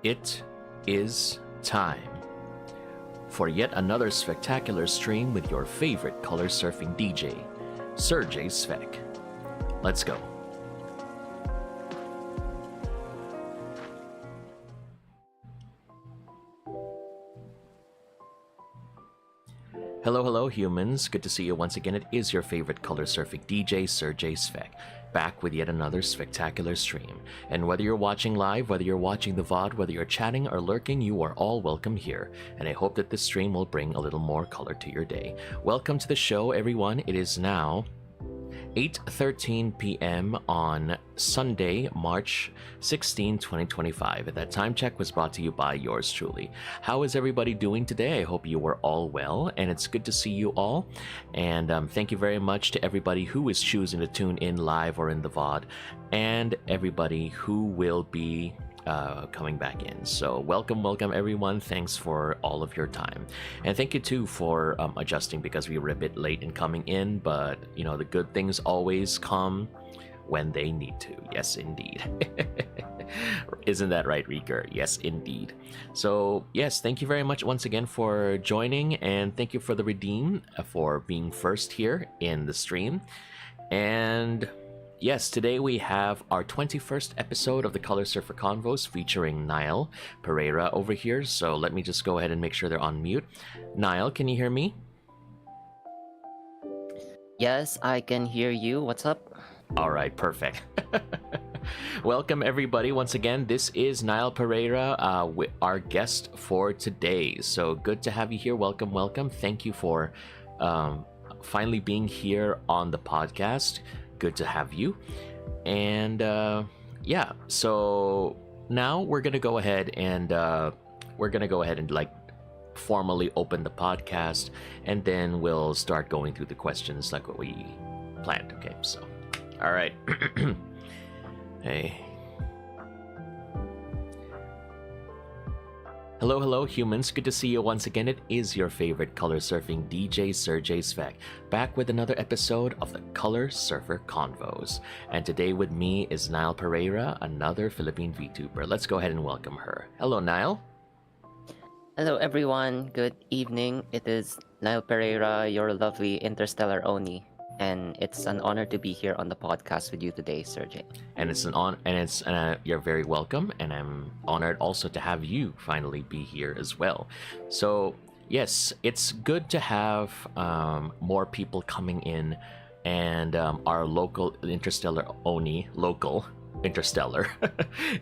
It is time for yet another spectacular stream with your favorite color surfing DJ, Serjay Svek. Let's go. Hello humans, good to see you once again. It is your favorite color surfing DJ, Serjay Svek, back with yet another spectacular stream. And whether you're watching live, whether you're watching the VOD, whether you're chatting or lurking, you are all welcome here. And I hope that this stream will bring a little more color to your day. Welcome to the show, everyone. It is now 8:13 p.m. on Sunday, March 16, 2025. And that time check was brought to you by yours truly. How is everybody doing today? I hope you are all well, and it's good to see you all. And thank you very much to everybody who is choosing to tune in live or in the VOD, and everybody who will be coming back in. So welcome everyone. Thanks for all of your time, and thank you too for adjusting, because we were a bit late in coming in, but you know, the good things always come when they need to. Yes indeed. Isn't that right, Rieger? Yes indeed. So yes, thank you very much once again for joining, and thank you for the redeem for being first here in the stream. And yes, today we have our 21st episode of the Color Surfer Convos featuring Nile Pereira over here. So let me just go ahead and make sure they're on mute. Nile, can you hear me? Yes, I can hear you. What's up? All right, perfect. Welcome everybody once again. This is Nile Pereira, our guest for today. So good to have you here. Welcome. Thank you for finally being here on the podcast. Good to have you. And yeah, so now we're gonna go ahead and like formally open the podcast, and then we'll start going through the questions like what we planned. Okay, so all right. Hey. Hello humans, good to see you once again. It is your favorite color surfing DJ, Serjay Svek, back with another episode of the Color Surfer Convos. And today with me is Nile Pereira, another Philippine VTuber. Let's go ahead and welcome her. Hello Nile. Hello everyone, good evening. It is Nile Pereira, your lovely interstellar Oni, and it's an honor to be here on the podcast with you today, Serjay. And it's you're very welcome, and I'm honored also to have you finally be here as well. So yes, it's good to have more people coming in, and our local interstellar Oni,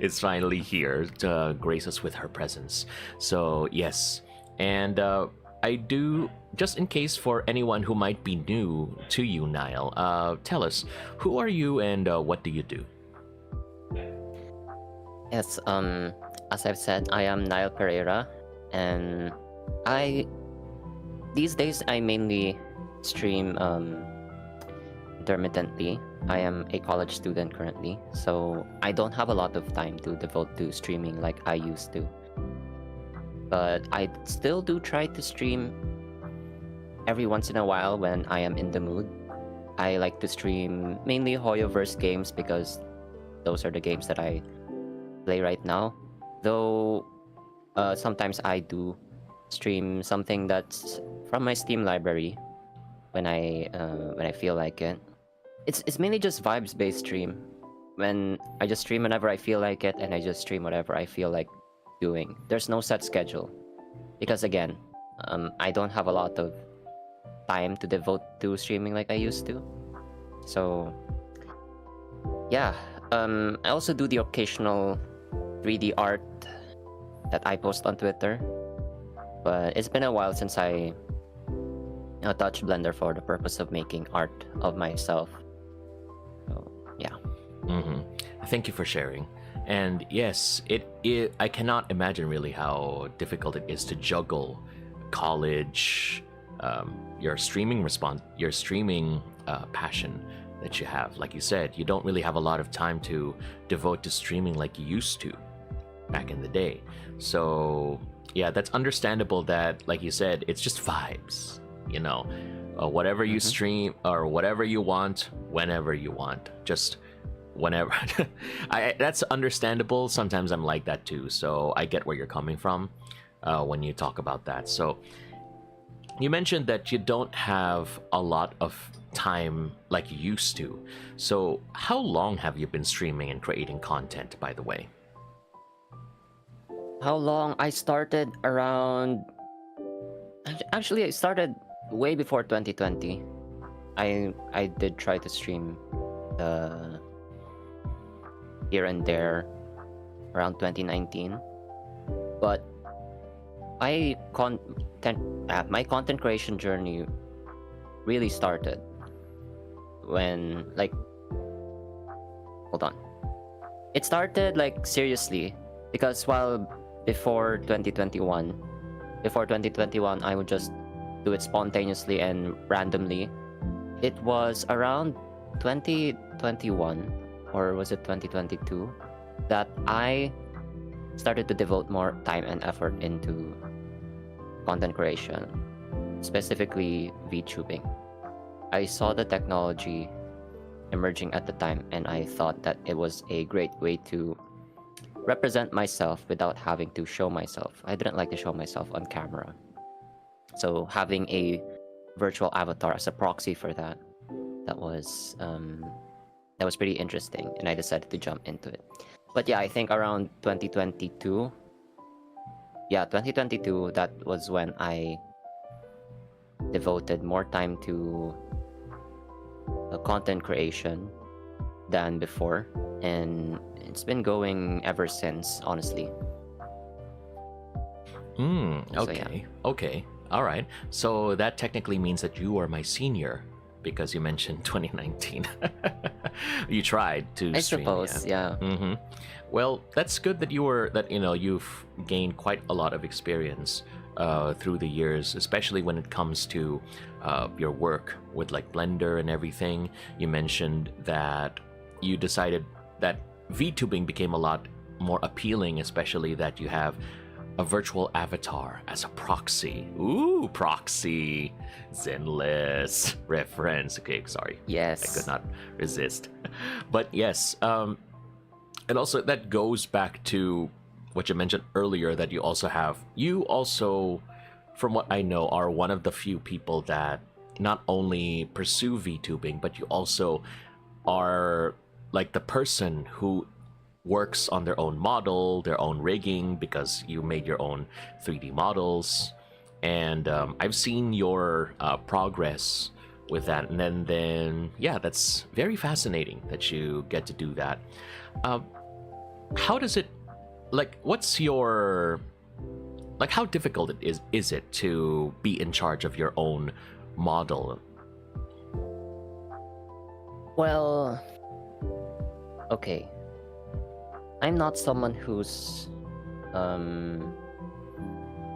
is finally here to grace us with her presence. So yes, and I do, just in case for anyone who might be new to you, Nile, tell us, who are you and what do you do? Yes, as I've said, I am Nile Pereira, and these days I mainly stream intermittently. I am a college student currently, so I don't have a lot of time to devote to streaming like I used to. But I still do try to stream every once in a while when I am in the mood. I like to stream mainly Hoyoverse games because those are the games that I play right now. Though sometimes I do stream something that's from my Steam library when I feel like it. It's mainly just vibes-based stream. When I just stream whenever I feel like it, and I just stream whatever I feel like doing. There's no set schedule, because again, I don't have a lot of time to devote to streaming like I used to. So yeah, I also do the occasional 3D art that I post on Twitter, but it's been a while since I touched Blender for the purpose of making art of myself. So yeah. Thank you for sharing. And yes, I cannot imagine really how difficult it is to juggle college, your streaming passion that you have. Like you said, you don't really have a lot of time to devote to streaming like you used to back in the day. So yeah, that's understandable that, like you said, it's just vibes, you know. Whatever you stream or whatever you want, whenever you want, just whenever that's understandable. Sometimes I'm like that too, so I get where you're coming from when you talk about that. So you mentioned that you don't have a lot of time like you used to. So how long have you been streaming and creating content, by the way? How long? I started around. Actually, I started way before 2020. I did try to stream here and there around 2019, but my content creation journey really started when, like, hold on. It started like seriously because before 2021, I would just do it spontaneously and randomly. It was around 2021, or was it 2022, that I started to devote more time and effort into content creation, specifically VTubing. I saw the technology emerging at the time, and I thought that it was a great way to represent myself without having to show myself. I didn't like to show myself on camera. So having a virtual avatar as a proxy for that was pretty interesting, and I decided to jump into it. But yeah, I think around 2022, that was when I devoted more time to content creation than before, and it's been going ever since, honestly. Okay. So, yeah. Okay. All right. So that technically means that you are my senior, because you mentioned 2019. You tried to I stream, suppose, yeah. Mm-hmm. Well, that's good that you've gained quite a lot of experience through the years, especially when it comes to your work with like Blender and everything. You mentioned that you decided that VTubing became a lot more appealing, especially that you have a virtual avatar as a proxy. Ooh, proxy. Zenless reference. Okay, sorry. Yes. I could not resist. But yes, and also that goes back to what you mentioned earlier, that you also, from what I know, are one of the few people that not only pursue VTubing, but you also are like the person who works on their own model, their own rigging, because you made your own 3D models. And I've seen your progress with that. And then, yeah, that's very fascinating that you get to do that. How does it, like, what's your, like, how difficult is it to be in charge of your own model? Well, okay. I'm not someone who's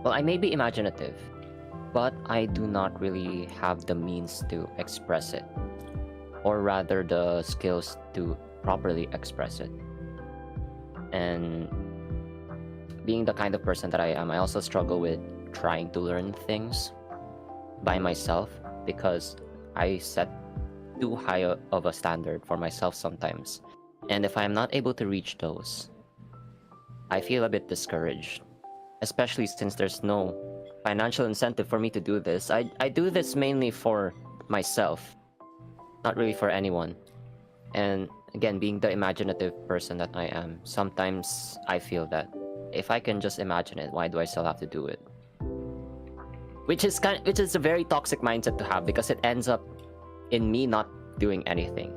well, I may be imaginative, but I do not really have the means to express it, or rather the skills to properly express it. And being the kind of person that I am, I also struggle with trying to learn things by myself, because I set too high of a standard for myself sometimes. And if I'm not able to reach those, I feel a bit discouraged, especially since there's no financial incentive for me to do this. I do this mainly for myself, not really for anyone. And again, being the imaginative person that I am, sometimes I feel that if I can just imagine it, why do I still have to do it? Which is a very toxic mindset to have, because it ends up in me not doing anything.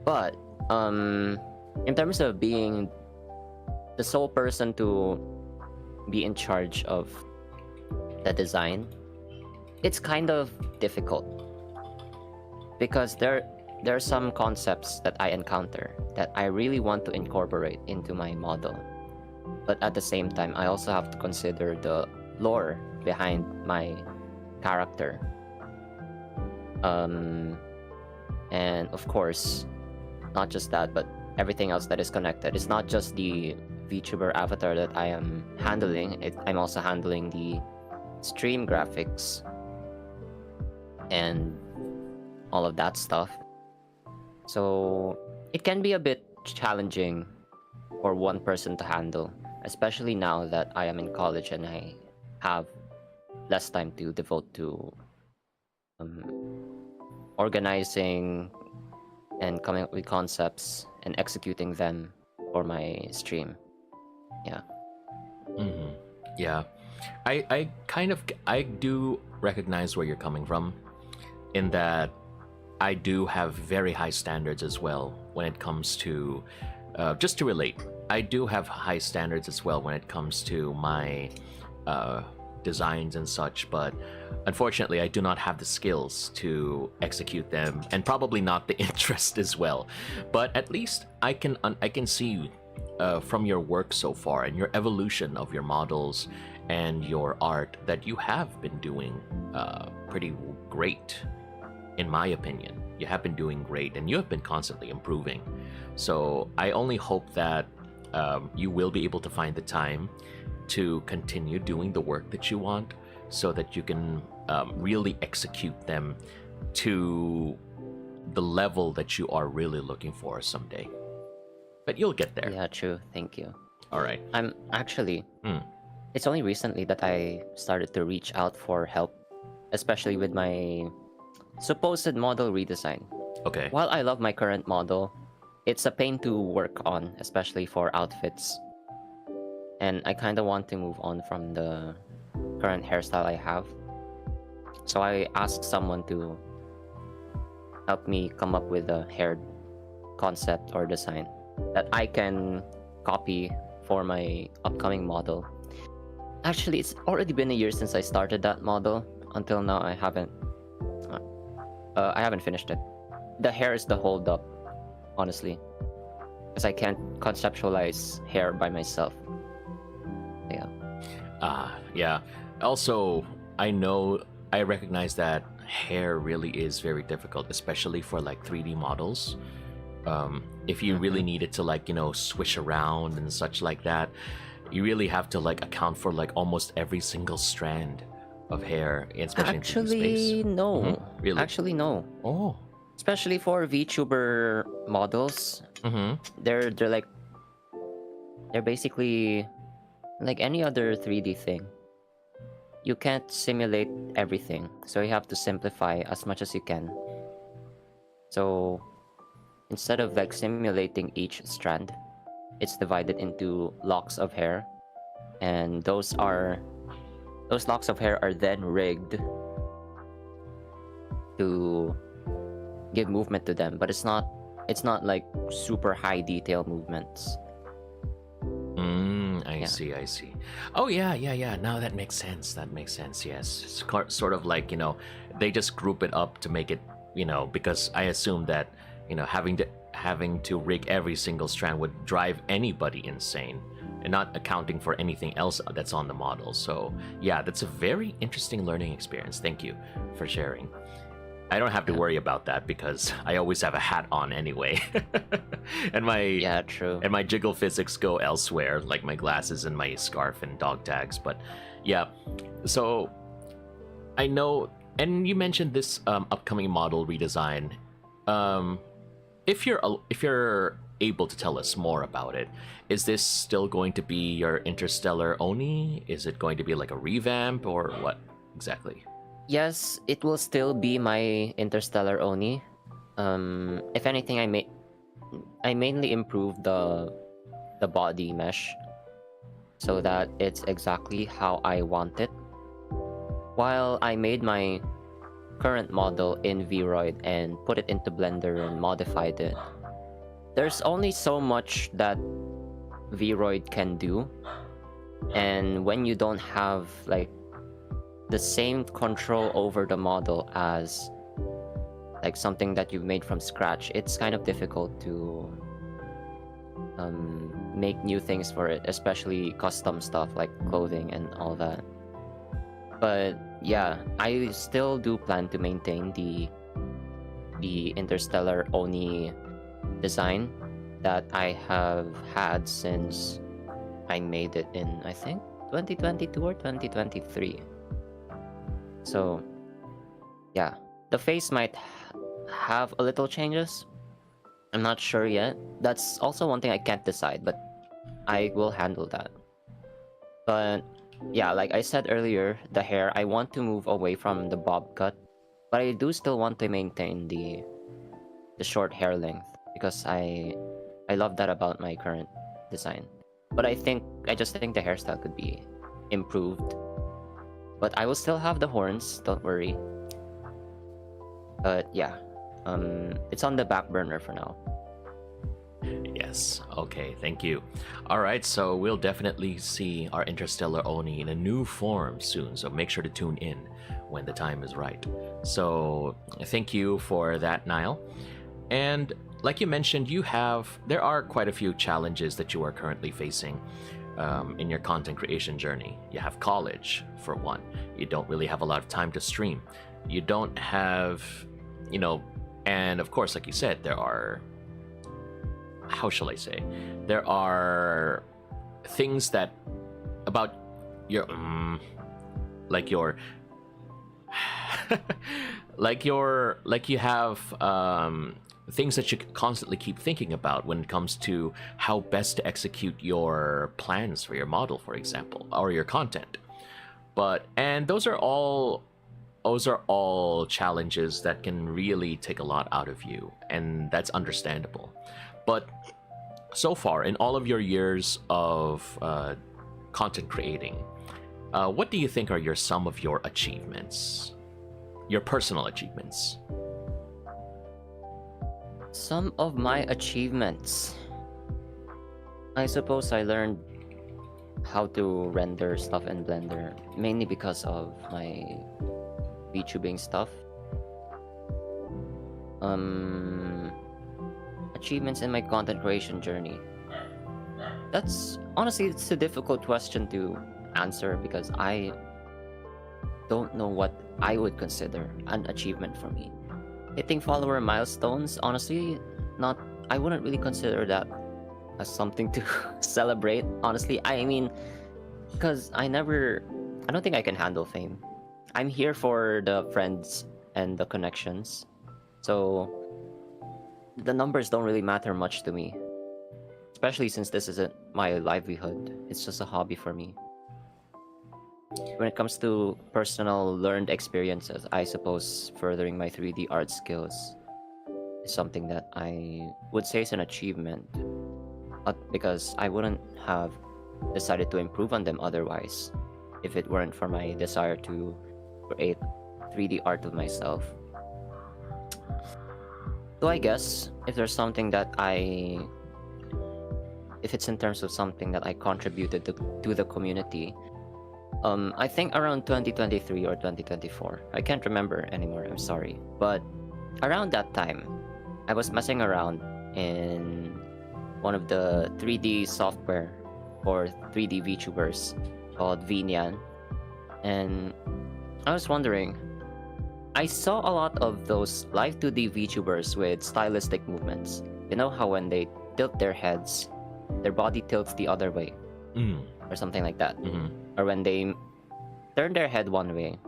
But in terms of being the sole person to be in charge of the design, it's kind of difficult, because there are some concepts that I encounter that I really want to incorporate into my model, but at the same time I also have to consider the lore behind my character, and of course, not just that, but everything else that is connected. It's not just the VTuber avatar that I am handling. I'm also handling the stream graphics and all of that stuff. So it can be a bit challenging for one person to handle, especially now that I am in college and I have less time to devote to um, organizing and coming up with concepts and executing them for my stream. Yeah. Hmm. Yeah, I do recognize where you're coming from, in that I do have very high standards as well when it comes to, just to relate, I do have high standards as well when it comes to my uh, designs and such, but unfortunately, I do not have the skills to execute them, and probably not the interest as well. But at least I can see from your work so far and your evolution of your models and your art that you have been doing pretty great. In my opinion, you have been doing great, and you have been constantly improving. So I only hope that you will be able to find the time to continue doing the work that you want, so that you can really execute them to the level that you are really looking for someday. But you'll get there. Yeah, true. Thank you. All right. I'm actually, Hmm. it's only recently that I started to reach out for help, especially with my supposed model redesign. Okay. While I love my current model, it's a pain to work on, especially for outfits. And I kind of want to move on from the current hairstyle I have. So I asked someone to help me come up with a hair concept or design that I can copy for my upcoming model. Actually, it's already been a year since I started that model. Until now, I haven't finished it. The hair is the hold up, honestly, because I can't conceptualize hair by myself. Yeah. Yeah. Also, I recognize that hair really is very difficult, especially for like 3D models. If you really needed to, like, swish around and such like that, you really have to like account for like almost every single strand of hair, especially in 3D Actually, space. no. Really? Actually, no. Oh. Especially for VTuber models, they're basically like any other 3D thing. You can't simulate everything, so you have to simplify as much as you can. So instead of like simulating each strand, it's divided into locks of hair, and those locks of hair are then rigged to give movement to them, but it's not like super high detail movements. I see. Oh yeah. Now that makes sense. Yes, it's sort of like, they just group it up to make it, because I assume that, having to rig every single strand would drive anybody insane, and not accounting for anything else that's on the model. So yeah, that's a very interesting learning experience. Thank you for sharing. I don't have to worry about that because I always have a hat on anyway. and True. my jiggle physics go elsewhere, like my glasses and my scarf and dog tags. But yeah, so I know, and you mentioned this upcoming model redesign. If you're able to tell us more about it, is this still going to be your Interstellar Oni? Is it going to be like a revamp, or what exactly? Yes, it will still be my Interstellar Oni. If anything, I mainly improved the body mesh so that it's exactly how I want it. While I made my current model in Vroid and put it into Blender and modified it, there's only so much that Vroid can do, and when you don't have like the same control over the model as like something that you've made from scratch, it's kind of difficult to make new things for it, especially custom stuff like clothing and all that. But yeah, I still do plan to maintain the Interstellar Oni design that I have had since I made it in, I think, 2022 or 2023. So yeah, the face might have a little changes, I'm not sure yet. That's also one thing I can't decide, but I will handle that. But yeah, like I said earlier, the hair, I want to move away from the bob cut, but I do still want to maintain the short hair length because I love that about my current design. But I just think the hairstyle could be improved. But I will still have the horns, don't worry. But yeah, it's on the back burner for now. Yes, okay, thank you. All right, so we'll definitely see our Interstellar Oni in a new form soon, so make sure to tune in when the time is right. So, thank you for that, Nile. And like you mentioned, there are quite a few challenges that you are currently facing in your content creation journey. You have college, for one. You don't really have a lot of time to stream. You don't have, and of course, like you said, there are, how shall I say, there are things that about your like your like you have things that you constantly keep thinking about when it comes to how best to execute your plans for your model, for example, or your content. And those are all challenges that can really take a lot out of you, and that's understandable. But so far, in all of your years of content creating, what do you think are some of your achievements, your personal achievements? Some of my achievements. I suppose I learned how to render stuff in Blender, mainly because of my VTubing stuff. Achievements in my content creation journey. It's a difficult question to answer because I don't know what I would consider an achievement for me. Hitting follower milestones, honestly, I wouldn't really consider that as something to celebrate, honestly. I mean, because I don't think I can handle fame. I'm here for the friends and the connections. So the numbers don't really matter much to me. Especially since this isn't my livelihood. It's just a hobby for me. When it comes to personal learned experiences, I suppose furthering my 3D art skills is something that I would say is an achievement. Because I wouldn't have decided to improve on them otherwise if it weren't for my desire to create 3D art of myself. So I guess if it's in terms of something that I contributed to the community, I think around 2023 or 2024. I can't remember anymore, I'm sorry. But around that time, I was messing around in one of the 3D software for 3D VTubers called Vinian. And I was wondering, I saw a lot of those live 2D VTubers with stylistic movements. You know how when they tilt their heads, their body tilts the other way, or something like that. Mm-hmm. Or when they turn their head one way,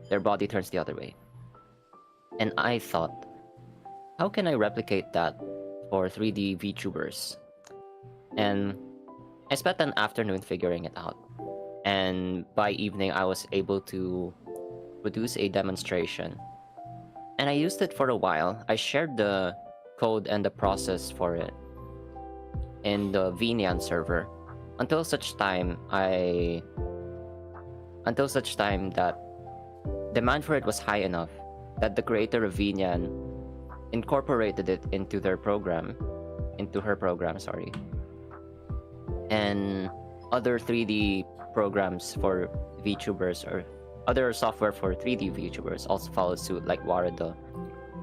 their body turns the other way. And I thought, how can I replicate that for 3D VTubers? And I spent an afternoon figuring it out. And by evening, I was able to produce a demonstration. And I used it for a while. I shared the code and the process for it in the Vinian server until such time that demand for it was high enough that the creator of Vinian incorporated it into her program, and other 3D programs for VTubers or other software for 3D VTubers also followed suit, like Warudo.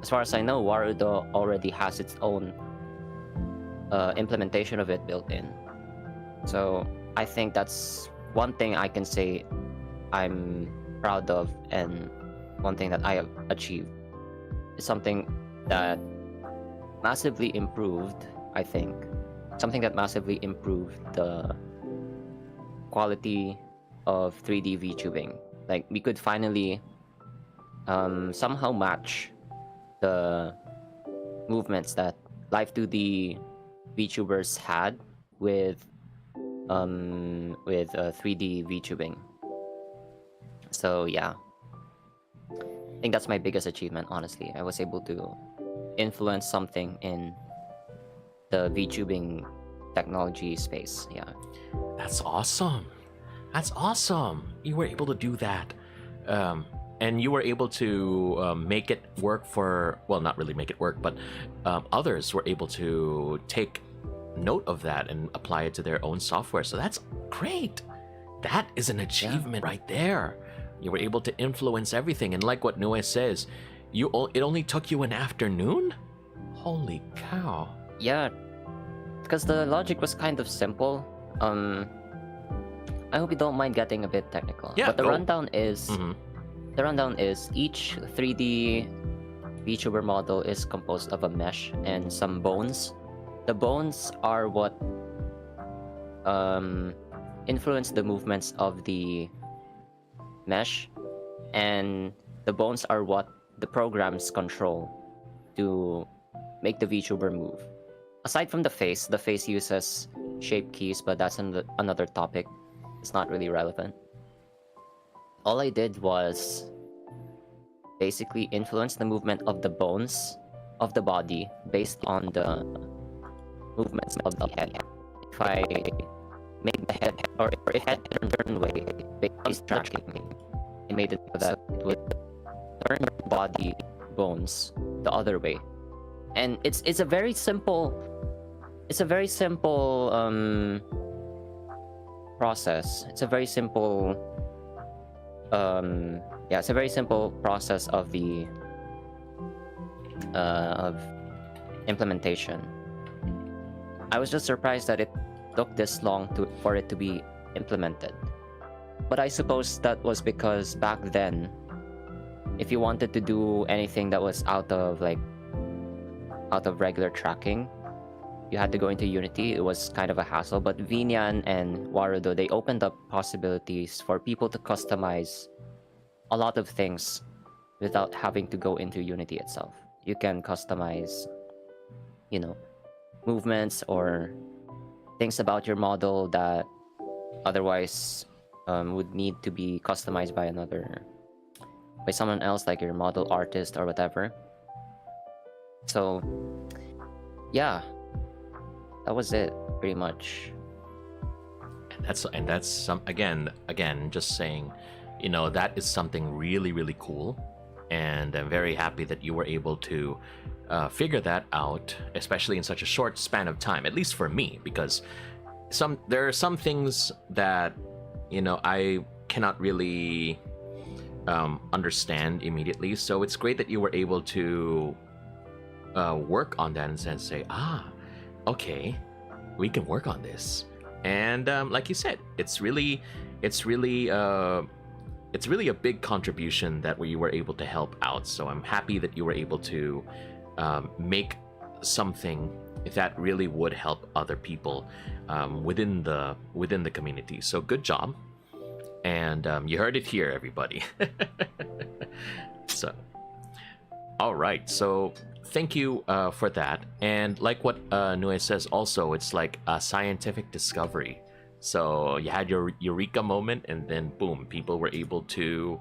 As far as I know, Warudo already has its own implementation of it built in. So I think that's one thing I can say I'm proud of, and one thing that I have achieved. It's something that massively improved, I think. Something that massively improved the quality of 3D VTubing. Like, we could finally somehow match the movements that live 2D VTubers had with 3D VTubing. So yeah, I think that's my biggest achievement, honestly. I was able to influence something in the VTubing technology space. Yeah. That's awesome. That's awesome. You were able to do that. And you were able to make it work for, well, not really make it work, but others were able to take note of that and apply it to their own software. So that's great. That is an achievement right there. You were able to influence everything. And like what Nue says, it only took you an afternoon? Holy cow. Yeah, because the logic was kind of simple. I hope you don't mind getting a bit technical. Yeah, but the go. rundown is each 3D VTuber model is composed of a mesh and some bones. The bones are what influence the movements of the mesh, and the bones are what the programs control to make the VTuber move. Aside from the face uses shape keys, but that's another topic. It's not really relevant. All I did was basically influence the movement of the bones of the body based on the movements of the head. If I made the head, or if head turned way based on tracking, I made it so that it would turn your body bones the other way. And it's a very simple process. It's a very simple it's a very simple process of the of implementation. I was just surprised that it took this long for it to be implemented. But I suppose that was because back then, if you wanted to do anything that was out of regular tracking, you had to go into Unity. It was kind of a hassle, but Vinyan and Warudo, they opened up possibilities for people to customize a lot of things without having to go into Unity itself. You can customize, movements or things about your model that otherwise would need to be customized by someone else, like your model artist or whatever. So yeah, that was it pretty much. And that's some again just saying, that is something really, really cool, and I'm very happy that you were able to figure that out, especially in such a short span of time, at least for me, because there are some things that I cannot really understand immediately. So it's great that you were able to work on that and then say, okay, we can work on this. And like you said, it's really a big contribution that you were able to help out. So I'm happy that you were able to make something that really would help other people within the community. So good job. And you heard it here, everybody. So, all right. So thank you for that. And like what Nue says, also, it's like a scientific discovery. So you had your eureka moment, and then boom, people were able to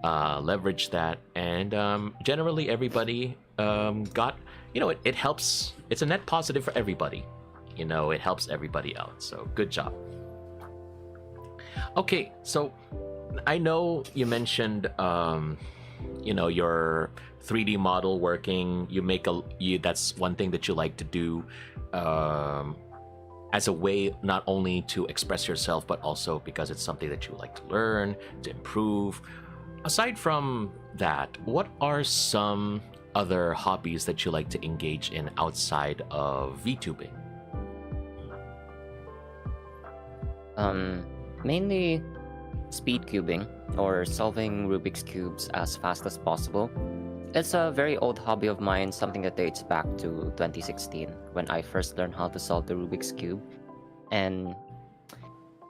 leverage that. And generally, everybody got, it helps. It's a net positive for everybody. It helps everybody out. So good job. Okay, so I know you mentioned your 3D model working. That's one thing that you like to do as a way not only to express yourself, but also because it's something that you like to learn, to improve. Aside from that, what are some other hobbies that you like to engage in outside of VTubing? Mainly speed cubing, or solving Rubik's cubes as fast as possible. It's a very old hobby of mine, something that dates back to 2016 when I first learned how to solve the Rubik's cube. And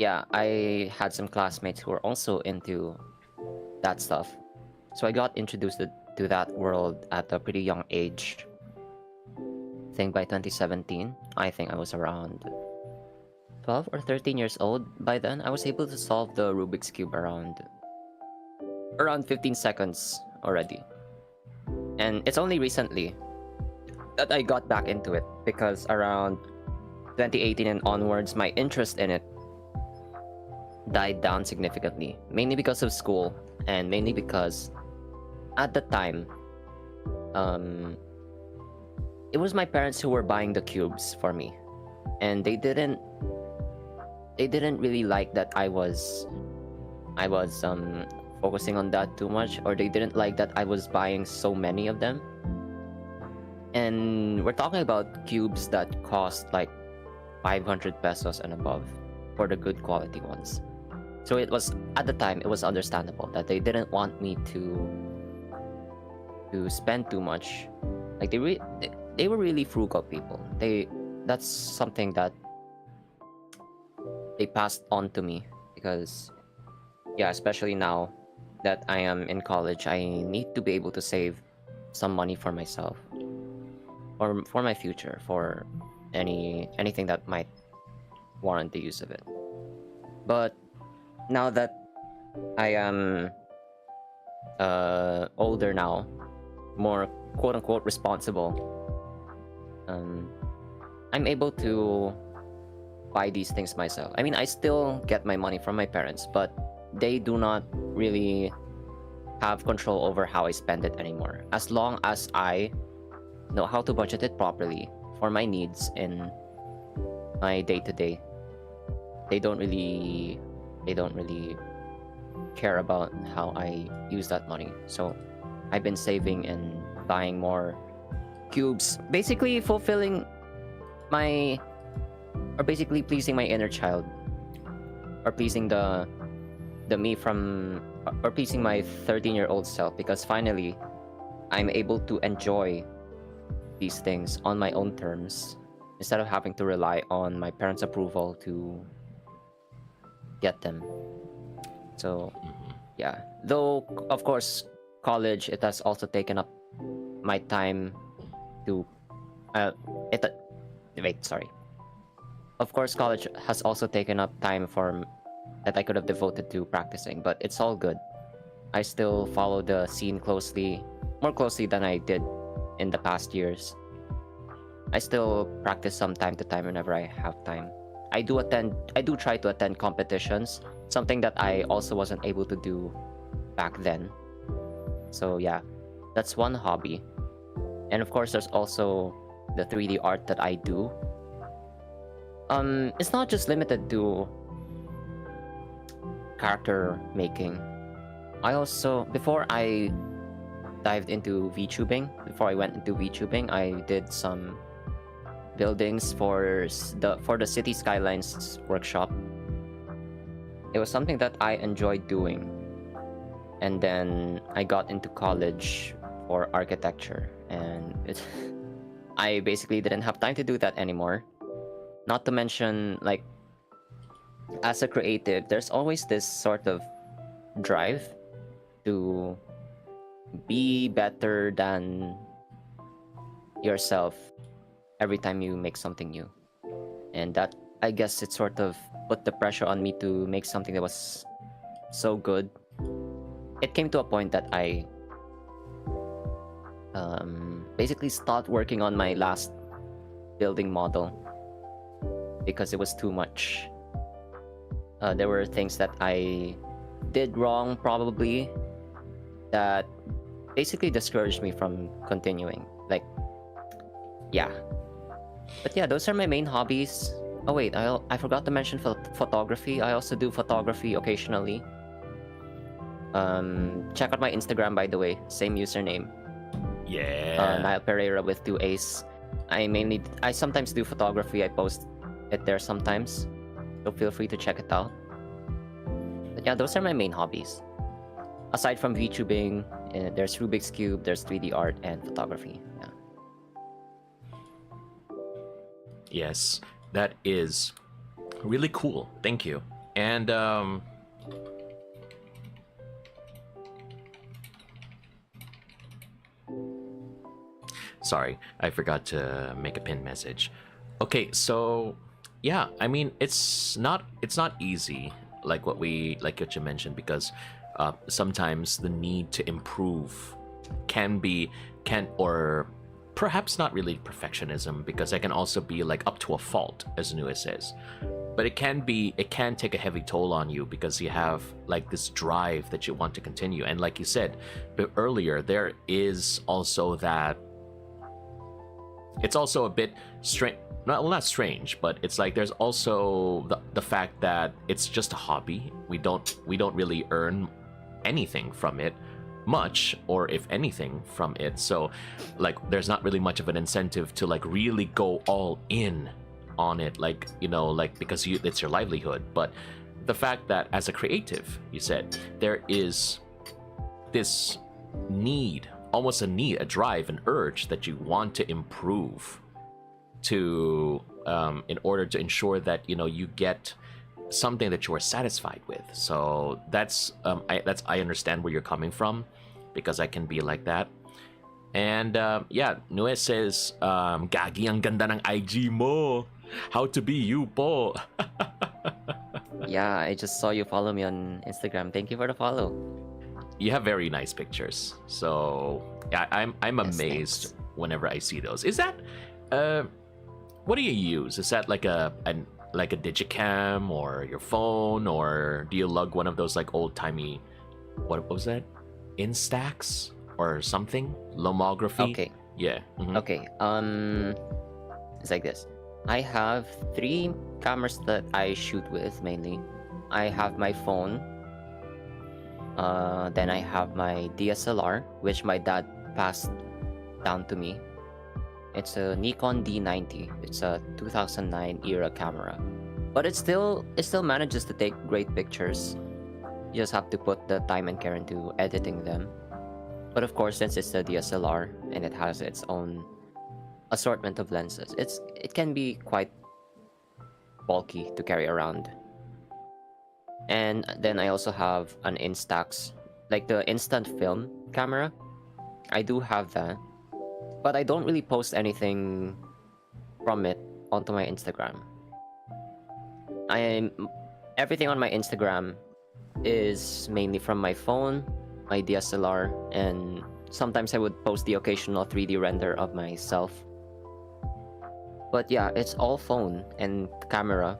yeah, I had some classmates who were also into that stuff. So I got introduced to that world at a pretty young age. I think by 2017, I think I was around 12 or 13 years old. By then, I was able to solve the Rubik's Cube around 15 seconds already. And it's only recently that I got back into it, because around 2018 and onwards, my interest in it died down significantly, mainly because of school, and mainly because at the time, it was my parents who were buying the cubes for me, and they didn't really like that I was focusing on that too much, or they didn't like that I was buying so many of them. And we're talking about cubes that cost like 500 pesos and above for the good quality ones. So it was, at the time, it was understandable that they didn't want me to spend too much. Like they were really frugal people. That's something that they passed on to me, because yeah, especially now that I am in college, I need to be able to save some money for myself, or for my future, for anything that might warrant the use of it. But now that I am older now, more quote unquote responsible, I'm able to buy these things myself. I mean, I still get my money from my parents, but they do not really have control over how I spend it anymore. As long as I know how to budget it properly for my needs in my day-to-day, they don't really care about how I use that money. So I've been saving and buying more cubes, basically fulfilling basically pleasing my inner child, or pleasing the me from, or pleasing my 13-year-old self, because finally I'm able to enjoy these things on my own terms, instead of having to rely on my parents' approval to get them. So yeah, though of course college, it has also taken up my time to of course college has also taken up time that I could have devoted to practicing, but it's all good. I still follow the scene more closely than I did in the past years. I still practice from time to time whenever I have time. I do try to attend competitions, something that I also wasn't able to do back then. So yeah, that's one hobby. And of course, there's also the 3D art that I do. It's not just limited to character making. I also, before I went into VTubing, I did some buildings for the City Skylines workshop. It was something that I enjoyed doing. And then I got into college for architecture, and I basically didn't have time to do that anymore. Not to mention, like, as a creative, there's always this sort of drive to be better than yourself every time you make something new. And that, I guess, it sort of put the pressure on me to make something that was so good. It came to a point that I basically stopped working on my last building model because it was too much. There were things that I did wrong, probably, that basically discouraged me from continuing. Like, yeah. But yeah, those are my main hobbies. Oh wait, I forgot to mention photography. I also do photography occasionally. Check out my Instagram, by the way. Same username. Yeah. Nile Pereira with 2 A's. I sometimes do photography. I post it there sometimes. So feel free to check it out. But yeah, those are my main hobbies. Aside from VTubing, there's Rubik's Cube, there's 3D art, and photography. Yeah. Yes, that is really cool. Thank you. And Sorry, I forgot to make a pin message. Okay, so yeah, I mean it's not easy like what you mentioned, because sometimes the need to improve can or perhaps not really perfectionism, because it can also be like up to a fault, as Nua says. But it can take a heavy toll on you, because you have like this drive that you want to continue. And like you said earlier, there is also that it's also a bit strange, not strange, but it's like there's also the fact that it's just a hobby. We don't really earn anything from it, much, or if anything from it. So like there's not really much of an incentive to like really go all in on it, like, you know, like, because it's your livelihood. But the fact that as a creative, you said, there is this need, almost a drive, an urge that you want to improve to in order to ensure that, you know, you get something that you are satisfied with. So that's I understand where you're coming from, because I can be like that. And yeah, Nue says, Gagi, ang ganda ng IG mo. How to be you po. Yeah, I just saw you follow me on Instagram. Thank you for the follow. You have very nice pictures. So yeah, I'm Yes, amazed thanks. whenever I see those. Is that what do you use? Is that like a digicam or your phone, or do you lug one of those like old timey, what was that? Instax or something? Lomography? Okay. Yeah. Mhm. Okay. It's like this. I have 3 cameras that I shoot with mainly. I have my phone. Then I have my DSLR, which my dad passed down to me. It's a Nikon D90. It's a 2009 era camera, but it still manages to take great pictures. You just have to put the time and care into editing them. But of course, since it's a DSLR and it has its own assortment of lenses, it can be quite bulky to carry around. And then I also have an Instax, like the instant film camera. I do have that, but I don't really post anything from it onto my Instagram. Everything on my Instagram is mainly from my phone, my DSLR, and sometimes I would post the occasional 3D render of myself. But yeah, it's all phone and camera.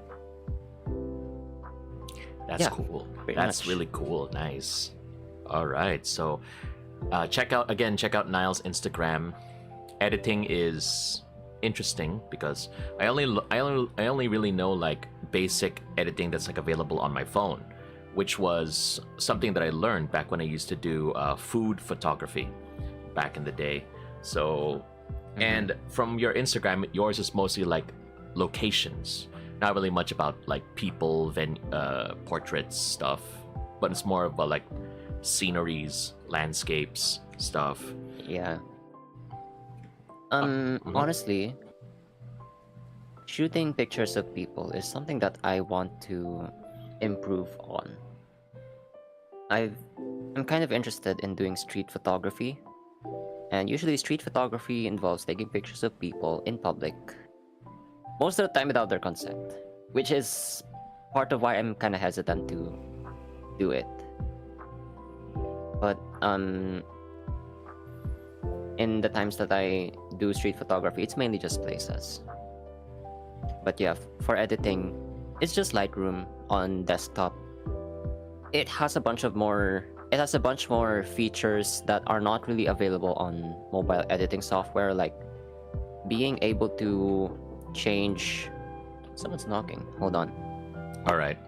That's Yeah, cool. pretty That's much. really cool. Nice. All right. So check out Nile's Instagram. Editing is interesting, because I only really know like basic editing that's like available on my phone, which was something that I learned back when I used to do food photography back in the day. So, and from your Instagram, yours is mostly like locations, not really much about like people, portraits stuff, but it's more about like sceneries, landscapes, stuff. Yeah. mhm. Honestly, shooting pictures of people is something that I want to improve on. I'm kind of interested in doing street photography, and usually street photography involves taking pictures of people in public, most of the time without their consent, which is part of why I'm kind of hesitant to do it. But in the times that I do street photography, it's mainly just places. But yeah, for editing, it's just Lightroom on desktop. It has a bunch more features that are not really available on mobile editing software, like being able to change. Someone's knocking. Hold on. All right.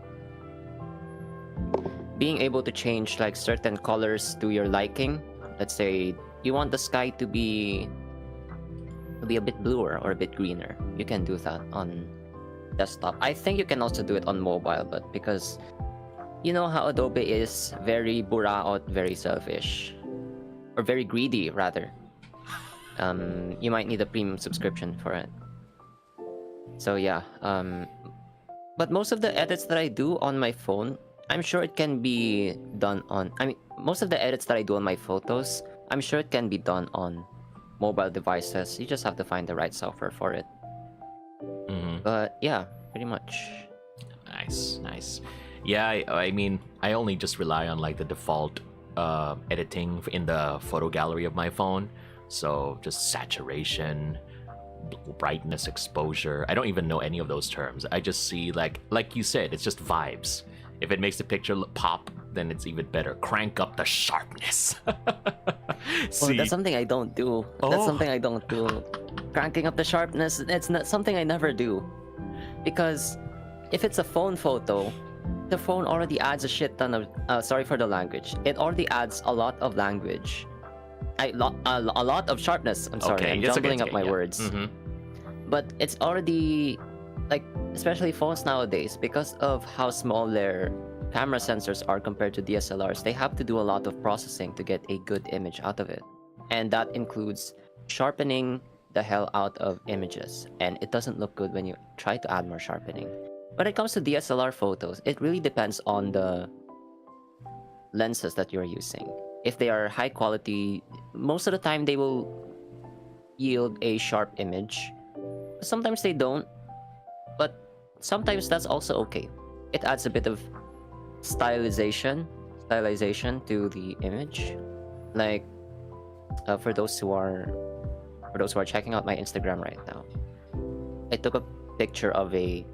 Being able to change like certain colors to your liking. Let's say you want the sky to be a bit bluer or a bit greener. You can do that on desktop. I think you can also do it on mobile, but because you know how Adobe is very buraot, very selfish, or very greedy rather. You might need a premium subscription for it. So yeah, but most of the edits that I do on my phone, I'm sure it can be done on. I mean, most of the edits that I do on my photos, I'm sure it can be done on mobile devices. You just have to find the right software for it. Mm-hmm. But yeah, pretty much. Nice. Yeah, I mean, I only just rely on like the default editing in the photo gallery of my phone. So just saturation, brightness, exposure. I don't even know any of those terms. I just see like you said, it's just vibes. If it makes the picture pop, then it's even better. Crank up the sharpness. Oh, that's something I don't do. That's something I don't do. Cranking up the sharpness, it's not something I never do. Because if it's a phone photo, the phone already adds a shit ton of sorry for the language. It already adds a lot of language. A lot of sharpness. I'm sorry, I'm jumbling up my words. Mm-hmm. But it's already like, especially phones nowadays, because of how small their camera sensors are compared to DSLRs, they have to do a lot of processing to get a good image out of it. And that includes sharpening the hell out of images. And it doesn't look good when you try to add more sharpening. When it comes to DSLR photos, it really depends on the lenses that you're using. If they are high quality, most of the time they will yield a sharp image. Sometimes they don't, but sometimes that's also okay. It adds a bit of stylization to the image. Like for those who are checking out my Instagram right now, I took a picture of an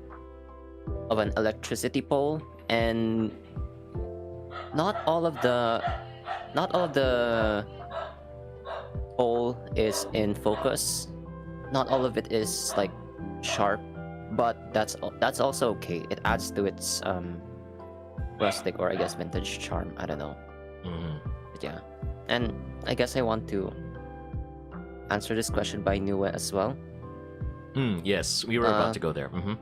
electricity pole, and not all of the pole is in focus. Not all of it is like sharp, but that's also okay. It adds to its rustic, or I guess vintage charm. I don't know. Mm-hmm. But yeah, and I guess I want to answer this question by Nua as well. Yes, we were about to go there. Mm-hmm.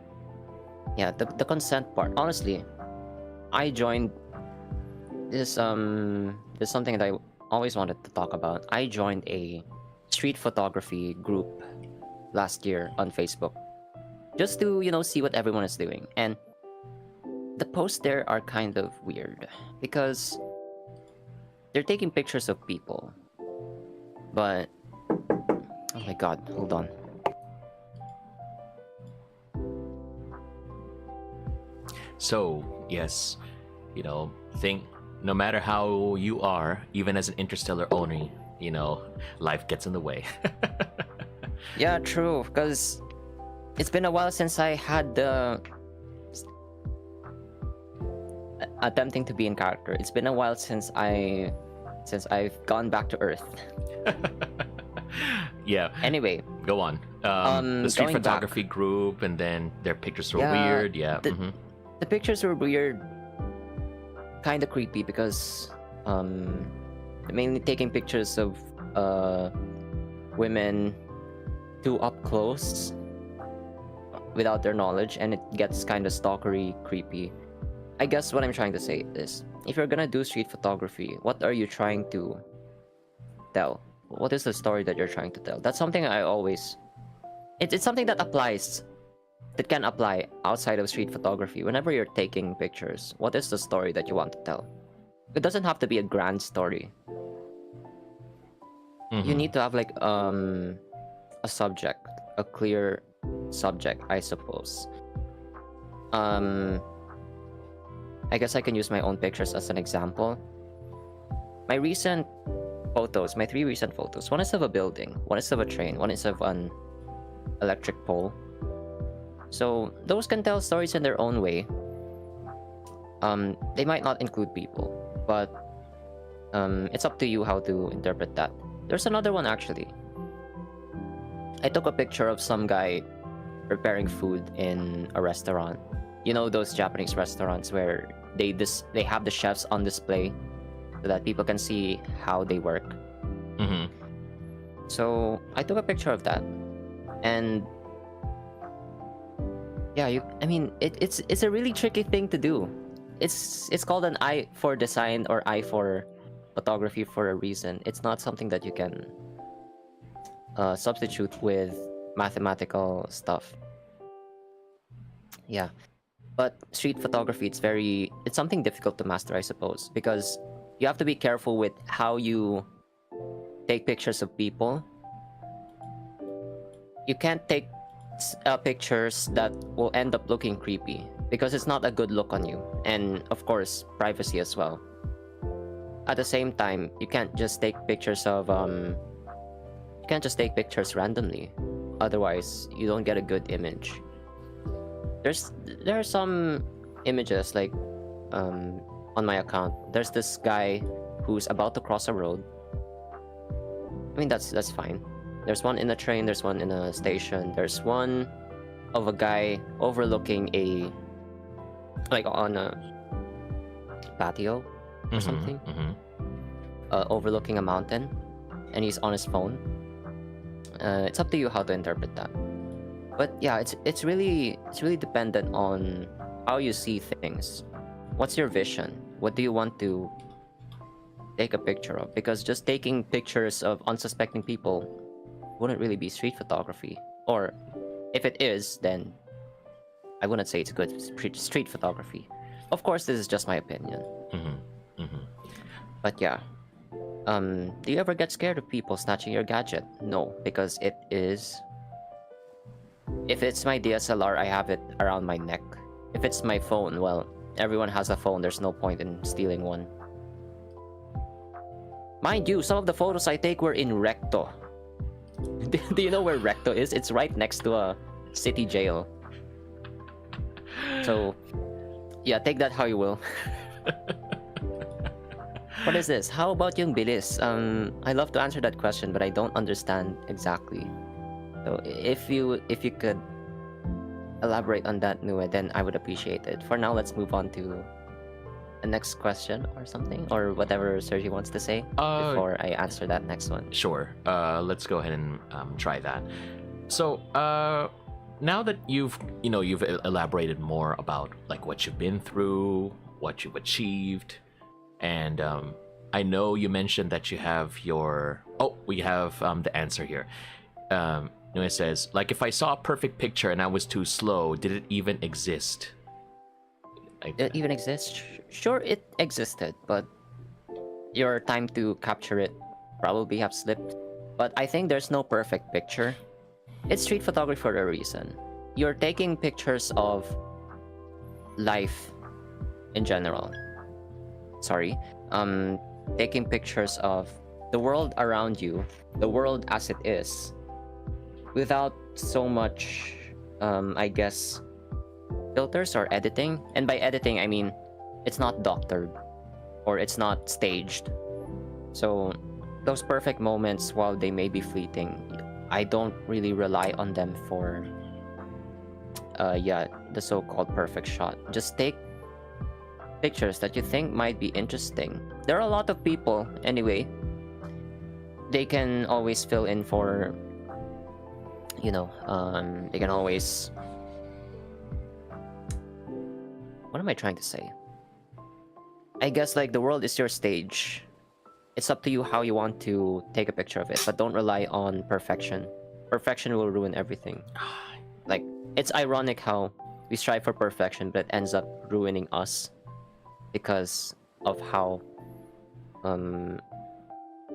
Yeah, the consent part. Honestly, I joined this something that I always wanted to talk about. I joined a street photography group last year on Facebook, just to see what everyone is doing. And the posts there are kind of weird because they're taking pictures of people, but oh my god, hold on. So yes, think no matter how you are, even as an interstellar owner, life gets in the way. Yeah, true, because it's been a while since I had the attempting to be in character. It's been a while since I've gone back to Earth. Yeah. Anyway, go on. The street photography group, and then their pictures were weird. Yeah. The pictures were weird, kind of creepy, because mainly taking pictures of women too up close without their knowledge, and it gets kind of stalkery, creepy. I guess what I'm trying to say is, if you're gonna do street photography, what are you trying to tell? What is the story that you're trying to tell? That's something I always... It's something that can apply outside of street photography. Whenever you're taking pictures, what is the story that you want to tell? It doesn't have to be a grand story. You need to have like a subject, a clear subject, I suppose. I guess I can use my own pictures as an example. My 3 recent photos, one is of a building, one is of a train, one is of an electric pole. So those can tell stories in their own way. They might not include people, but it's up to you how to interpret that. There's another one actually. I took a picture of some guy preparing food in a restaurant. You know those Japanese restaurants where they have the chefs on display so that people can see how they work. Mm-hmm. So I took a picture of that, and yeah, it's a really tricky thing to do. It's called an eye for design or eye for photography for a reason. It's not something that you can substitute with mathematical stuff. Yeah, but street photography, it's something difficult to master, I suppose, because you have to be careful with how you take pictures of people, you can't take pictures that will end up looking creepy because it's not a good look on you, and of course privacy as well. At the same time, you can't just take pictures of you can't just take pictures randomly, otherwise you don't get a good image. There are some images like on my account. There's this guy who's about to cross a road. I mean, that's fine. There's one in a train, there's one in a station, there's one of a guy overlooking a, like on a patio or something, overlooking a mountain, and he's on his phone. It's up to you how to interpret that. But yeah, it's really dependent on how you see things. What's your vision? What do you want to take a picture of? Because just taking pictures of unsuspecting people wouldn't really be street photography. Or if it is, then I wouldn't say it's good street photography. Of course, this is just my opinion. But yeah. Do you ever get scared of people snatching your gadget? No, because it is... If it's my DSLR, I have it around my neck. If it's my phone, well, everyone has a phone. There's no point in stealing one. Mind you, some of the photos I take were in Recto. Do you know where Recto is? It's right next to a city jail. So, yeah, take that how you will. What is this? How about yung bilis? I love to answer that question, but I don't understand exactly. So if you could elaborate on that, Nue, then I would appreciate it. For now, let's move on to the next question or something, or whatever Serjay wants to say before I answer that next one. Sure. Let's go ahead and try that. So now that you've elaborated more about like what you've been through, what you've achieved, and I know you mentioned that you have your... Oh, we have the answer here. It says, like, if I saw a perfect picture and I was too slow, did it even exist? Did it even exist? Sure, it existed, but your time to capture it probably have slipped. But I think there's no perfect picture. It's street photography for a reason. You're taking pictures of life in general. Sorry. Taking pictures of the world around you, the world as it is, without so much, I guess, filters or editing. And by editing, I mean it's not doctored or it's not staged. So those perfect moments, while they may be fleeting, I don't really rely on them for the so-called perfect shot. Just take pictures that you think might be interesting. There are a lot of people anyway. They can always fill in for, they can always... What am I trying to say? I guess like the world is your stage. It's up to you how you want to take a picture of it, but don't rely on perfection. Perfection will ruin everything. Like, it's ironic how we strive for perfection, but it ends up ruining us because of how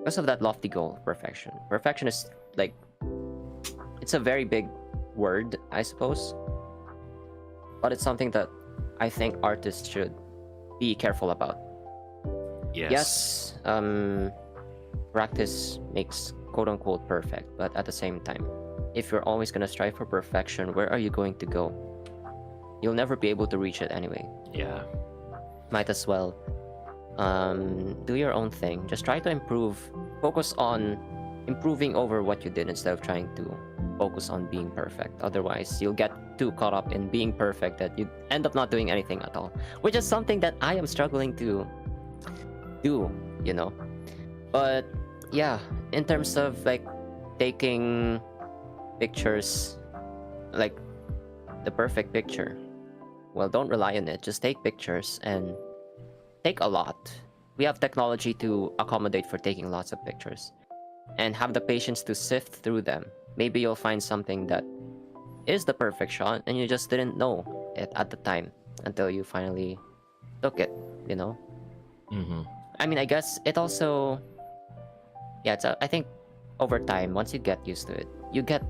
because of that lofty goal, perfection. Perfection is like, it's a very big word, I suppose, but it's something that I think artists should be careful about. Yes, practice makes quote-unquote perfect, but at the same time, if you're always gonna strive for perfection, where are you going to go? You'll never be able to reach it anyway. Yeah. Might as well do your own thing. Just try to improve. Focus on improving over what you did instead of trying to focus on being perfect. Otherwise, you'll get too caught up in being perfect that you end up not doing anything at all, which is something that I am struggling to do, But yeah, in terms of like taking pictures, like the perfect picture, well, don't rely on it. Just take pictures and take a lot. We have technology to accommodate for taking lots of pictures, and have the patience to sift through them. Maybe you'll find something that is the perfect shot and you just didn't know it at the time until you finally took it, I mean, I guess it also, I think over time, once you get used to it, you get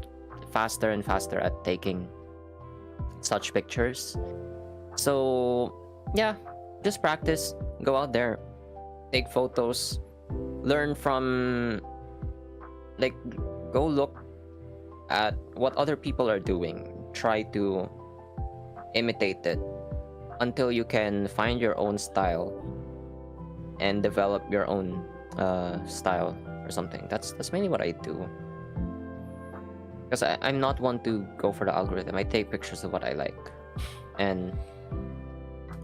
faster and faster at taking such pictures. So yeah, just practice, go out there, take photos, learn from, like, go look at what other people are doing, try to imitate it until you can find your own style and develop your own style or something. That's mainly what I do, because I'm not one to go for the algorithm. I take pictures of what I like, and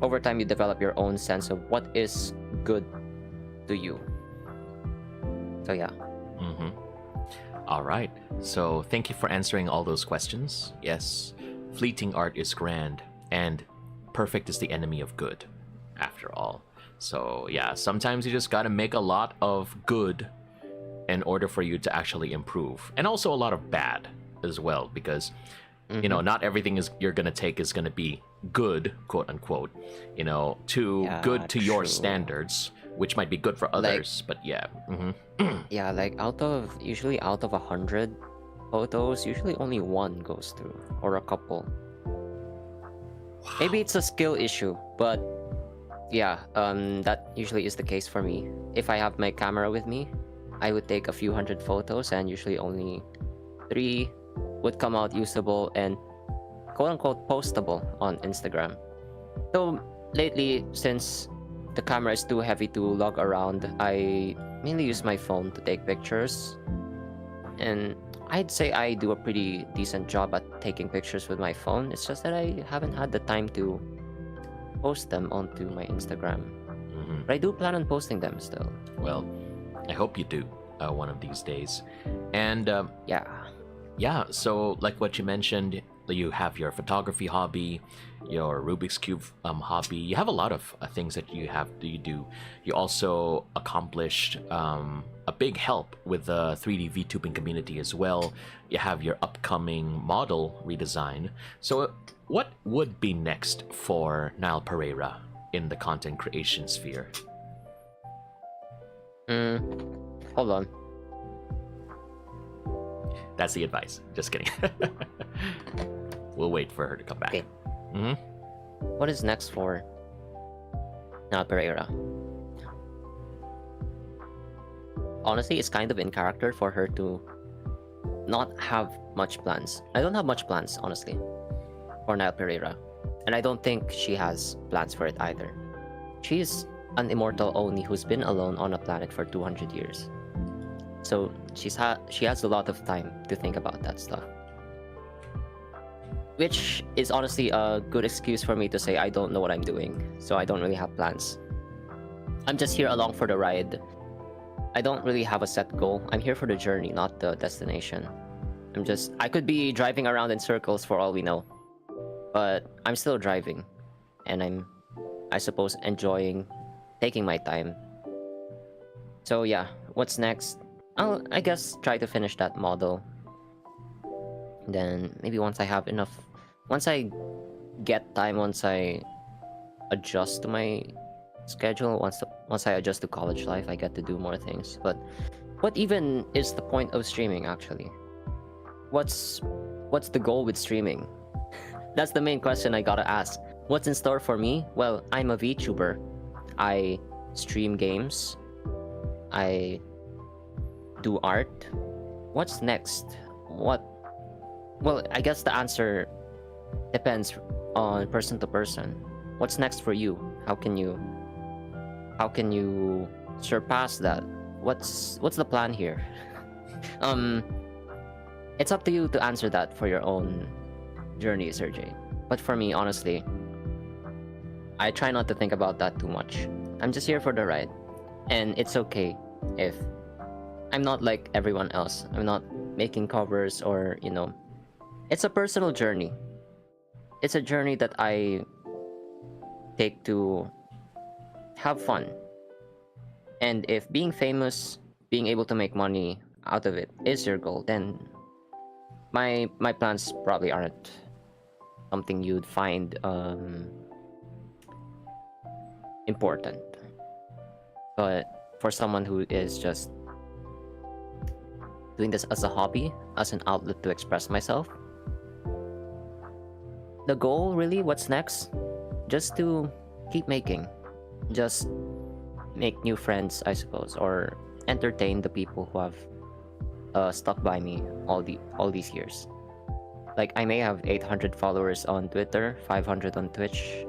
over time you develop your own sense of what is good to you. So yeah. All right. So thank you for answering all those questions. Yes, fleeting art is grand, and perfect is the enemy of good, after all. So yeah, sometimes you just gotta make a lot of good in order for you to actually improve, and also a lot of bad as well, because you know, not everything is you're gonna take is gonna be good, quote unquote, you know, good to your standards, which might be good for others, but yeah. Yeah, like usually out of 100 photos, usually only one goes through, or a couple. Maybe it's a skill issue, but yeah, that usually is the case for me. If I have my camera with me, I would take a few hundred photos, and usually only 3 would come out usable and quote-unquote postable on Instagram. So lately, since the camera is too heavy to lug around, I mainly use my phone to take pictures, and I'd say I do a pretty decent job at taking pictures with my phone. It's just that I haven't had the time to post them onto my Instagram. But I do plan on posting them still. Well, I hope you do one of these days. And yeah, so like what you mentioned, you have your photography hobby, your Rubik's Cube hobby. You have a lot of things that you do. You also accomplished a big help with the 3D VTubing community as well. You have your upcoming model redesign. So what would be next for Nile Pereira in the content creation sphere? Hold on. That's the advice. Just kidding. We'll wait for her to come back. Okay. What is next for Nile Pereira? Honestly, it's kind of in character for her to not have much plans. I don't have much plans, honestly, for Nile Pereira. And I don't think she has plans for it either. She's an immortal Oni who's been alone on a planet for 200 years. So she has a lot of time to think about that stuff. Which is honestly a good excuse for me to say I don't know what I'm doing, so I don't really have plans. I'm just here along for the ride. I don't really have a set goal. I'm here for the journey, not the destination. I could be driving around in circles for all we know. But I'm still driving. And I suppose, enjoying taking my time. So yeah, what's next? I guess try to finish that model. Then maybe once I get time, once I adjust to my schedule, once I adjust to college life, I get to do more things. But what even is the point of streaming, actually? What's the goal with streaming? That's the main question I gotta ask. What's in store for me? Well, I'm a VTuber. I stream games. I do art. What's next? Well, I guess the answer depends on person to person. What's next for you? How can you surpass that? What's the plan here? It's up to you to answer that for your own journey, Serjay. But for me, honestly, I try not to think about that too much. I'm just here for the ride. And it's okay if I'm not like everyone else. I'm not making covers or, it's a personal journey. It's a journey that I take to have fun. And if being famous, being able to make money out of it is your goal, then my plans probably aren't something you'd find important. But for someone who is just doing this as a hobby, as an outlet to express myself. The goal, really, what's next? Just to keep making. Just make new friends, I suppose, or entertain the people who have stuck by me all these years. Like, I may have 800 followers on Twitter, 500 on Twitch,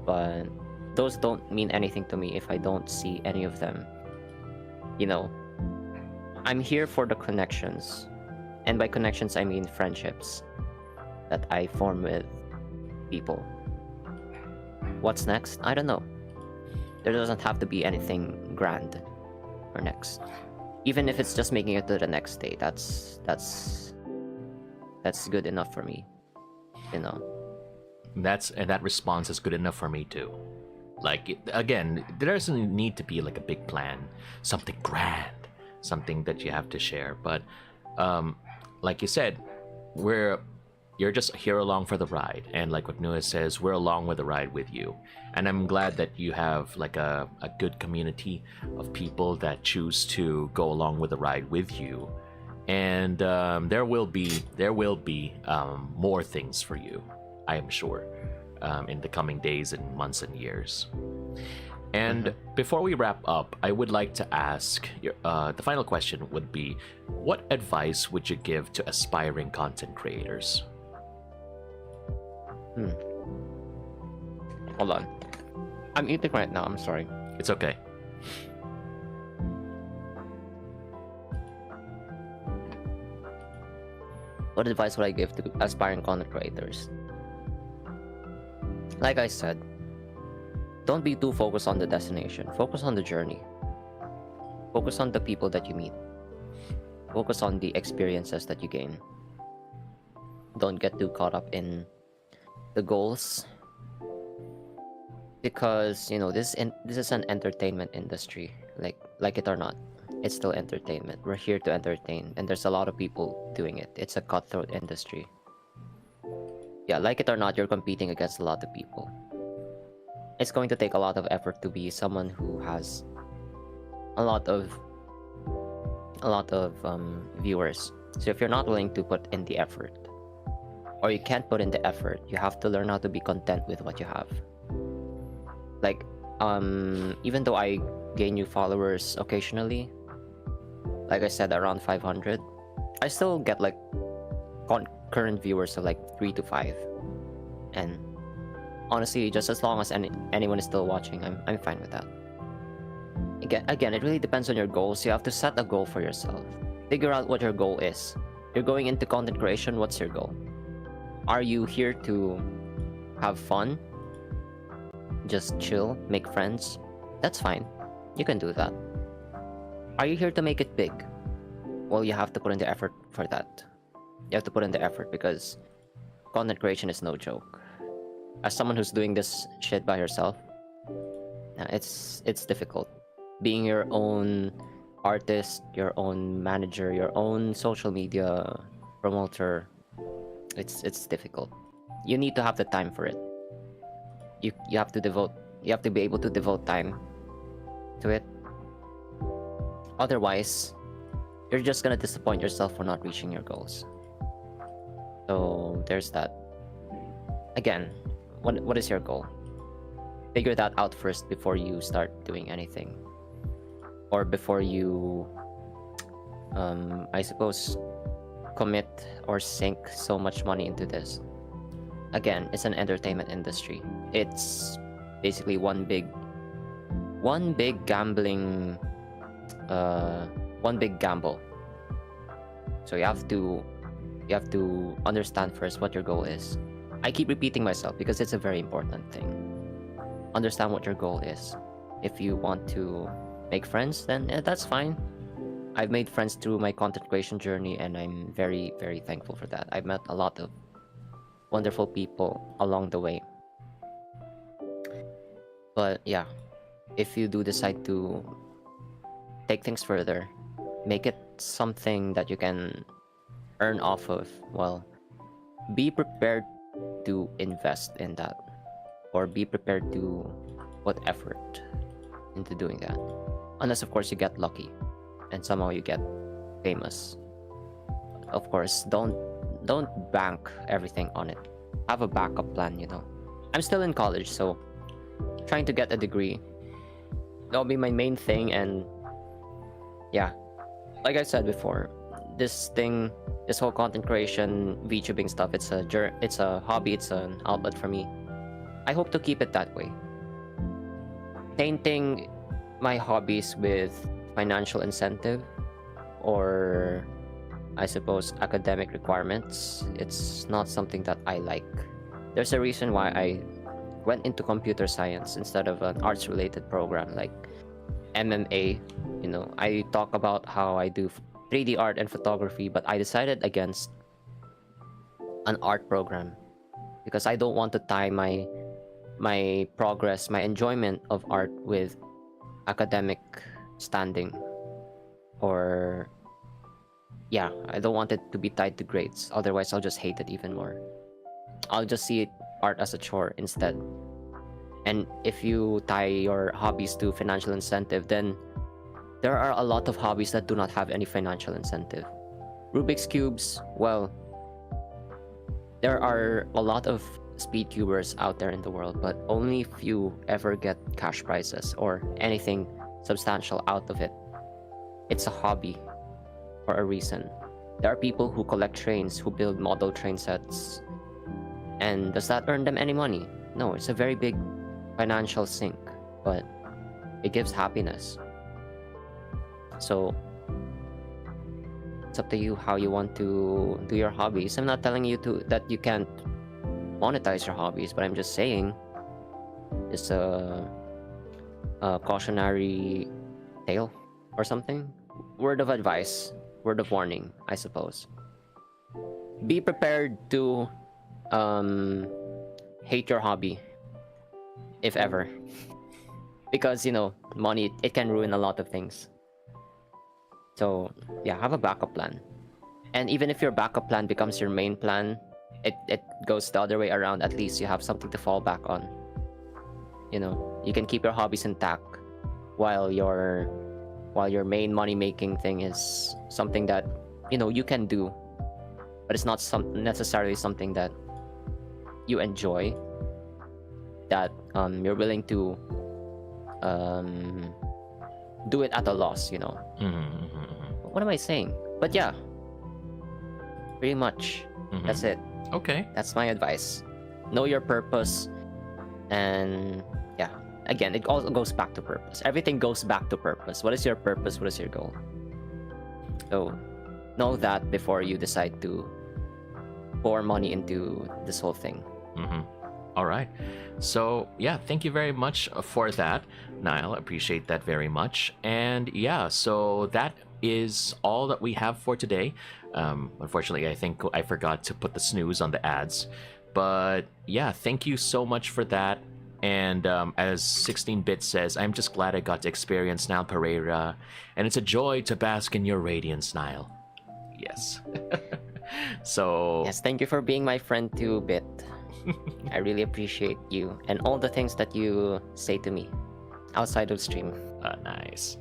but those don't mean anything to me if I don't see any of them. You know, I'm here for the connections, and by connections I mean friendships that I form with people. What's next? I don't know. There doesn't have to be anything grand or next. Even if it's just making it to the next day, that's good enough for me. You know. That response is good enough for me too. Like, again, there doesn't need to be like a big plan, something grand, something that you have to share. But like you said, you're just here along for the ride, and like what Nua says, we're along with the ride with you. And I'm glad that you have like a good community of people that choose to go along with the ride with you. And there will be more things for you, I am sure, in the coming days and months and years. And before we wrap up, I would like to ask the final question would be, what advice would you give to aspiring content creators? Hold on. I'm eating right now, I'm sorry. It's okay. What advice would I give to aspiring content creators? Like I said, don't be too focused on the destination. Focus on the journey. Focus on the people that you meet. Focus on the experiences that you gain. Don't get too caught up in the goals, because you know this is an entertainment industry. Like it or not, it's still entertainment. We're here to entertain, and there's a lot of people doing it. It's a cutthroat industry. Yeah, like it or not, you're competing against a lot of people. It's going to take a lot of effort to be someone who has a lot of viewers. So if you're not willing to put in the effort, or you can't put in the effort, you have to learn how to be content with what you have. Like, even though I gain new followers occasionally, like I said, around 500, I still get like current viewers of like 3 to 5. And honestly, just as long as anyone is still watching, I'm fine with that. Again, it really depends on your goals. You have to set a goal for yourself. Figure out what your goal is. You're going into content creation, what's your goal? Are you here to have fun? Just chill, make friends? That's fine. You can do that. Are you here to make it big? Well, you have to put in the effort for that. You have to put in the effort, because content creation is no joke. As someone who's doing this shit by herself, it's difficult. Being your own artist, your own manager, your own social media promoter, it's difficult. You need to have the time for it. You have to be able to devote time to it. Otherwise, you're just gonna disappoint yourself for not reaching your goals. So there's that. Again, what is your goal? Figure that out first before you start doing anything, or before you I suppose commit or sink so much money into this. Again, it's an entertainment industry. It's basically one big gambling, one big gamble. So you have to understand first what your goal is. I keep repeating myself because it's a very important thing. Understand what your goal is. If you want to make friends, then that's fine. I've made friends through my content creation journey, and I'm very, very thankful for that. I've met a lot of wonderful people along the way. But yeah, if you do decide to take things further, make it something that you can earn off of, well, be prepared to invest in that, or be prepared to put effort into doing that. Unless of course you get lucky and somehow you get famous. of course, don't bank everything on it. Have a backup plan, you know. I'm still in college, so trying to get a degree. That'll be my main thing, and yeah, like I said before, this whole content creation, VTubing stuff, it's a hobby, it's an outlet for me. I hope to keep it that way. Tainting my hobbies with financial incentive or I suppose academic requirements, it's not something that I like. There's a reason why I went into computer science instead of an arts related program like MMA. You know, I talk about how I do 3D art and photography, but I decided against an art program because I don't want to tie my progress, my enjoyment of art with academic standing, or yeah, I don't want it to be tied to grades. Otherwise, I'll just hate it even more. I'll just see art as a chore instead. And if you tie your hobbies to financial incentive, then there are a lot of hobbies that do not have any financial incentive. Rubik's Cubes, well, there are a lot of speed cubers out there in the world, but only few ever get cash prizes or anything substantial out of it. It's a hobby for a reason. There are people who collect trains, who build model train sets. And does that earn them any money? No, it's a very big financial sink, but it gives happiness. So it's up to you how you want to do your hobbies. I'm not telling you that you can't monetize your hobbies, but I'm just saying it's a cautionary tale or something. Word of advice, word of warning, I suppose. Be prepared to hate your hobby, if ever, because you know, money, it can ruin a lot of things. So yeah, have a backup plan. And even if your backup plan becomes your main plan, it goes the other way around. At least you have something to fall back on. You know, you can keep your hobbies intact while your main money making thing is something that, you know, you can do, but it's not necessarily something that you enjoy, that you're willing to do it at a loss, you know. What am I saying? But yeah, pretty much that's it. Okay, that's my advice. Know your purpose, and yeah, again, it also goes back to purpose. Everything goes back to purpose. What is your purpose? What is your goal? So know that before you decide to pour money into this whole thing. All right. So yeah, thank you very much for that, Nile. Appreciate that very much. And yeah, so that is all that we have for today. Unfortunately, I think I forgot to put the snooze on the ads, but yeah, thank you so much for that. And as 16-bit says, I'm just glad I got to experience Nile Pereira, and it's a joy to bask in your radiance, Nile. Yes. So yes, thank you for being my friend too, Bit. I really appreciate you and all the things that you say to me outside of stream. Nice.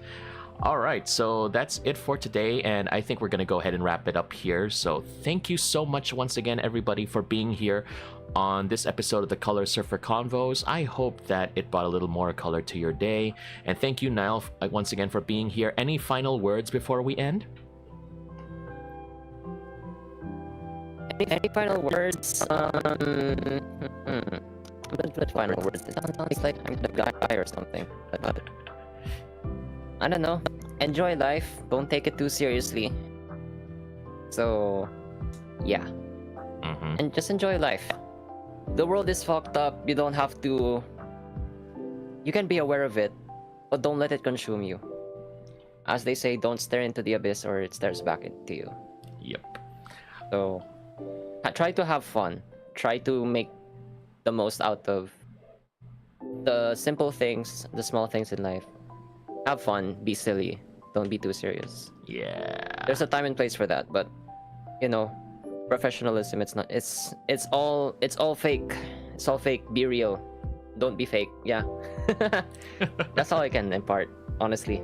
All right, so that's it for today, and I think we're gonna go ahead and wrap it up here. So thank you so much once again, everybody, for being here on this episode of the Color Surfer Convos. I hope that it brought a little more color to your day, and thank you, Nile, once again for being here. Any final words before we end? Any final words? What final words? It sounds like I'm the guy or something. But I don't know. Enjoy life. Don't take it too seriously. So, yeah. And just enjoy life. The world is fucked up. You don't have to... You can be aware of it, but don't let it consume you. As they say, don't stare into the abyss or it stares back into you. Yep. So, try to have fun. Try to make the most out of the simple things, the small things in life. Have fun, be silly, don't be too serious. Yeah. There's a time and place for that, but you know, professionalism, it's not, it's all fake. It's all fake. Be real. Don't be fake. Yeah. That's all I can impart, honestly.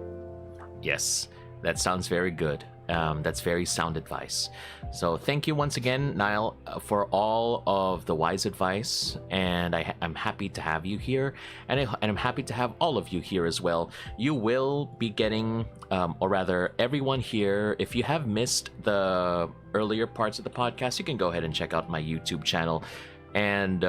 Yes, that sounds very good. That's very sound advice. So thank you once again, Nile, for all of the wise advice. And I'm happy to have you here. And I'm happy to have all of you here as well. You will be getting, or rather, everyone here, if you have missed the earlier parts of the podcast, you can go ahead and check out my YouTube channel. And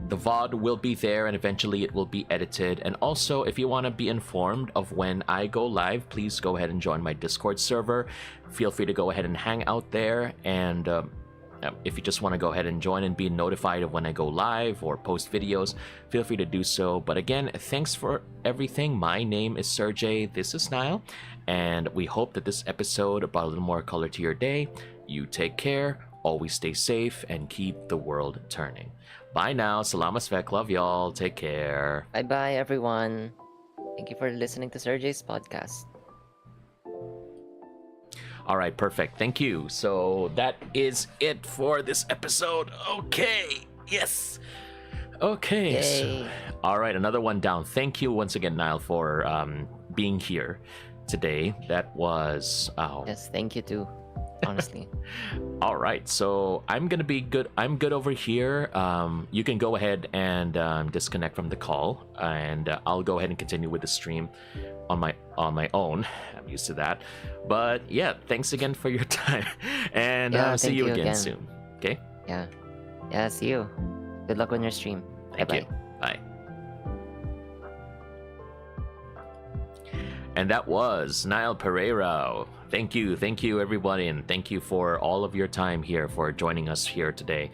the VOD will be there, and eventually it will be edited. And also, if you want to be informed of when I go live, please go ahead and join my Discord server. Feel free to go ahead and hang out there. And if you just want to go ahead and join and be notified of when I go live or post videos, feel free to do so. But again, thanks for everything. My name is Serjay. This is Nile. And we hope that this episode brought a little more color to your day. You take care, always stay safe, and keep the world turning. Bye now. Salamat, Svek. Love y'all. Take care. Bye-bye, everyone. Thank you for listening to Serjay's podcast. All right, perfect. Thank you. So that is it for this episode. Okay. Yes. Okay. Yay. So, all right, another one down. Thank you once again, Nile, for being here today. That was... Oh. Yes, thank you too. Honestly. All right, so I'm gonna be good. I'm good over here. You can go ahead and disconnect from the call, and I'll go ahead and continue with the stream on my own. I'm used to that. But yeah, thanks again for your time, and see you again soon. Okay? Yeah. See you. Good luck on your stream. Thank you. Bye. And that was Nile Pereira. Thank you everybody, and thank you for all of your time here, for joining us here today.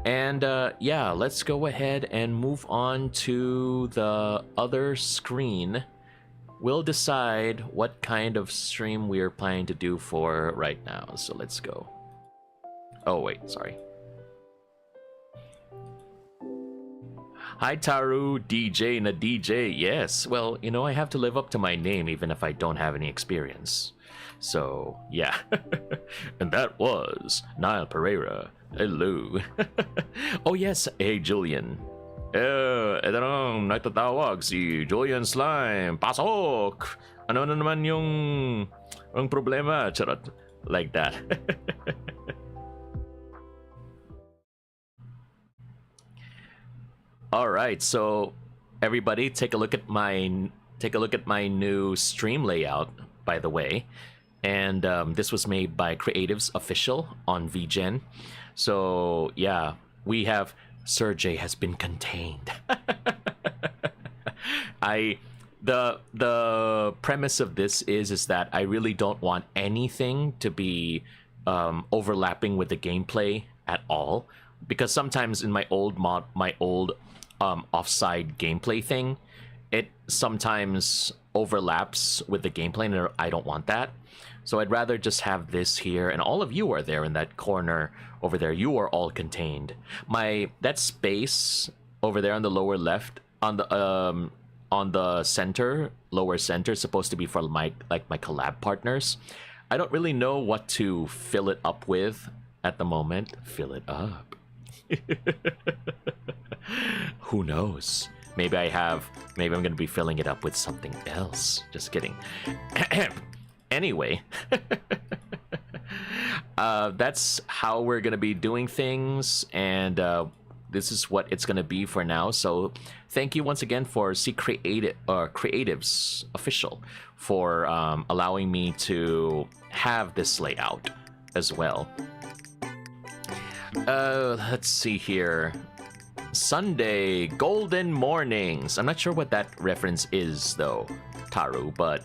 And yeah, let's go ahead and move on to the other screen. We'll decide what kind of stream we're planning to do for right now. So let's go. Oh wait, sorry. Hi Taru, DJ na DJ. Yes, well, you know, I have to live up to my name even if I don't have any experience. So, yeah. And that was Nile Pereira. Hello. Oh yes, hey Julian. Ito nang nagtatawag si Julian Slime. Pasok! Ano na naman yung problema? Charot. Like that. All right, so everybody, take a look at my new stream layout, by the way. And this was made by Creatives Official on VGen. So yeah, we have Serjay has been contained. The premise of this is that I really don't want anything to be overlapping with the gameplay at all, because sometimes in my old offside gameplay thing, it sometimes overlaps with the gameplay, and I don't want that. So I'd rather just have this here, and all of you are there in that corner over there. You are all contained. That space over there on the lower left, on the center, lower center, is supposed to be for my collab partners. I don't really know what to fill it up with at the moment. Fill it up. Who knows? Maybe I'm gonna be filling it up with something else. Just kidding. Anyway, that's how we're gonna be doing things, and this is what it's gonna be for now. So thank you once again for Creatives Official for allowing me to have this layout as well. Let's see here. Sunday Golden Mornings. I'm not sure what that reference is though, Taru, but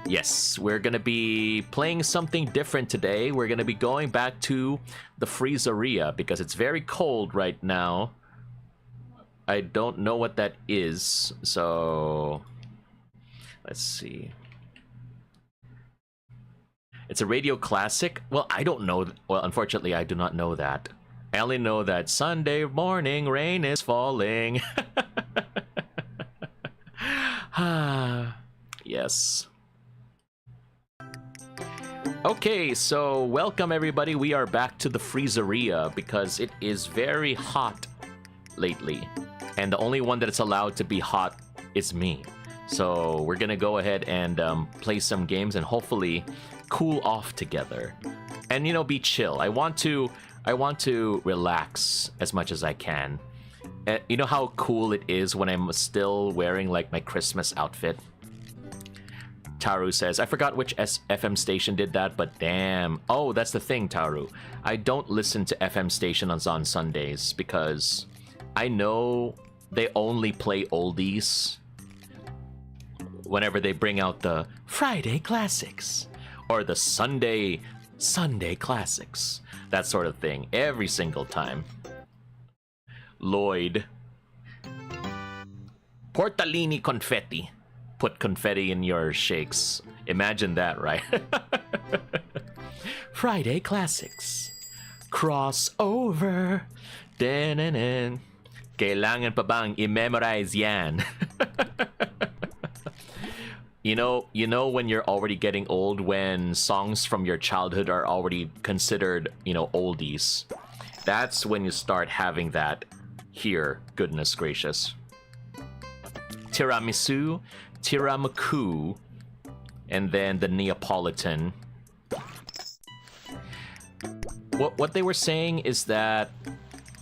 yes, we're gonna be playing something different today. We're gonna be going back to the Freezeria because it's very cold right now. I don't know what that is, so let's see. It's a radio classic. Well, I don't know. Well, unfortunately, I do not know that. I only know that Sunday morning rain is falling. Yes. Okay, so welcome everybody. We are back to the Freezeria because it is very hot lately. And the only one that it's allowed to be hot is me. So we're gonna go ahead and play some games, and hopefully cool off together and, you know, be chill. I want to relax as much as I can. You know how cool it is when I'm still wearing like my Christmas outfit? Taru says, I forgot which FM station did that, but damn. Oh, that's the thing, Taru. I don't listen to FM stations on Sundays because I know they only play oldies whenever they bring out the Friday classics or the Sunday classics. That sort of thing. Every single time. Lloyd. Portalini confetti. Put confetti in your shakes. Imagine that, right? Friday classics. Crossover. Dun-dun-dun. Kailangan pa bang i-memorize yan? You know when you're already getting old, when songs from your childhood are already considered, you know, oldies. That's when you start having that here. Goodness gracious. Tiramisu, tiramisu, and then the Neapolitan. What they were saying is that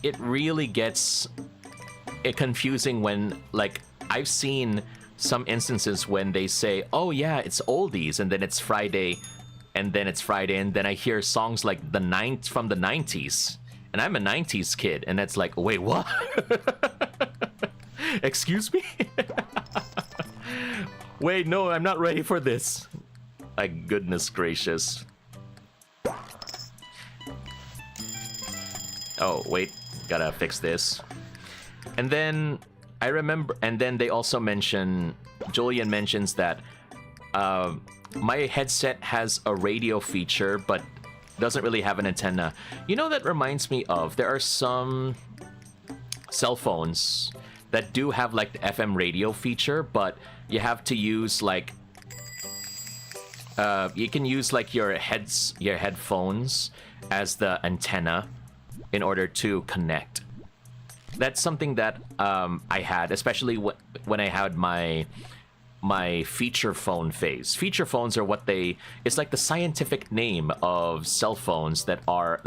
it really gets confusing when, like, I've seen some instances when they say, oh yeah, it's oldies, and then it's Friday, and then I hear songs like from the 90s, and I'm a 90s kid, and it's like, wait, what? Excuse me? Wait, no, I'm not ready for this. Like, goodness gracious. Oh, wait, gotta fix this. And then I remember, and then they also mention, Julian mentions that my headset has a radio feature, but doesn't really have an antenna. You know, that reminds me of, there are some cell phones that do have like the FM radio feature, but you have to use like, you can use like your headphones as the antenna in order to connect. That's something that I had, especially when I had my feature phone phase. Feature phones are it's like the scientific name of cell phones that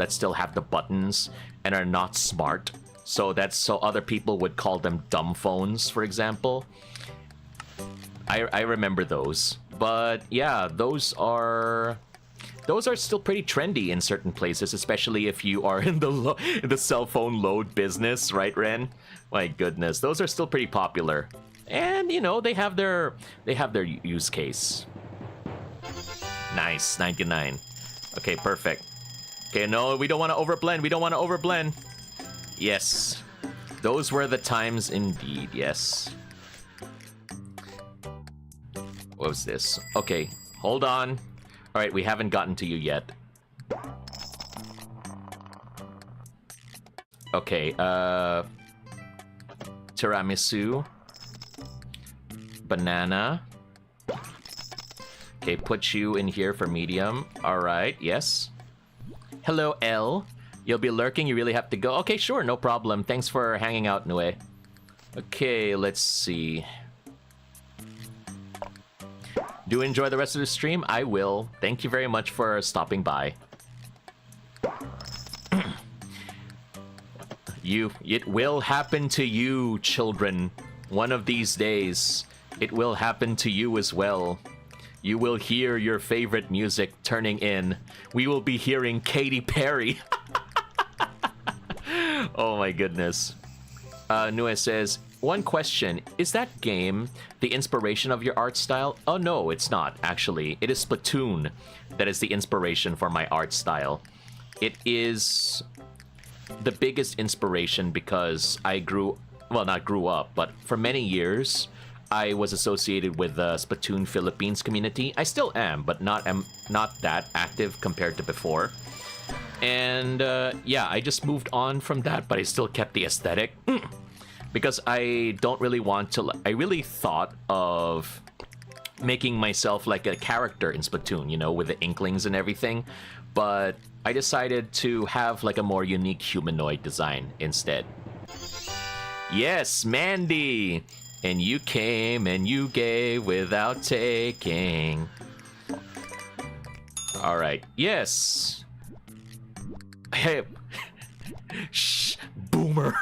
still have the buttons and are not smart. So other people would call them dumb phones, for example. I remember those. But yeah, those are still pretty trendy in certain places, especially if you are in the cell phone load business, right, Ren? My goodness, those are still pretty popular, and you know they have their use case. Nice, 99. Okay, perfect. Okay, no, we don't want to overblend. Yes, those were the times indeed. Yes. What was this? Okay, hold on. Alright, we haven't gotten to you yet. Okay, tiramisu. Banana. Okay, put you in here for medium. Alright, yes. Hello, L. You'll be lurking, you really have to go. Okay, sure, no problem. Thanks for hanging out, Nue. Okay, let's see. Do enjoy the rest of the stream? I will. Thank you very much for stopping by. It will happen to you, children. One of these days, it will happen to you as well. You will hear your favorite music turning in. We will be hearing Katy Perry. Oh my goodness. Nue says, one question, is that game the inspiration of your art style? Oh no, it's not, actually. It is Splatoon that is the inspiration for my art style. It is the biggest inspiration because I not grew up, but for many years, I was associated with the Splatoon Philippines community. I still am, but am not that active compared to before. And yeah, I just moved on from that, but I still kept the aesthetic. Because I don't really want to... I really thought of making myself like a character in Splatoon, you know, with the Inklings and everything. But I decided to have like a more unique humanoid design instead. Yes, Mandy! And you came and you gave without taking. All right. Yes. Hey. Shh, boomer.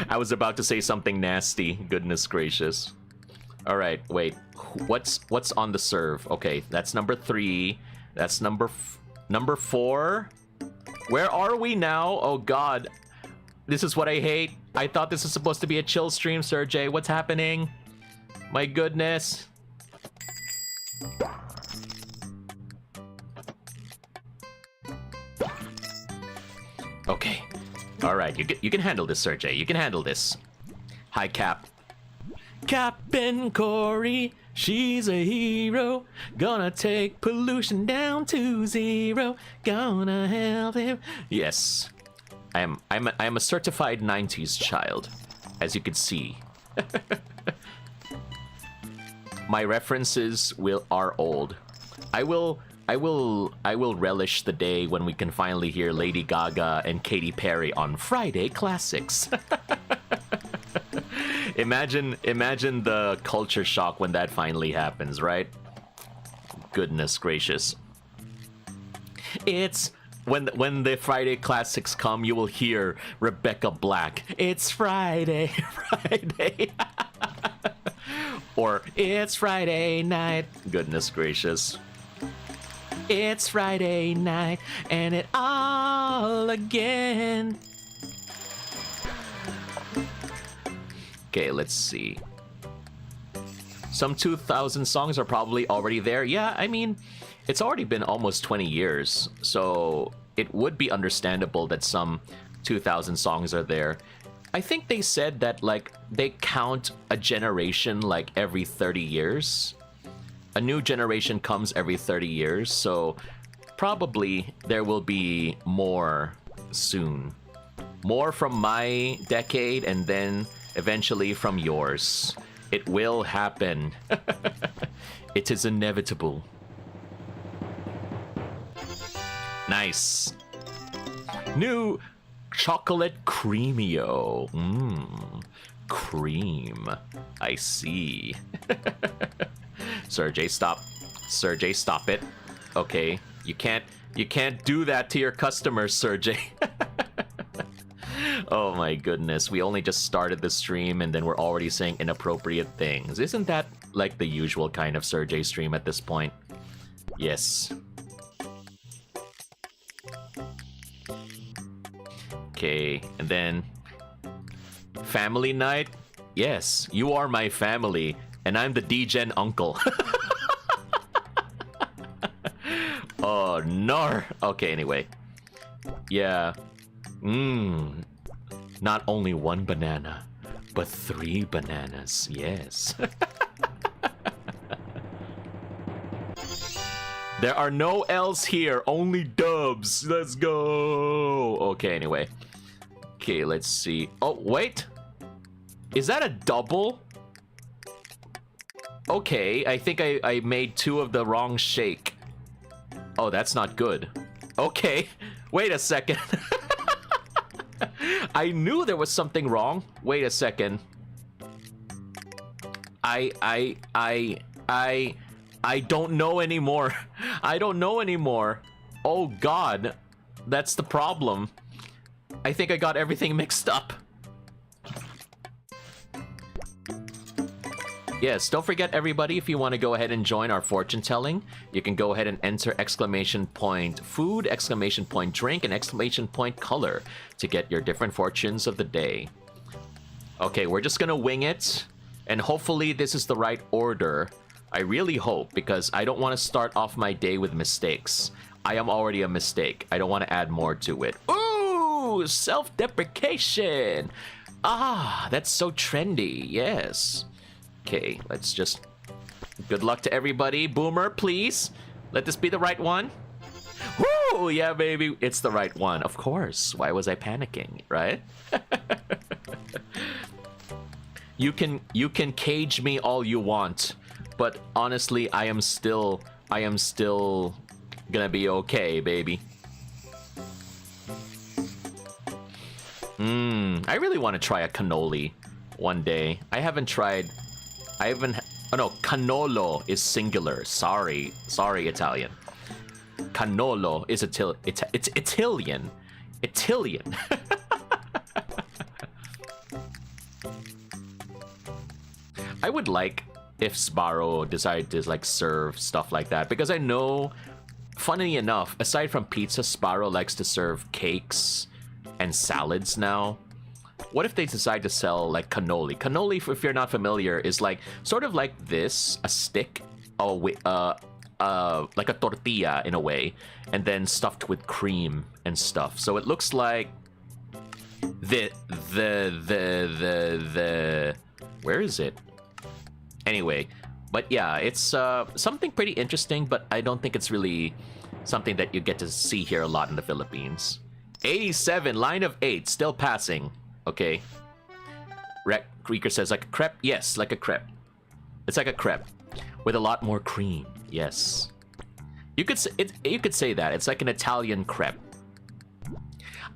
I was about to say something nasty. Goodness gracious. All right, wait. What's on the serve? Okay, that's number 3. That's number 4. Where are we now? Oh God, this is what I hate. I thought this was supposed to be a chill stream, Serjay. What's happening? My goodness. Okay. All right, you can handle this, Serjay. You can handle this. Hi, Cap. Captain Corey, she's a hero. Gonna take pollution down to 0. Gonna help him. Yes, I'm a certified 90s child, as you can see. My references are old. I will relish the day when we can finally hear Lady Gaga and Katy Perry on Friday Classics. Imagine the culture shock when that finally happens, right? Goodness gracious. It's when the Friday Classics come, you will hear Rebecca Black. It's Friday, Friday. Or it's Friday night. Goodness gracious. It's Friday night and it all again. Okay, let's see. Some 2000 songs are probably already there. Yeah, I mean, it's already been almost 20 years, so it would be understandable that some 2000 songs are there. I think they said that, like, they count a generation, like, every 30 years. A new generation comes every 30 years, so probably there will be more soon. More from my decade and then eventually from yours. It will happen. It is inevitable. Nice. New chocolate creamio. Cream. I see. Serjay, stop. Serjay, stop it. Okay, you can't do that to your customers, Serjay. Oh my goodness, we only just started the stream and then we're already saying inappropriate things. Isn't that like the usual kind of Serjay stream at this point? Yes. Okay, and then family night? Yes, you are my family, and I'm the D-Gen uncle. Oh, no. Okay, anyway. Yeah. Not only 1 banana, but 3 bananas. Yes. There are no L's here, only dubs. Let's go. Okay, anyway. Okay, let's see. Oh, wait. Is that a double? Okay, I think I made 2 of the wrong shake. Oh, that's not good. Okay, wait a second. I knew there was something wrong. Wait a second. I don't know anymore. I don't know anymore. Oh God, that's the problem. I think I got everything mixed up. Yes, don't forget everybody, if you want to go ahead and join our fortune telling, you can go ahead and enter !food, !drink, and !color to get your different fortunes of the day. Okay, we're just gonna wing it, and hopefully this is the right order. I really hope, because I don't want to start off my day with mistakes. I am already a mistake. I don't want to add more to it. Ooh, self-deprecation. Ah, that's so trendy. Yes. Okay, let's just... Good luck to everybody. Boomer, please. Let this be the right one. Woo! Yeah, baby. It's the right one. Of course. Why was I panicking, right? You can cage me all you want, but honestly, I am still gonna be okay, baby. I really want to try a cannoli one day. Oh no, cannolo is singular. Sorry, Italian. Canolo is it's Italian. Italian. I would like if Sbarro decided to like serve stuff like that, because I know, funny enough, aside from pizza, Sbarro likes to serve cakes and salads now. What if they decide to sell like cannoli? Cannoli, if you're not familiar, is like sort of like this, a stick, like a tortilla in a way, and then stuffed with cream and stuff. So it looks like the where is it? Anyway, but yeah, it's something pretty interesting, but I don't think it's really something that you get to see here a lot in the Philippines. 87, line of 8, still passing. Okay. Creaker says, like a crepe? Yes, like a crepe. It's like a crepe with a lot more cream. Yes. You could say that. It's like an Italian crepe.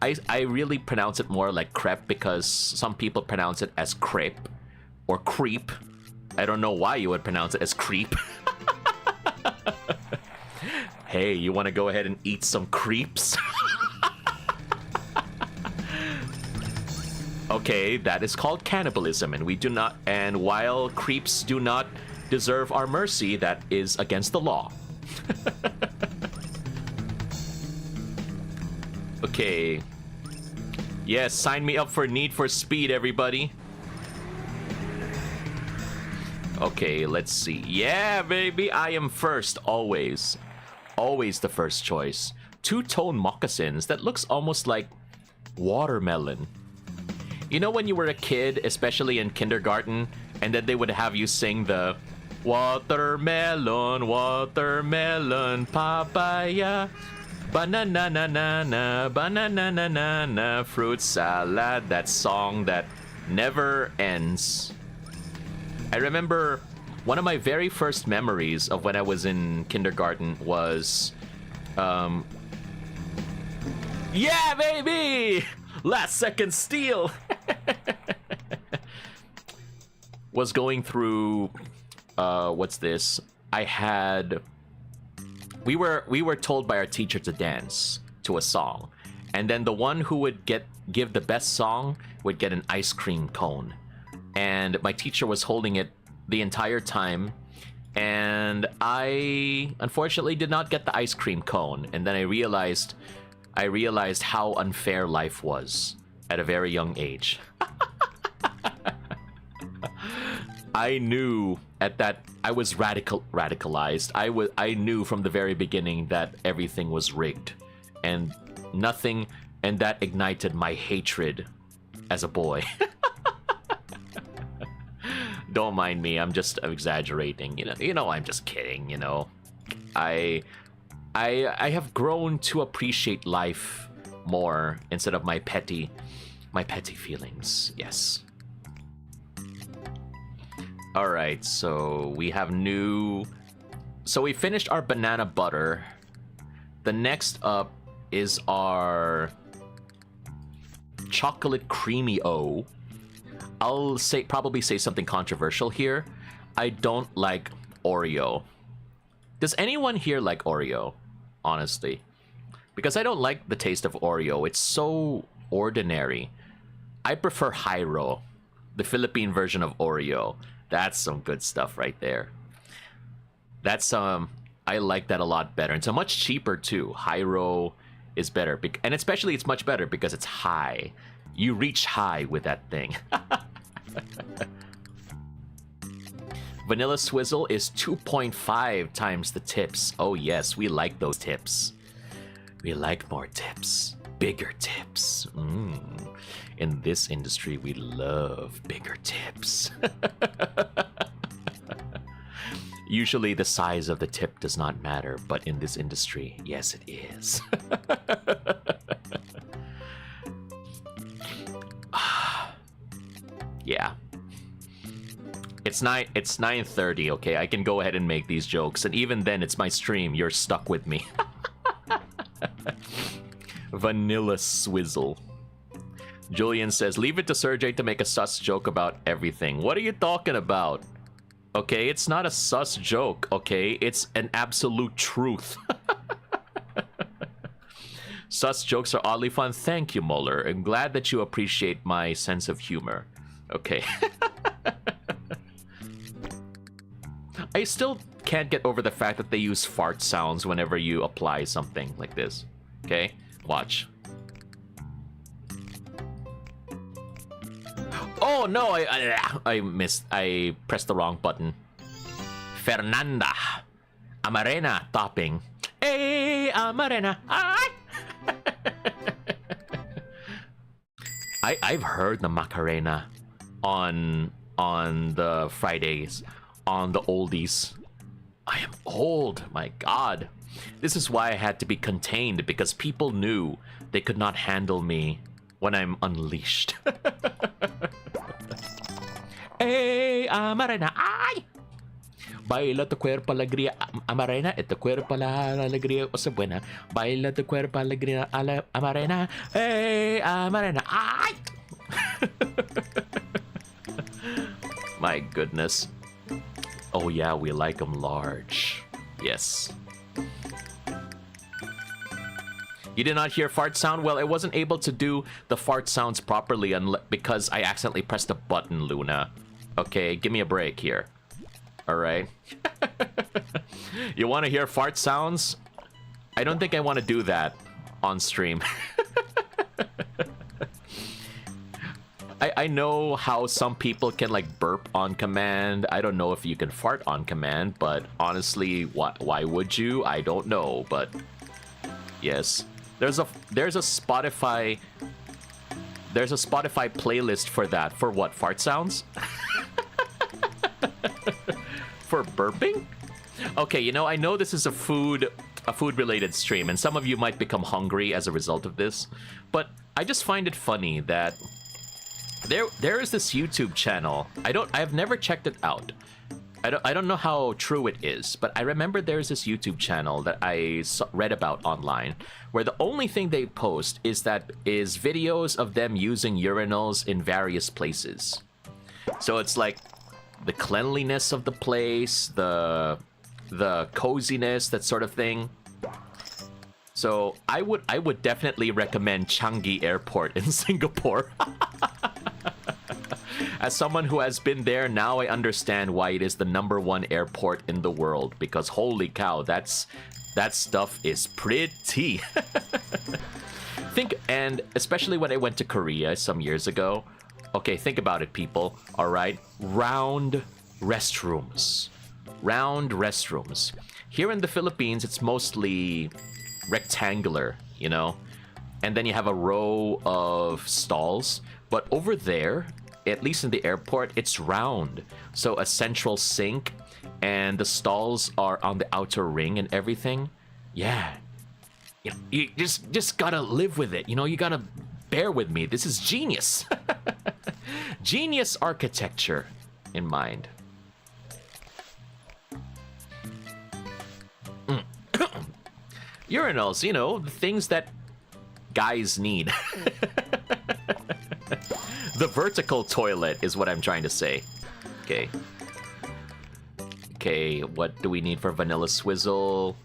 I really pronounce it more like crepe because some people pronounce it as crepe or creep. I don't know why you would pronounce it as creep. Hey, you want to go ahead and eat some creeps? Okay, that is called cannibalism, and we do not. And while creeps do not deserve our mercy, that is against the law. Okay. Yes, sign me up for Need for Speed, everybody. Okay, let's see. Yeah, baby, I am first, always. Always the first choice. Two-tone moccasins that looks almost like watermelon. You know when you were a kid, especially in kindergarten, and then they would have you sing the watermelon, watermelon, papaya, banana, banana, fruit salad, that song that never ends. I remember one of my very first memories of when I was in kindergarten was, yeah, baby! Last second steal! Was going through, what's this? We were told by our teacher to dance to a song. And then the one who would give the best song would get an ice cream cone. And my teacher was holding it the entire time, and I unfortunately did not get the ice cream cone. And then I realized how unfair life was at a very young age. I knew at that I was radicalized. I knew from the very beginning that everything was rigged, and nothing, and that ignited my hatred as a boy. Don't mind me. I'm just exaggerating. You know, I'm just kidding. You know, I have grown to appreciate life more instead of my petty feelings. Yes. All right. So we have So we finished our banana butter. The next up is our chocolate creamy O. I'll probably say something controversial here. I don't like Oreo. Does anyone here like Oreo? Honestly. Because I don't like the taste of Oreo. It's so ordinary. I prefer Hyro, the Philippine version of Oreo. That's some good stuff right there. That's I like that a lot better. It's a much cheaper too. Hyro is better. And especially it's much better because it's high. You reach high with that thing. Vanilla Swizzle is 2.5 times the tips. Oh yes, we like those tips. We like more tips. Bigger tips. In this industry, we love bigger tips. Usually the size of the tip does not matter, but in this industry, yes it is. Yeah. It's 9:30, okay? I can go ahead and make these jokes, and even then it's my stream. You're stuck with me. Vanilla Swizzle. Julian says, leave it to Serjay to make a sus joke about everything. What are you talking about? Okay, it's not a sus joke, okay? It's an absolute truth. Sus jokes are oddly fun. Thank you, Muller. I'm glad that you appreciate my sense of humor. Okay. I still can't get over the fact that they use fart sounds whenever you apply something like this. Okay? Watch. Oh no, I missed. I pressed the wrong button. Fernanda. Amarena topping. Hey, Amarena. I've heard the Macarena on the Fridays, on the oldies. I am old, my god. This is why I had to be contained, because people knew they could not handle me when I'm unleashed. Hey, Amarena, ay! Baila tu cuerpo alegría, Amarena, et tu cuerpo la alegría o se buena. Baila tu cuerpo alegría, Amarena, hey, Amarena, ay! My goodness. Oh yeah, we like them large. Yes. You did not hear fart sound? Well, I wasn't able to do the fart sounds properly because I accidentally pressed a button, Luna. Okay, give me a break here. Alright. You want to hear fart sounds? I don't think I want to do that on stream. I know how some people can like burp on command. I don't know if you can fart on command, but honestly, why would you? I don't know, but yes. There's a Spotify playlist for that. For what? Fart sounds? For burping? Okay, you know, I know this is a food related stream, and some of you might become hungry as a result of this, but I just find it funny that there is this YouTube channel. I've never checked it out. I don't know how true it is, but I remember there's this YouTube channel that I read about online, where the only thing they post is videos of them using urinals in various places. So it's like the cleanliness of the place, the coziness, that sort of thing. So I would definitely recommend Changi Airport in Singapore. As someone who has been there, now I understand why it is the #1 airport in the world, because holy cow, that stuff is pretty. And especially when I went to Korea some years ago. Okay, think about it, people. All right, round restrooms. Here in the Philippines, it's mostly rectangular, you know, and then you have a row of stalls. But over there, at least in the airport, it's round. So a central sink, and the stalls are on the outer ring and everything. Yeah. You know, you just gotta live with it. You know, you gotta bear with me. This is genius. Genius architecture in mind. Urinals, you know, the things that guys need. The vertical toilet is what I'm trying to say. Okay. Okay, what do we need for vanilla swizzle?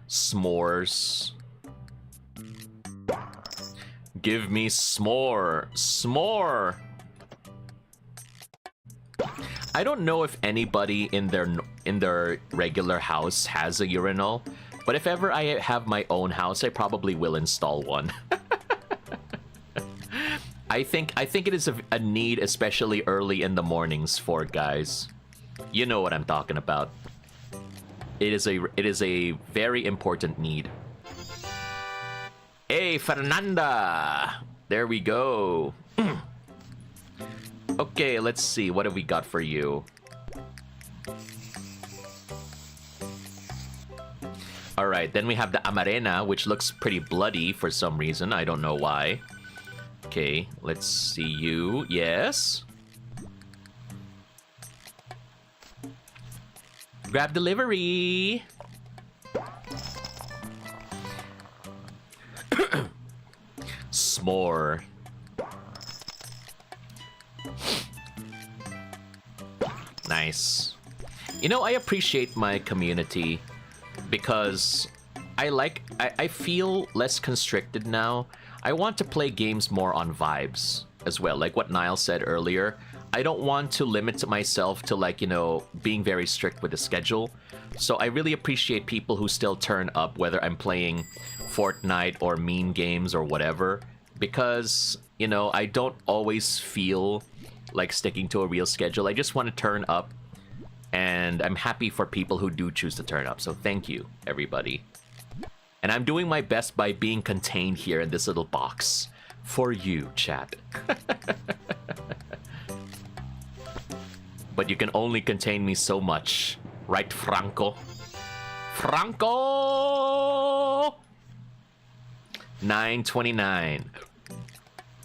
S'mores. Give me s'more. S'more! I don't know if anybody in their regular house has a urinal, but if ever I have my own house, I probably will install one. I think it is a need, especially early in the mornings for guys. You know what I'm talking about. It is a very important need. Hey, Fernanda! There we go. Okay, let's see. What have we got for you? Alright, then we have the Amarena, which looks pretty bloody for some reason. I don't know why. Okay, let's see you. Yes? Grab delivery! S'more. Nice. You know, I appreciate my community because I feel less constricted now. I want to play games more on vibes as well, like what Nile said earlier. I don't want to limit myself to, like, you know, being very strict with the schedule. So I really appreciate people who still turn up, whether I'm playing Fortnite or mean games or whatever, because, you know, I don't always feel like sticking to a real schedule. I just want to turn up, and I'm happy for people who do choose to turn up. So thank you, everybody. And I'm doing my best by being contained here in this little box for you, chat. But you can only contain me so much. Right, Franco? Franco! 9:29.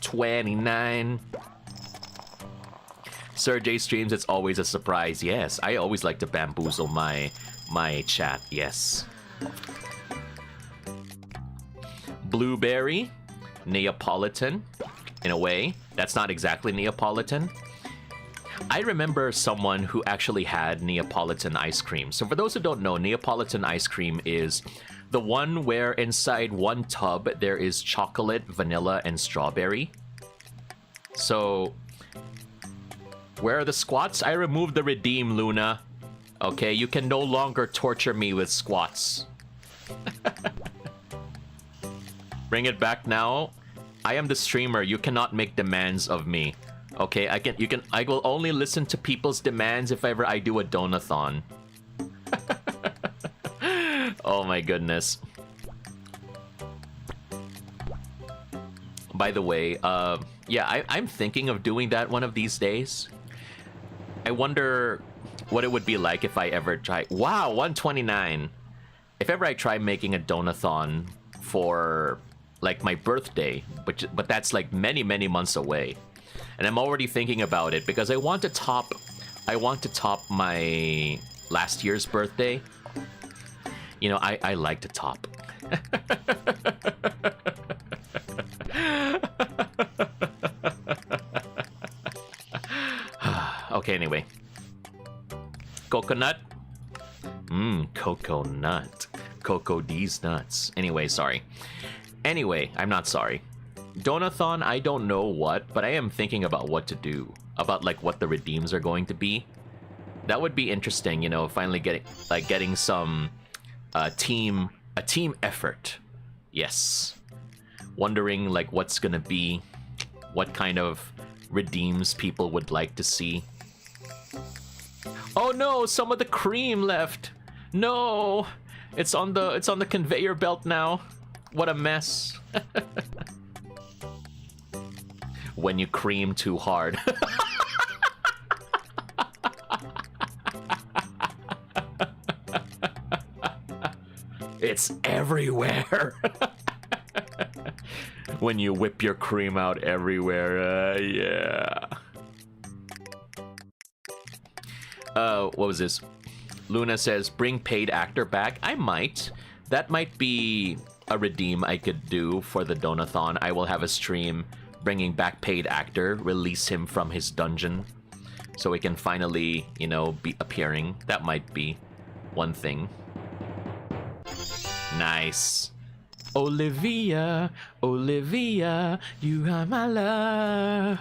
29. Serjay streams, it's always a surprise. Yes, I always like to bamboozle my chat. Yes. Blueberry. Neapolitan. In a way. That's not exactly Neapolitan. I remember someone who actually had Neapolitan ice cream. So for those who don't know, Neapolitan ice cream is the one where inside one tub there is chocolate, vanilla, and strawberry. So where are the squats? I removed the redeem, Luna. Okay, you can no longer torture me with squats. Bring it back now. I am the streamer. You cannot make demands of me. Okay, I will only listen to people's demands if ever I do a donathon. Oh my goodness. By the way, yeah, I'm thinking of doing that one of these days. I wonder what it would be like if I ever try. Wow, 129. If ever I try making a donathon for like my birthday, but that's like many months away. And I'm already thinking about it because I want to top my last year's birthday. You know, I like to top. Okay, anyway. Coconut. Coconut. Coco D's nuts. Anyway, sorry. Anyway, I'm not sorry. Donathon, I don't know what, but I am thinking about what to do. About, like, what the redeems are going to be. That would be interesting, you know, finally getting some a team effort. Yes. Wondering, like, what's gonna be, what kind of redeems people would like to see. Oh no, some of the cream left. No, it's on the conveyor belt now. What a mess. When you cream too hard. It's everywhere. When you whip your cream out everywhere, yeah. What was this? Luna says, bring paid actor back. I might. That might be a redeem I could do for the Donathon. I will have a stream bringing back paid actor, release him from his dungeon, so he can finally, you know, be appearing. That might be one thing. Nice. Olivia, Olivia, you are my love.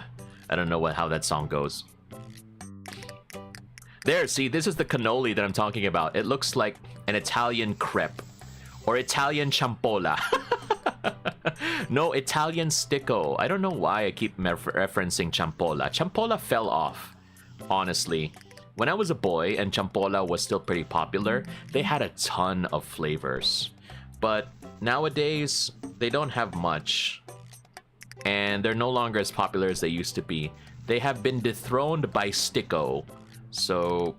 I don't know how that song goes. There, see, this is the cannoli that I'm talking about. It looks like an Italian crepe or Italian champola. No, Italian sticko. I don't know why I keep referencing champola. Champola fell off, honestly. When I was a boy and champola was still pretty popular, they had a ton of flavors. But nowadays, they don't have much. And they're no longer as popular as they used to be. They have been dethroned by sticko. So,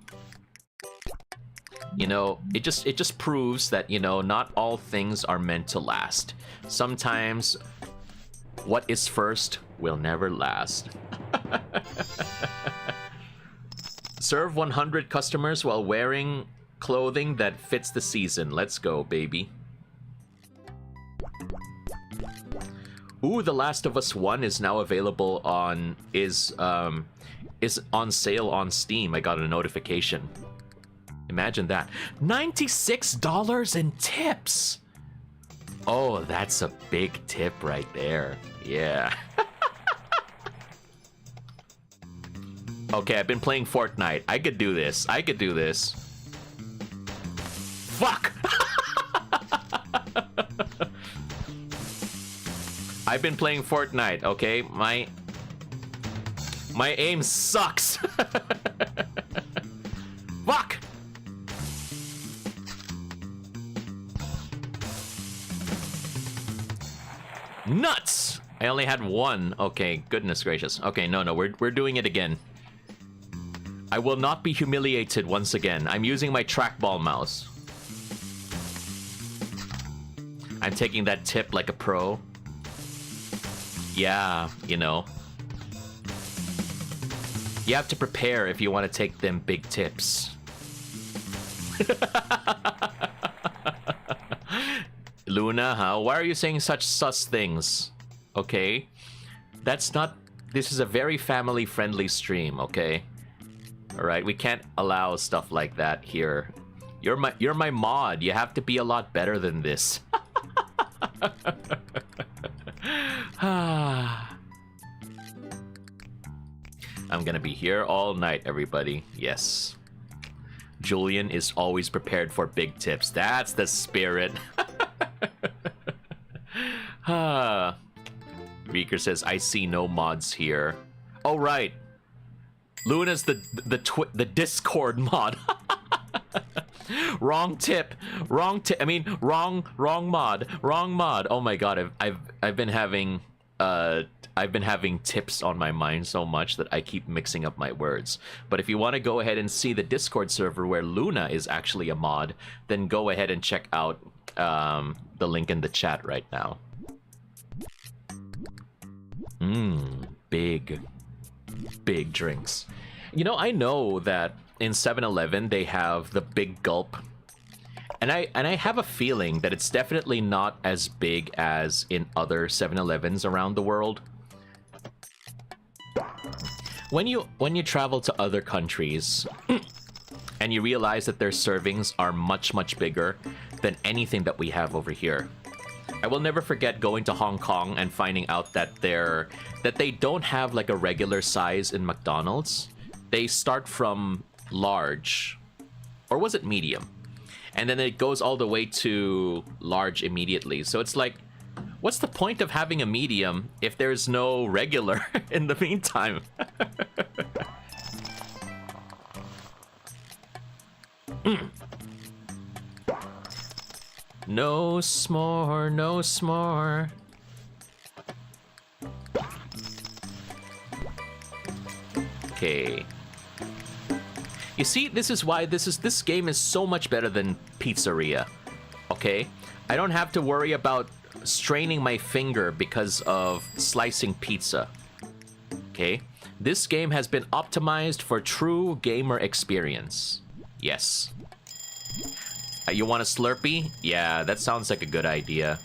you know, it just proves that, you know, not all things are meant to last. Sometimes what is first will never last. Serve 100 customers while wearing clothing that fits the season. Let's go, baby. Ooh, The Last of Us 1 is now available on is on sale on Steam. I got a notification. Imagine that. $96 in tips. Oh, that's a big tip right there. Yeah. Okay, I've been playing Fortnite. I could do this. I could do this. Fuck! I've been playing Fortnite, okay? My aim sucks. Fuck! Nuts! I only had one. Okay, goodness gracious. Okay, no, we're doing it again. I will not be humiliated once again. I'm using my trackball mouse. I'm taking that tip like a pro. Yeah, you know. You have to prepare if you want to take them big tips. Luna, huh? Why are you saying such sus things? Okay? That's not... This is a very family-friendly stream, okay? Alright, we can't allow stuff like that here. You're my mod. You have to be a lot better than this. I'm gonna be here all night, everybody. Yes. Julian is always prepared for big tips. That's the spirit. Reeker says, I see no mods here. Oh, right. Luna's the Discord mod. Wrong tip. Wrong tip. I mean, wrong mod. Wrong mod. Oh my god, I've been having tips on my mind so much that I keep mixing up my words. But if you want to go ahead and see the Discord server where Luna is actually a mod, then go ahead and check out the link in the chat right now. Big drinks. You know, I know that in 7-Eleven they have the big gulp. And I have a feeling that it's definitely not as big as in other 7-Elevens around the world. When you travel to other countries and you realize that their servings are much bigger than anything that we have over here. I will never forget going to Hong Kong and finding out that they don't have like a regular size in McDonald's. They start from large, or was it medium? And then it goes all the way to large immediately. So it's like, what's the point of having a medium if there's no regular in the meantime? No s'more, no s'more. Okay. You see, this is why this game is so much better than Pizzeria. Okay? I don't have to worry about straining my finger because of slicing pizza. Okay? This game has been optimized for true gamer experience. Yes. You want a Slurpee? Yeah, that sounds like a good idea.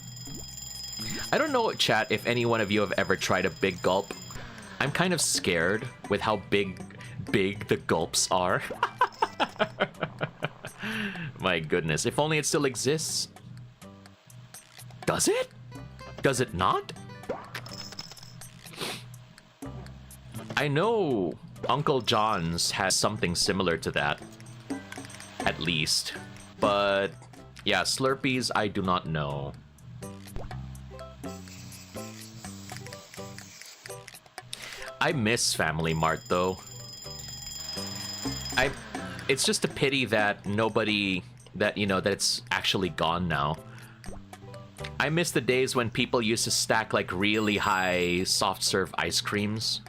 I don't know, chat, if any one of you have ever tried a big gulp. I'm kind of scared with how big the gulps are. My goodness, if only it still exists. Does it? Does it not? I know Uncle John's has something similar to that. At least. But yeah, Slurpees, I do not know. I miss Family Mart though. It's just a pity that that it's actually gone now. I miss the days when people used to stack like really high soft serve ice creams.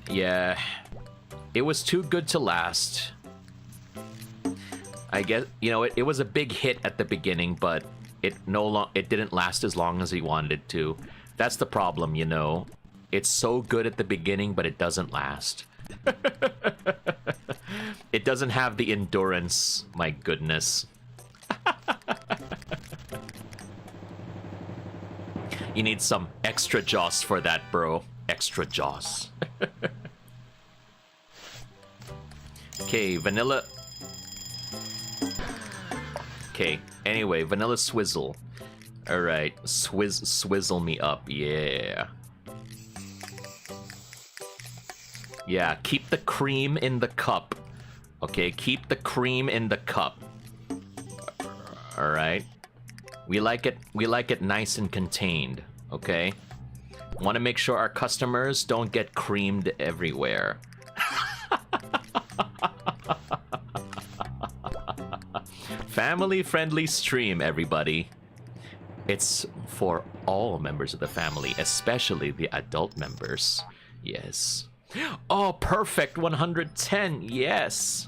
Yeah, it was too good to last. I guess, it was a big hit at the beginning, but it didn't last as long as he wanted it to. That's the problem, It's so good at the beginning, but it doesn't last. It doesn't have the endurance, my goodness. You need some extra Joss for that, bro. Extra Joss. Okay, vanilla... Okay, anyway, vanilla swizzle. All right, swizzle me up, yeah. Yeah, keep the cream in the cup. Okay, keep the cream in the cup. All right. We like it nice and contained, okay? Want to make sure our customers don't get creamed everywhere. Family-friendly stream, everybody. It's for all members of the family, especially the adult members. Yes. Oh, perfect. 110. Yes.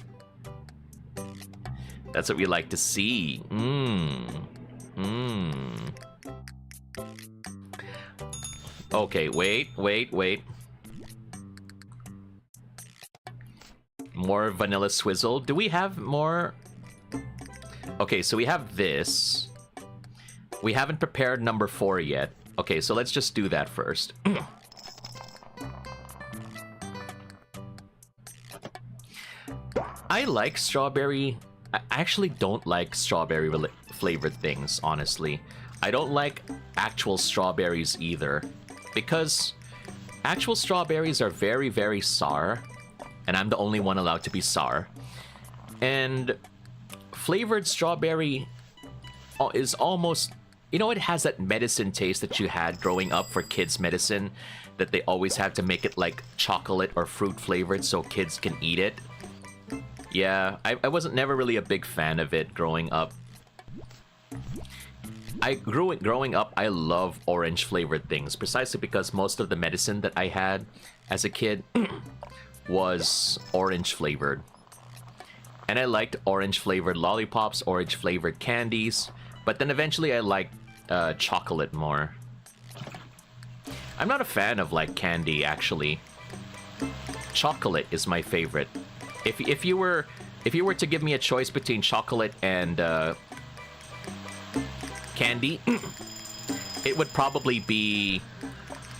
That's what we like to see. Okay, wait. More vanilla swizzle. Do we have more? Okay, so we have this. We haven't prepared number 4 yet. Okay, so let's just do that first. I like strawberry. I actually don't like strawberry flavored things, honestly. I don't like actual strawberries either, because actual strawberries are very, very sour, and I'm the only one allowed to be sour. And flavored strawberry is almost, you know, it has that medicine taste that you had growing up for kids' medicine, that they always have to make it like chocolate or fruit flavored so kids can eat it. Yeah, I wasn't never really a big fan of it growing up. Growing up, I love orange flavored things, precisely because most of the medicine that I had as a kid was orange flavored. And I liked orange flavored lollipops, orange flavored candies, but then eventually I liked chocolate more. I'm not a fan of like candy, actually. Chocolate is my favorite. If you were to give me a choice between chocolate and candy, it would probably be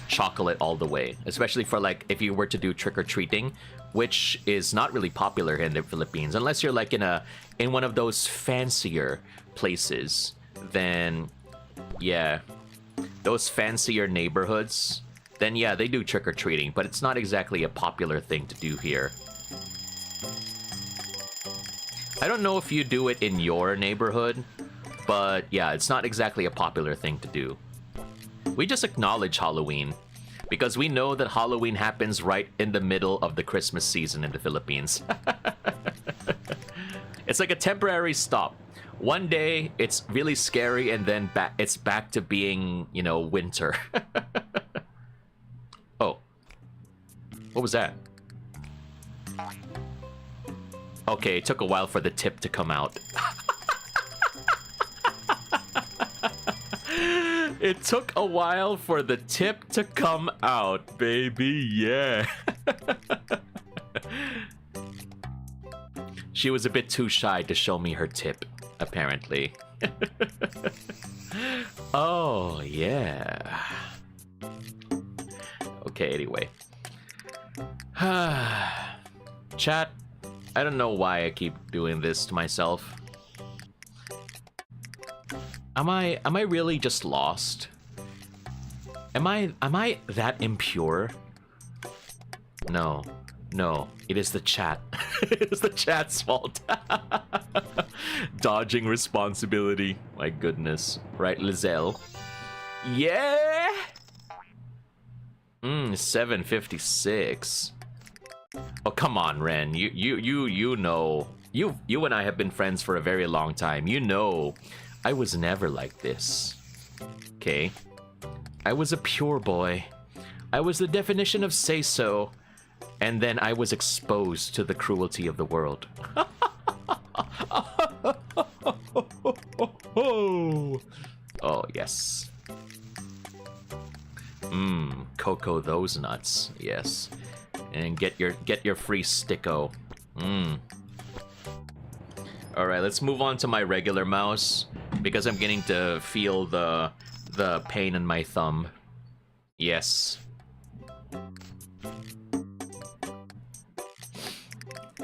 chocolate all the way. Especially for like if you were to do trick-or-treating, which is not really popular in the Philippines, unless you're like in one of those fancier places. Then yeah, those fancier neighborhoods, then yeah, they do trick-or-treating, but it's not exactly a popular thing to do here. I don't know if you do it in your neighborhood, but yeah, it's not exactly a popular thing to do. We just acknowledge Halloween, because we know that Halloween happens right in the middle of the Christmas season in the Philippines. It's like a temporary stop. One day, it's really scary, and then it's back to being, you know, winter. Oh. What was that? Okay, it took a while for the tip to come out. It took a while for the tip to come out, baby, yeah. She was a bit too shy to show me her tip, apparently. Oh, yeah. Okay, anyway. Chat, I don't know why I keep doing this to myself. Am I really just lost? Am I that impure? No. It is the chat. It is the chat's fault. Dodging responsibility. My goodness. Right, Lizelle? Yeah! 756. Oh, come on, Ren. You know. You and I have been friends for a very long time. You know I was never like this. Okay? I was a pure boy. I was the definition of say-so. And then I was exposed to the cruelty of the world. Oh, yes. Cocoa those nuts. Yes. And get your free sticko. Alright, let's move on to my regular mouse, because I'm getting to feel the pain in my thumb. Yes.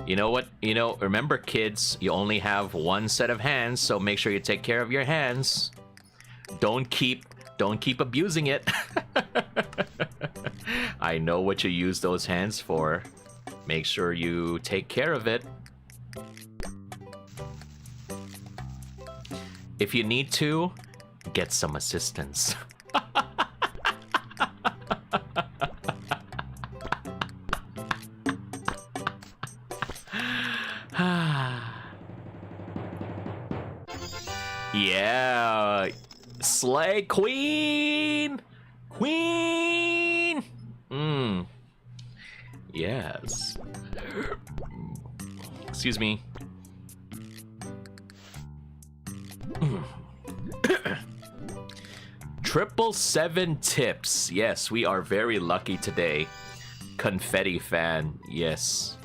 You know what? You know, remember, kids, you only have one set of hands, so make sure you take care of your hands. Don't keep abusing it. I know what you use those hands for. Make sure you take care of it. If you need to, get some assistance. Yeah. Slay queen! Queen! Yes. Excuse me. 777 tips. Yes, we are very lucky today. Confetti fan. Yes.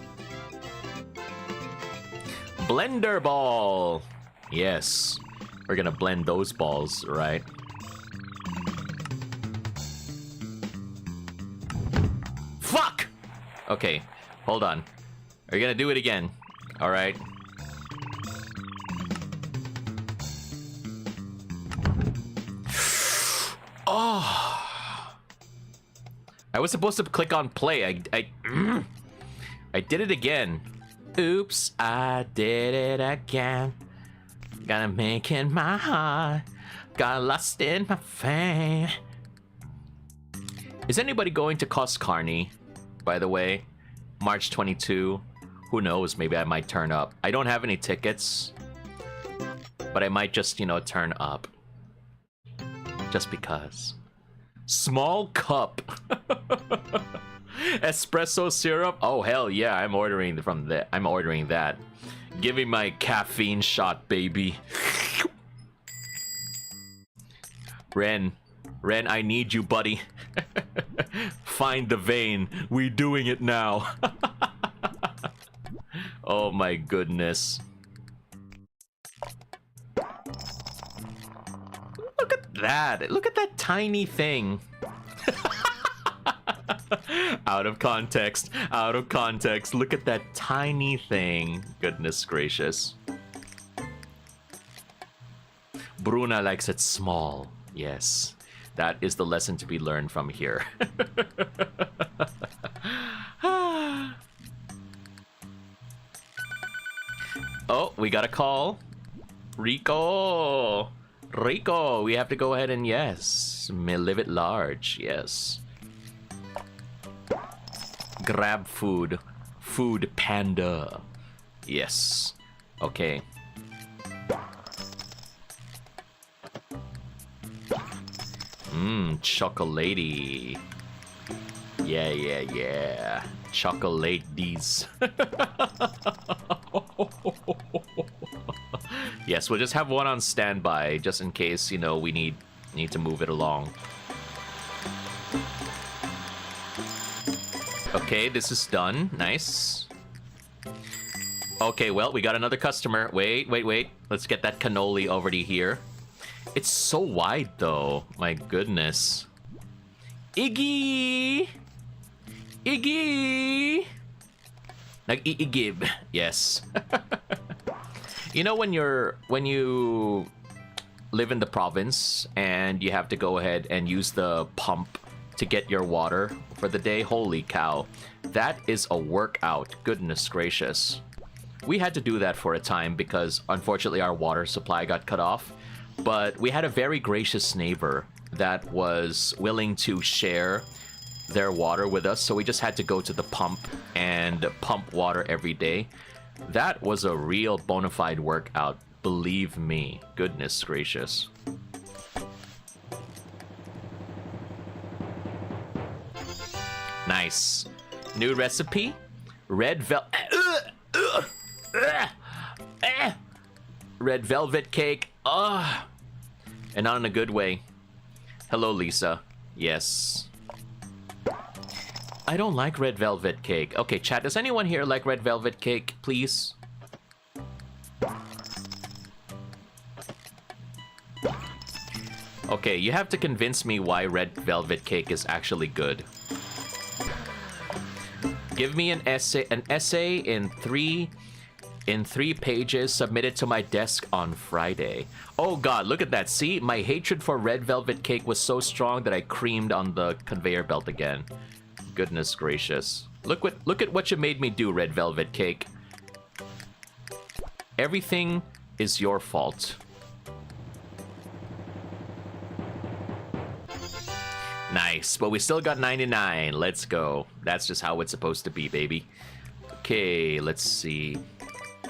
Blender ball. Yes. We're gonna blend those balls, right? Fuck! Okay, hold on. Are you gonna do it again? Alright. Oh. I was supposed to click on play. I did it again. Oops, I did it again. Gotta make it my heart. Got lost in my fan. Is anybody going to Coscarney, by the way? March 22. Who knows? Maybe I might turn up. I don't have any tickets, but I might just, turn up. Just because. Small cup. Espresso syrup. Oh hell yeah! I'm ordering from that. I'm ordering that. Give me my caffeine shot, baby. Ren, I need you, buddy. Find the vein. We doing it now. Oh my goodness. Look at that. Look at that tiny thing. Out of context. Out of context. Look at that tiny thing. Goodness gracious. Bruna likes it small. Yes. That is the lesson to be learned from here. Oh, we got a call. Rico, we have to go ahead and yes, live it large. Yes. Grab food. Food panda. Yes. Okay. Chocolatey. Yeah. Chocolate these. Yes, we'll just have one on standby just in case, we need to move it along. Okay, this is done. Nice. Okay, well, we got another customer. Wait. Let's get that cannoli over to here. It's so wide, though. My goodness. Iggy! Nag-iigib. Yes. When you live in the province and you have to go ahead and use the pump to get your water for the day, holy cow. That is a workout. Goodness gracious. We had to do that for a time because unfortunately our water supply got cut off. But we had a very gracious neighbor that was willing to share their water with us, so we just had to go to the pump and pump water every day. That was a real bona fide workout, believe me. Goodness gracious. Nice. New recipe? Red Red velvet cake. And not in a good way. Hello, Lisa. Yes. I don't like red velvet cake. Okay, chat, does anyone here like red velvet cake, please? Okay, you have to convince me why red velvet cake is actually good. Give me an essay in 3, in 3 pages, submitted to my desk on Friday. Oh god, look at that. See, my hatred for red velvet cake was so strong that I creamed on the conveyor belt again. Goodness gracious. Look at what you made me do, red velvet cake. Everything is your fault. Nice, but we still got 99. Let's go. That's just how it's supposed to be, baby. Okay, let's see.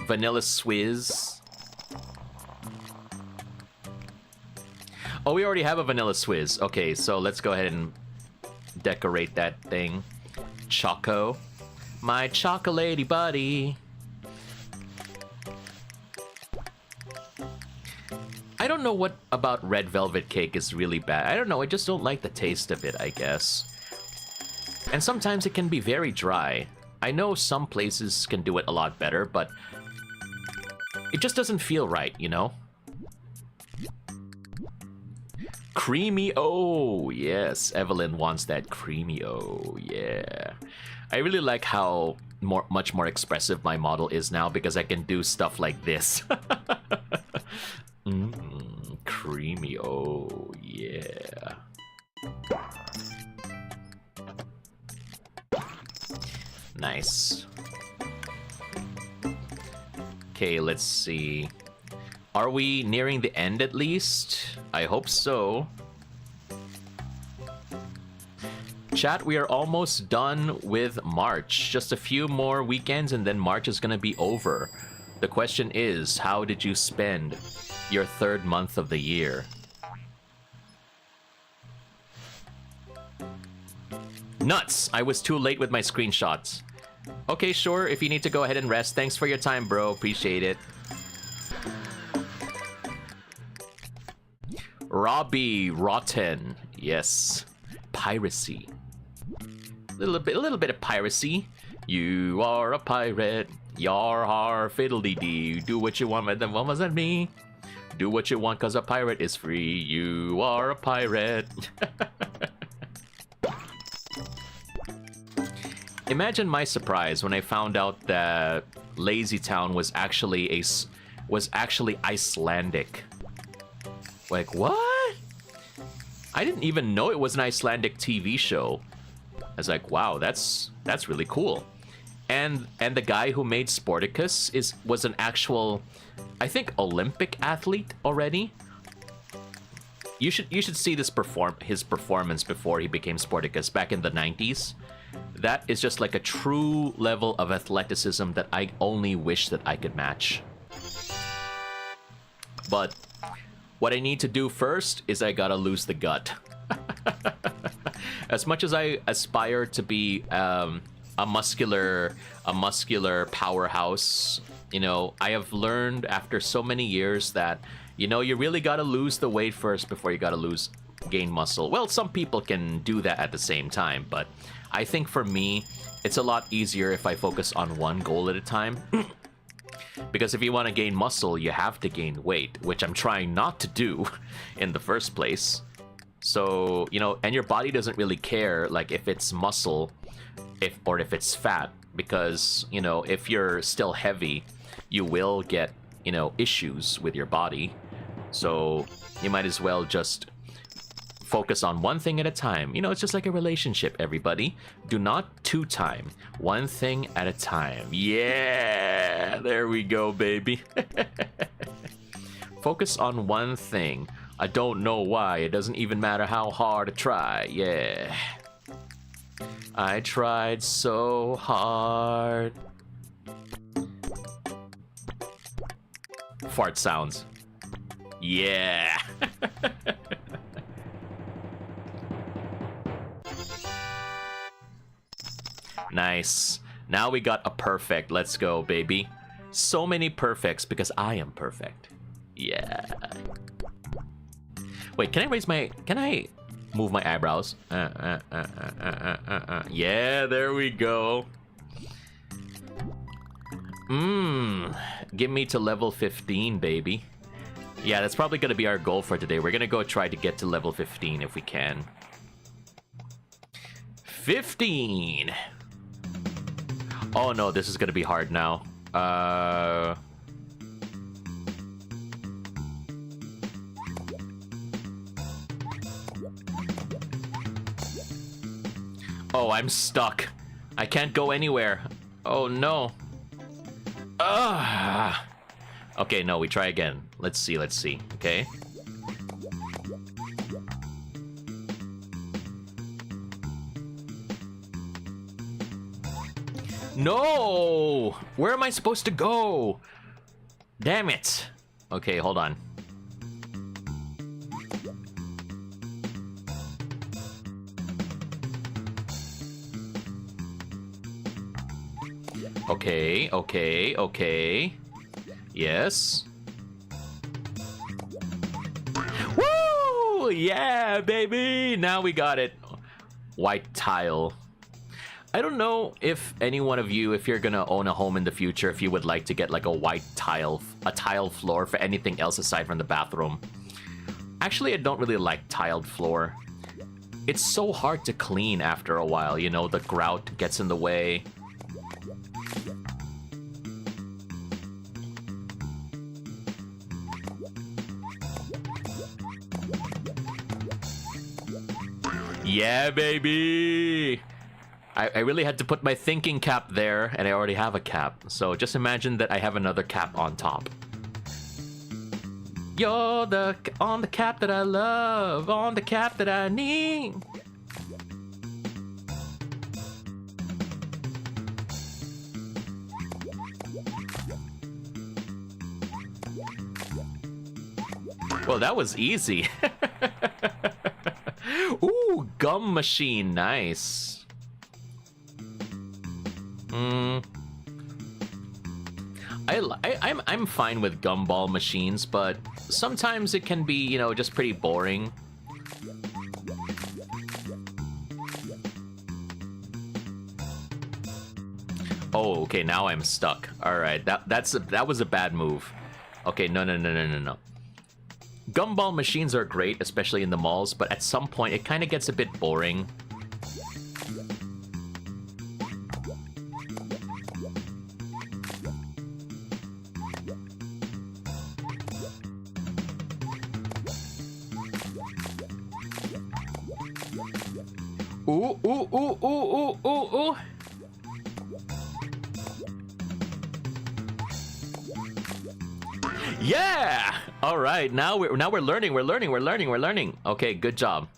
Vanilla Swizz. Oh, we already have a Vanilla Swizz. Okay, so let's go ahead and decorate that thing. Choco. My chocolatey buddy. I don't know what about red velvet cake is really bad. I don't know, I just don't like the taste of it, I guess. And sometimes it can be very dry. I know some places can do it a lot better, but it just doesn't feel right, you know? Creamy O, yes. Evelyn wants that creamy O, yeah. I really like how much more expressive my model is now because I can do stuff like this. Creamy O, yeah. Nice. Okay, let's see. Are we nearing the end at least? I hope so. Chat, we are almost done with March. Just a few more weekends and then March is gonna be over. The question is, how did you spend your 3rd month of the year? Nuts! I was too late with my screenshots. Okay, sure, if you need to go ahead and rest. Thanks for your time, bro. Appreciate it. Robbie Rotten. Yes. Piracy. A little bit of piracy. You are a pirate. Yar har fiddly dee. Do what you want, but then what was that me? Do what you want, cause a pirate is free. You are a pirate. Imagine my surprise when I found out that Lazy Town was actually Icelandic. Like, what? I didn't even know it was an Icelandic TV show. I was like, wow, that's really cool. And the guy who made Sporticus was an actual, I think, Olympic athlete already. You should see his performance before he became Sporticus back in the 90s. That is just like a true level of athleticism that I only wish that I could match. But what I need to do first is I gotta lose the gut. As much as I aspire to be a muscular powerhouse, you know, I have learned after so many years that, you know, you really gotta lose the weight first before you gotta gain muscle. Well, some people can do that at the same time, but I think for me, it's a lot easier if I focus on one goal at a time. Because if you want to gain muscle, you have to gain weight, which I'm trying not to do in the first place. So, you know, and your body doesn't really care, like, if it's muscle or if it's fat, because, you know, if you're still heavy, you will get, you know, issues with your body. So you might as well just focus on one thing at a time. You know, it's just like a relationship, everybody. Do not two-time. One thing at a time. Yeah! There we go, baby. Focus on one thing. I don't know why. It doesn't even matter how hard I try. Yeah. I tried so hard. Fart sounds. Yeah. Nice. Now we got a perfect. Let's go, baby. So many perfects because I am perfect. Yeah. Wait, can I move my eyebrows? Yeah, there we go. Get me to level 15, baby. Yeah, that's probably gonna be our goal for today. We're gonna go try to get to level 15 if we can. 15! Oh no, this is gonna be hard now. Uh... Oh, I'm stuck. I can't go anywhere. Oh, no. Ah. Okay, no, we try again. Let's see, okay? No! Where am I supposed to go? Damn it. Okay, hold on. Okay. Yes. Woo! Yeah, baby! Now we got it. White tile. I don't know if any one of you, if you're gonna own a home in the future, if you would like to get like a tile floor for anything else aside from the bathroom. Actually, I don't really like tiled floor. It's so hard to clean after a while, you know, the grout gets in the way. Yeah, baby! I really had to put my thinking cap there, and I already have a cap. So just imagine that I have another cap on top. You're on the cap that I love, on the cap that I need. Well, that was easy. Ooh, gum machine, nice. I'm fine with gumball machines, but sometimes it can be, you know, just pretty boring. Oh, okay, now I'm stuck. All right, that was a bad move. Okay, no. Gumball machines are great, especially in the malls, but at some point it kind of gets a bit boring. Ooh. Yeah! All right, now we're learning. We're learning. Okay, good job.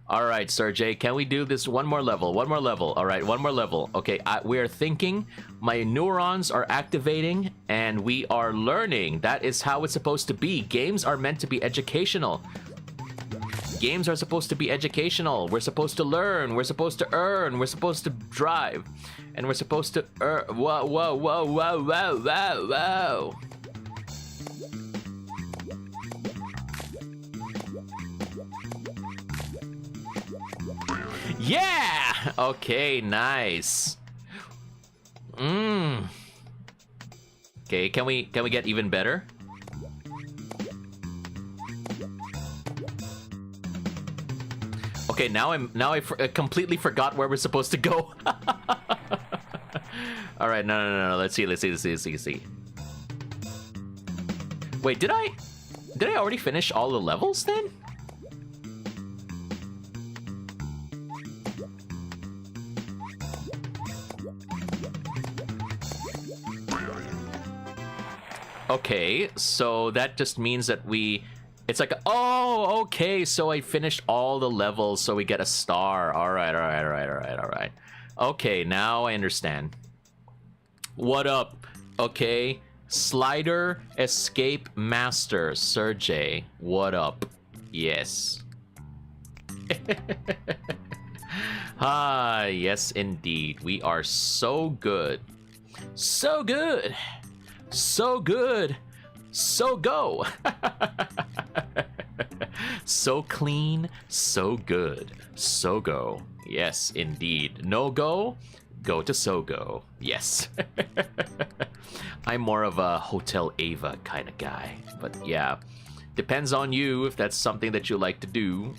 All right, Serjay, can we do this one more level? All right, one more level. Okay, we're thinking. My neurons are activating, and we are learning. That is how it's supposed to be. Games are meant to be educational. Games are supposed to be educational. We're supposed to learn. We're supposed to earn. We're supposed to drive. And we're supposed to Whoa. Yeah! Okay, nice. Okay, can we get even better? Okay, now I completely forgot where we're supposed to go. All right, no. Let's see. Wait, did I already finish all the levels then? Okay, so that just means that it's like, oh, okay, so I finished all the levels, so we get a star. All right. Okay, now I understand. What up? Okay, Slider Escape Master, Serjay. What up? Yes. Yes, indeed. We are so good. So good. So good. So go. So clean, so good. So go. Yes, indeed. No go? Go to Sogo. Yes. I'm more of a Hotel Ava kind of guy. But yeah, depends on you if that's something that you like to do.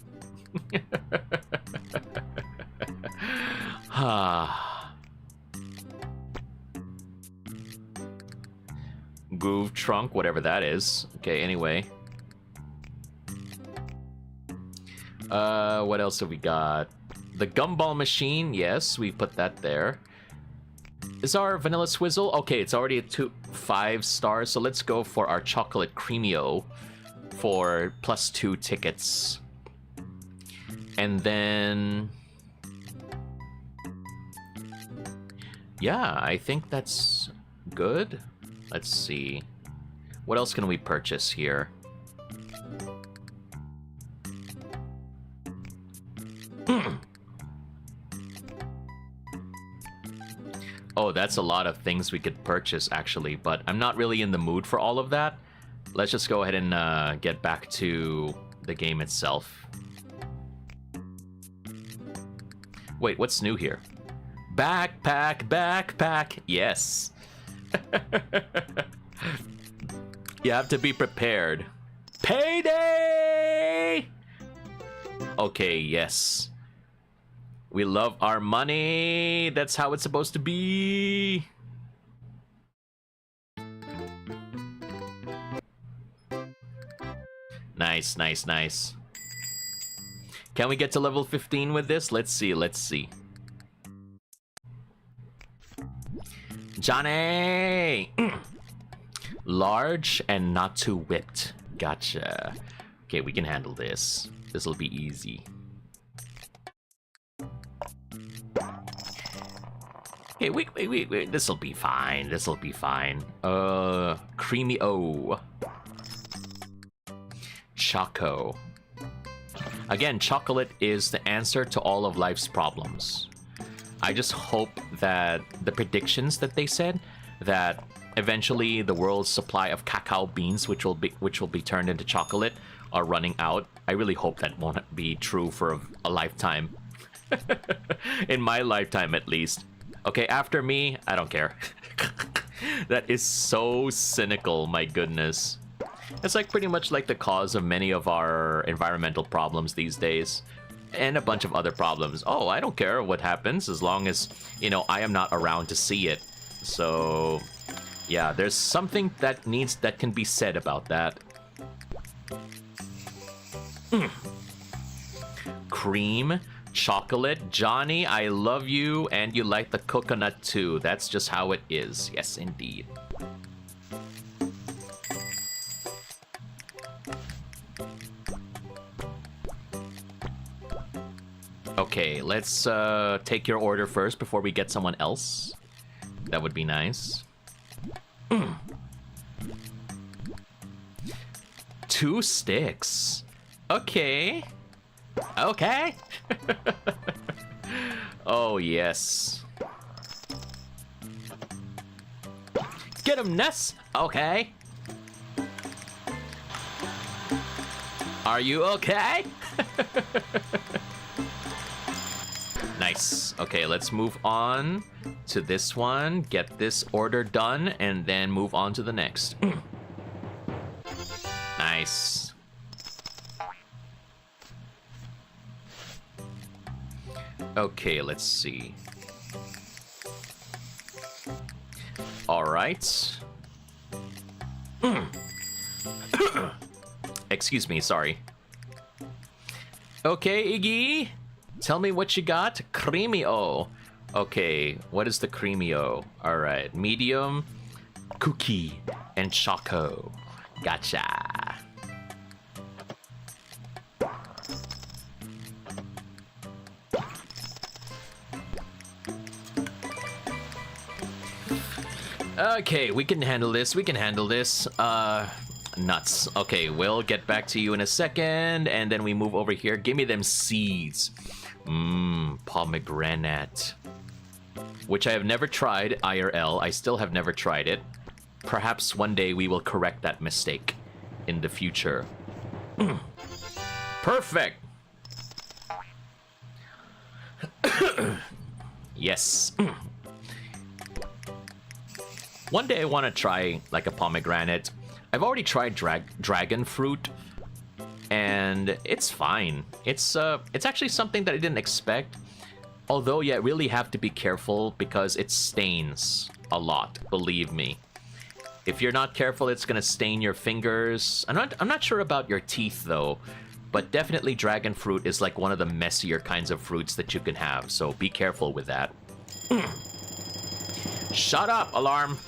Groove trunk, whatever that is. Okay, anyway. What else have we got? The gumball machine, yes, we put that there. Is our vanilla swizzle? Okay, it's already at 5 stars, so let's go for our chocolate creamio for +2 tickets. And then... yeah, I think that's good. Let's see. What else can we purchase here? Oh, that's a lot of things we could purchase, actually, but I'm not really in the mood for all of that. Let's just go ahead and get back to the game itself. Wait, what's new here? Backpack, backpack, yes. You have to be prepared. Payday! Okay, yes. We love our money. That's how it's supposed to be. Nice, nice, nice. Can we get to level 15 with this? Let's see, let's see. Johnny! Large and not too whipped. Gotcha. Okay, we can handle this. This'll be easy. Okay, wait. This'll be fine. This'll be fine. Creamy O. Choco. Again, chocolate is the answer to all of life's problems. I just hope that the predictions that they said, that eventually the world's supply of cacao beans, which will be turned into chocolate, are running out. I really hope that won't be true for a lifetime. In my lifetime, at least. Okay, after me, I don't care. That is so cynical, my goodness. It's like pretty much like the cause of many of our environmental problems these days. And a bunch of other problems. Oh, I don't care what happens as long as, you know, I am not around to see it. So, yeah, there's something that can be said about that. Cream, chocolate, Johnny, I love you, and you like the coconut too. That's just how it is. Yes, indeed. Okay, let's take your order first before we get someone else. That would be nice. 2 sticks. Okay. Okay. Oh, yes. Get him, Ness. Okay. Are you okay? Nice. Okay, let's move on to this one. Get this order done, and then move on to the next. Nice. Okay, let's see. All right. Excuse me, sorry. Okay, Iggy. Tell me what you got. Creamy-o. Okay, what is the creamy-o? All right, medium, cookie, and choco. Gotcha. Okay, we can handle this. We can handle this. Nuts. Okay, we'll get back to you in a second, and then we move over here. Give me them seeds. Pomegranate. Which I have never tried IRL. I still have never tried it. Perhaps one day we will correct that mistake in the future. Perfect! Yes. One day I want to try like a pomegranate. I've already tried dragon fruit, and it's fine. It's actually something that I didn't expect. Although, yeah, really have to be careful because it stains a lot, believe me. If you're not careful, it's gonna stain your fingers. I'm not sure about your teeth though, but definitely dragon fruit is like one of the messier kinds of fruits that you can have, so be careful with that. Shut up, alarm.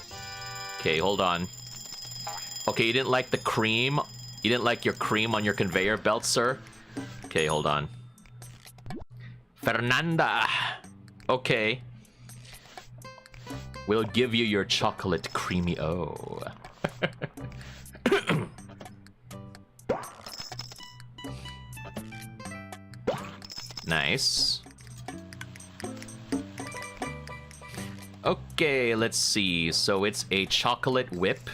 Okay, hold on. Okay, you didn't like the cream? You didn't like your cream on your conveyor belt, sir? Okay, hold on. Fernanda. Okay. We'll give you your chocolate creamy O. Nice. Okay, let's see. So it's a chocolate whip.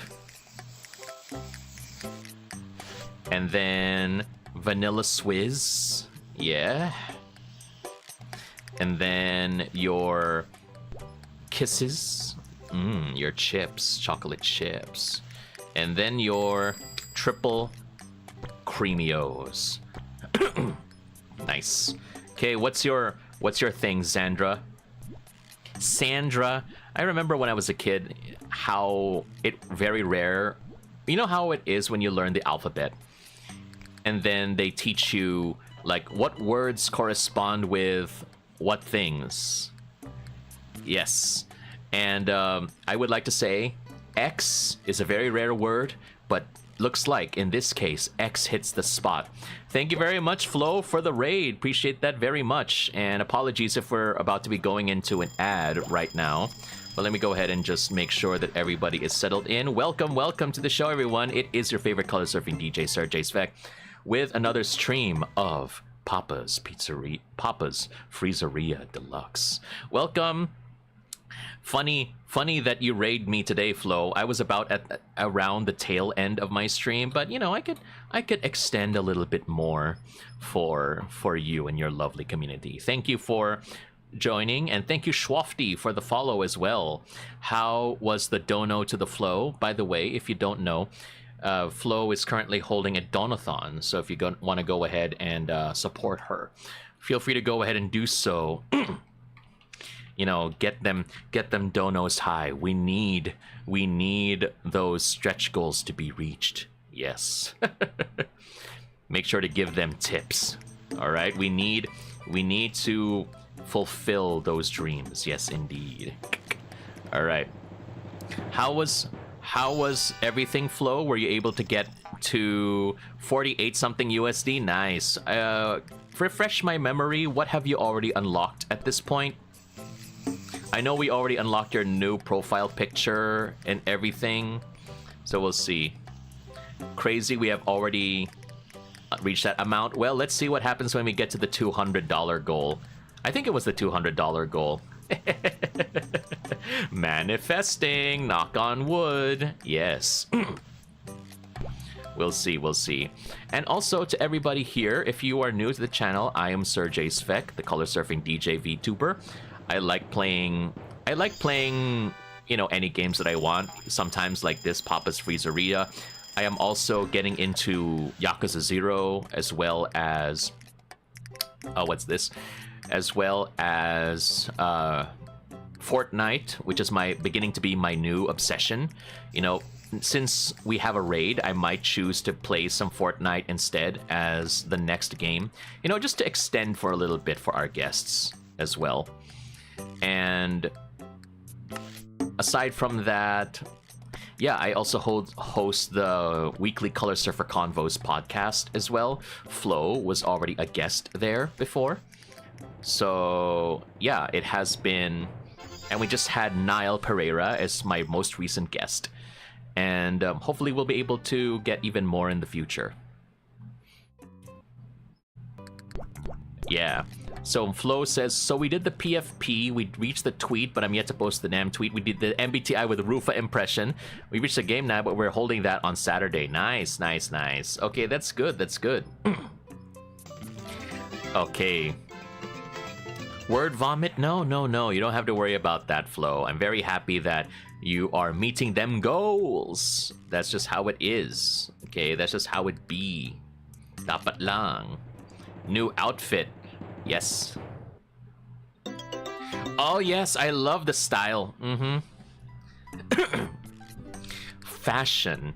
And then vanilla Swizz. Yeah. And then your kisses. Your chips. Chocolate chips. And then your triple creamy O's. Nice. Okay, what's your thing, Sandra? Sandra, I remember when I was a kid how it very rare. You know how it is when you learn the alphabet and then they teach you like what words correspond with what things. Yes. And I would like to say X is a very rare word, but looks like in this case X hits the spot. Thank you very much, Flo, for the raid. Appreciate that very much. And apologies if we're about to be going into an ad right now. But let me go ahead and just make sure that everybody is settled in. Welcome to the show, everyone. It is your favorite color surfing DJ, Serjay Svek, with another stream of Papa's Freezeria Deluxe. Welcome. Funny that you raid me today, Flo. I was about at around the tail end of my stream, but you know, I could extend a little bit more for you and your lovely community. Thank you for joining, and thank you, Schwafty, for the follow as well. How was the dono to the Flo? By the way, if you don't know, Flo is currently holding a donathon, so if you want to go ahead and support her, feel free to go ahead and do so. You know, get them donos high. We need those stretch goals to be reached. Yes. Make sure to give them tips. All right, we need to fulfill those dreams. Yes, indeed. All right. How was everything, Flo? Were you able to get to 48 something USD? Nice. Refresh my memory. What have you already unlocked at this point? I know we already unlocked your new profile picture and everything, so we'll see. Crazy, we have already reached that amount. Well, let's see what happens when we get to the $200 goal. I think it was the $200 goal. Manifesting, knock on wood. Yes. We'll see. And also to everybody here, if you are new to the channel, I am Serjay Svek, the color surfing DJ VTuber. I like playing, you know, any games that I want. Sometimes like this, Papa's Freezeria. I am also getting into Yakuza 0, as well as as well as Fortnite, which is beginning to be my new obsession. You know, since we have a raid, I might choose to play some Fortnite instead as the next game. You know, just to extend for a little bit for our guests as well. And aside from that, yeah, I also host the weekly Color Surfer Convos podcast as well. Flo was already a guest there before. So, yeah, it has been... And we just had Nile Pereira as my most recent guest. And hopefully we'll be able to get even more in the future. Yeah. So Flo says, so we did the PFP, we reached the tweet, but I'm yet to post the damn tweet. We did the MBTI with Rufa impression. We reached the game now, but we're holding that on Saturday. Nice. Okay, that's good. Okay. Word vomit? No. You don't have to worry about that, Flo. I'm very happy that you are meeting them goals. That's just how it is. Okay, that's just how it be. Dapat lang. New outfit. Yes. Oh, yes, I love the style. fashion.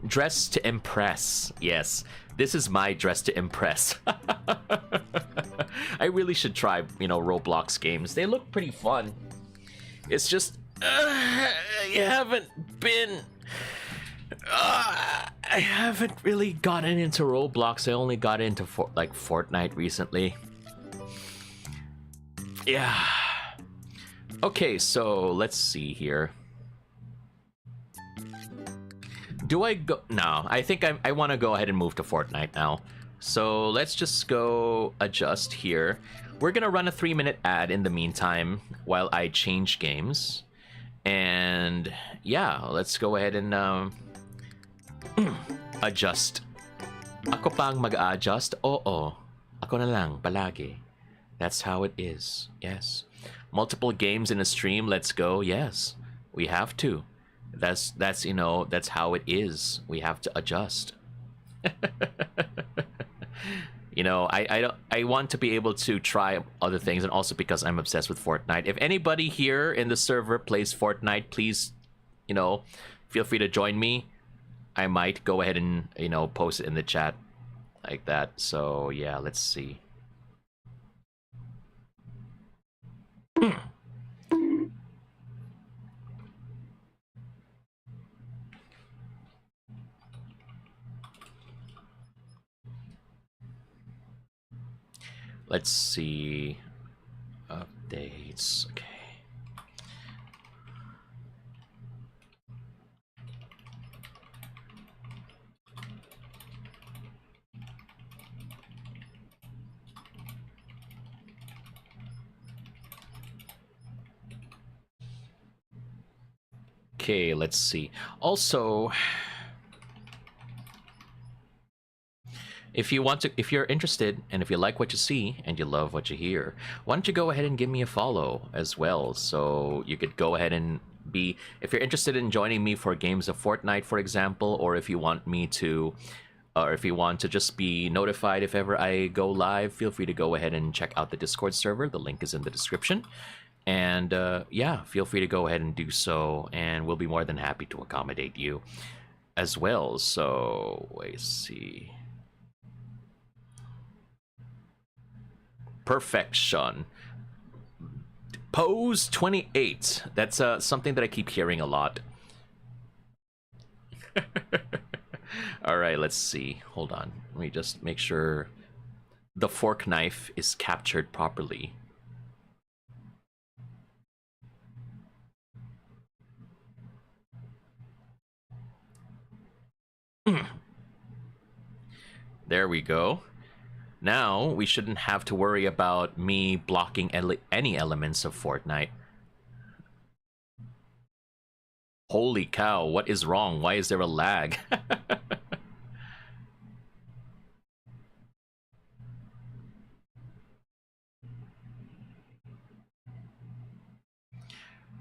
Dress to impress. Yes, this is my dress to impress. I really should try, Roblox games. They look pretty fun. It's just, I haven't really gotten into Roblox. I only got into Fortnite recently. Yeah. Okay, so let's see here. Do I go? No, I think I want to go ahead and move to Fortnite now. So let's just go adjust here. We're gonna run a 3-minute ad in the meantime while I change games. And yeah, let's go ahead and adjust. Ako pang mag-adjust? Oo. Ako na lang, palagi. That's how it is. Yes. Multiple games in a stream, let's go. Yes. We have to. That's how it is. We have to adjust. I want to be able to try other things, and also because I'm obsessed with Fortnite. If anybody here in the server plays Fortnite, please, feel free to join me. I might go ahead and, post it in the chat like that. So yeah, let's see. Let's see. Updates. Okay. Okay, let's see. Also, if you're interested, and if you like what you see and you love what you hear, why don't you go ahead and give me a follow as well? So you could go ahead and if you're interested in joining me for games of Fortnite, for example, or if you want to just be notified if ever I go live, feel free to go ahead and check out the Discord server. The link is in the description. And yeah, feel free to go ahead and do so, and we'll be more than happy to accommodate you as well. So let's see. Perfection. Pose 28. That's something that I keep hearing a lot. All right, let's see. Hold on. Let me just make sure the fork knife is captured properly. There we go. Now, we shouldn't have to worry about me blocking any elements of Fortnite. Holy cow, what is wrong? Why is there a lag?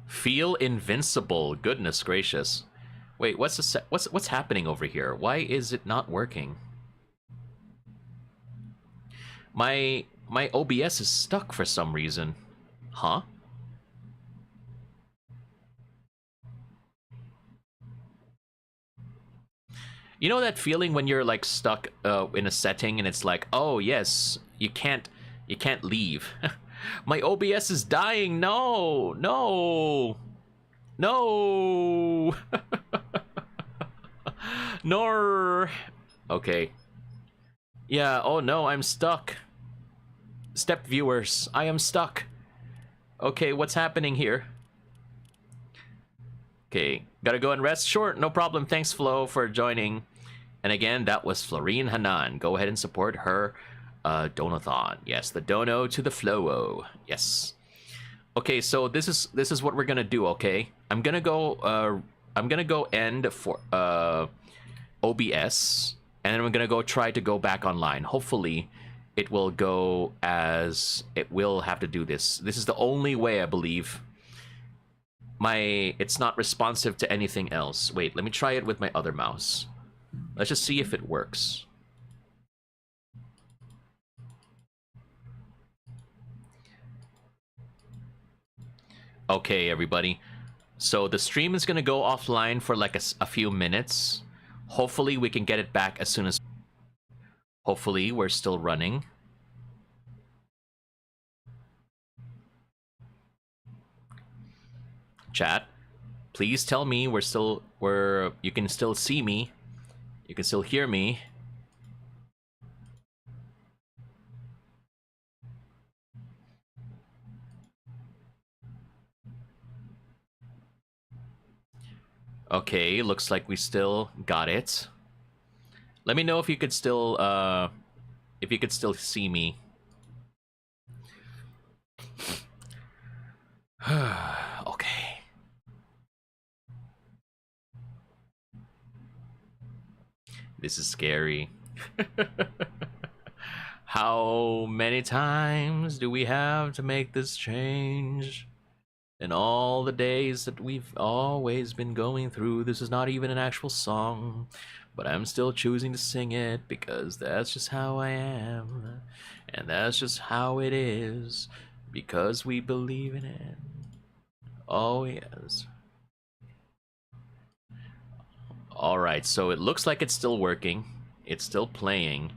Feel invincible. Goodness gracious. Wait, what's happening over here? Why is it not working? My OBS is stuck for some reason. Huh? You know that feeling when you're like stuck in a setting and it's like, oh yes, you can't leave. My OBS is dying. No. Nor. Okay. Yeah, oh no, I'm stuck. Step viewers, I am stuck. Okay, what's happening here? Okay, gotta go and rest? Sure, no problem. Thanks, Flo, for joining. And again, that was Florine Hanan. Go ahead and support her donathon. Yes, the dono to the Flo. Yes. Okay, so this is what we're gonna do, okay? I'm gonna go end for OBS, and then we're gonna go try to go back online. Hopefully it will go as it will have to do this. This is the only way, I believe. It's not responsive to anything else. Wait, let me try it with my other mouse. Let's just see if it works. Okay, everybody. So the stream is gonna go offline for like a few minutes. Hopefully we can get it back as soon as. Hopefully we're still running. Chat, please tell me you can still see me. You can still hear me. Okay, looks like we still got it. Let me know if you could still see me. Okay. This is scary. How many times do we have to make this change? In all the days that we've always been going through, this is not even an actual song, but I'm still choosing to sing it because that's just how I am. And that's just how it is, because we believe in it. Oh, yes. Alright, so it looks like it's still working. It's still playing.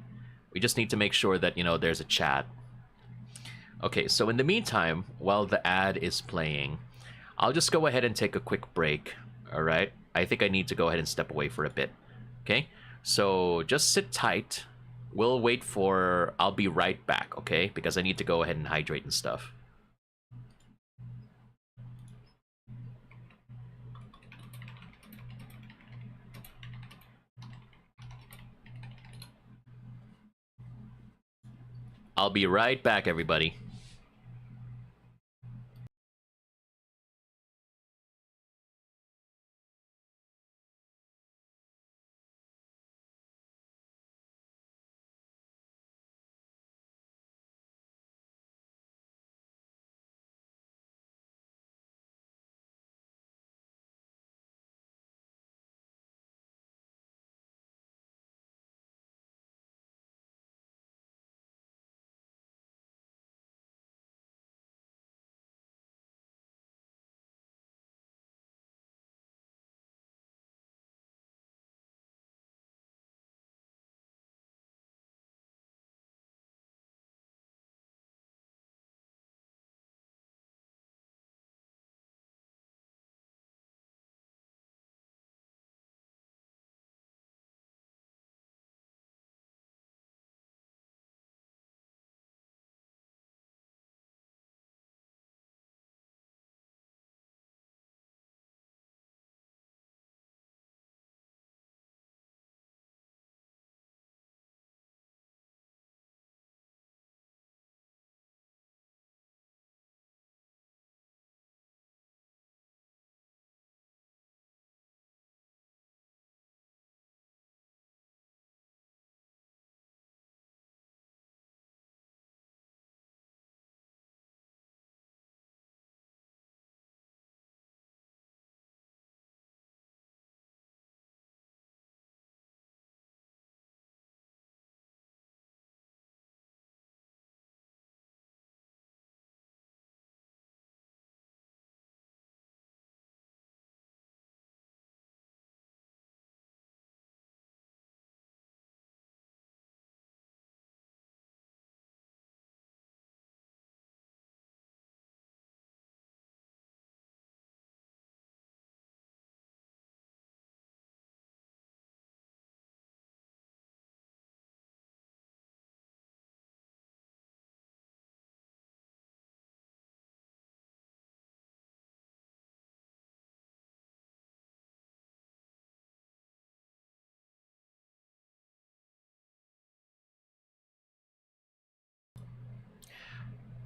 We just need to make sure that, there's a chat. Okay, so in the meantime, while the ad is playing, I'll just go ahead and take a quick break, alright? I think I need to go ahead and step away for a bit, okay? So just sit tight. I'll be right back, okay? Because I need to go ahead and hydrate and stuff. I'll be right back, everybody.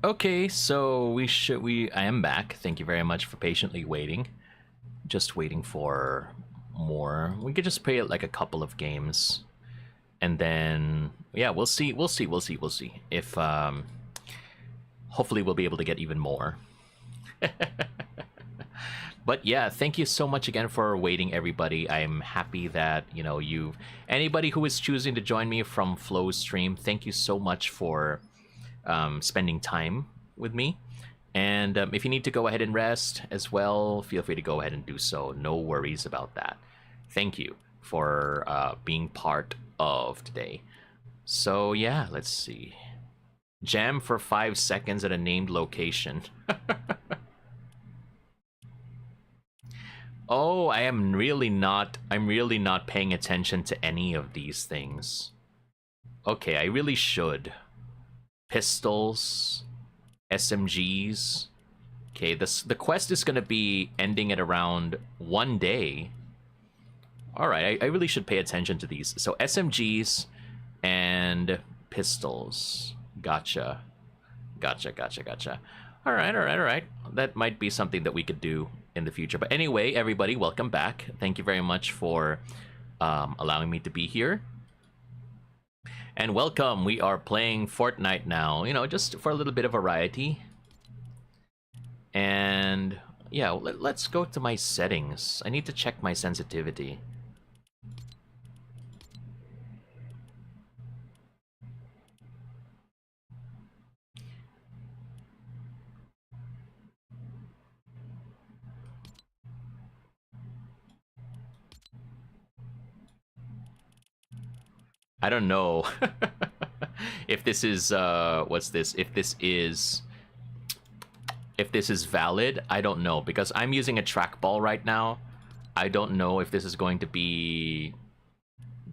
Okay, so I am back. Thank you very much for patiently waiting. Just waiting for more. We could just play like a couple of games. And then yeah, we'll see if hopefully we'll be able to get even more. But yeah, thank you so much again for waiting, everybody. I'm happy that anybody who is choosing to join me from Flow's stream, thank you so much for spending time with me. And if you need to go ahead and rest as well, feel free to go ahead and do so. No worries about that. Thank you for being part of today. So yeah, let's see. Jam for 5 seconds at a named location. Oh, I'm really not paying attention to any of these things. Okay, I really should. Pistols, SMGs. Okay, the quest is gonna be ending at around 1 day. Alright, I really should pay attention to these. So SMGs and pistols. Gotcha. Alright. That might be something that we could do in the future. But anyway, everybody, welcome back. Thank you very much for allowing me to be here. And welcome, we are playing Fortnite now, you know, just for a little bit of variety. And yeah, let's go to my settings. I need to check my sensitivity. I don't know if this is what's this? If this is valid, I don't know, because I'm using a trackball right now. I don't know if this is going to be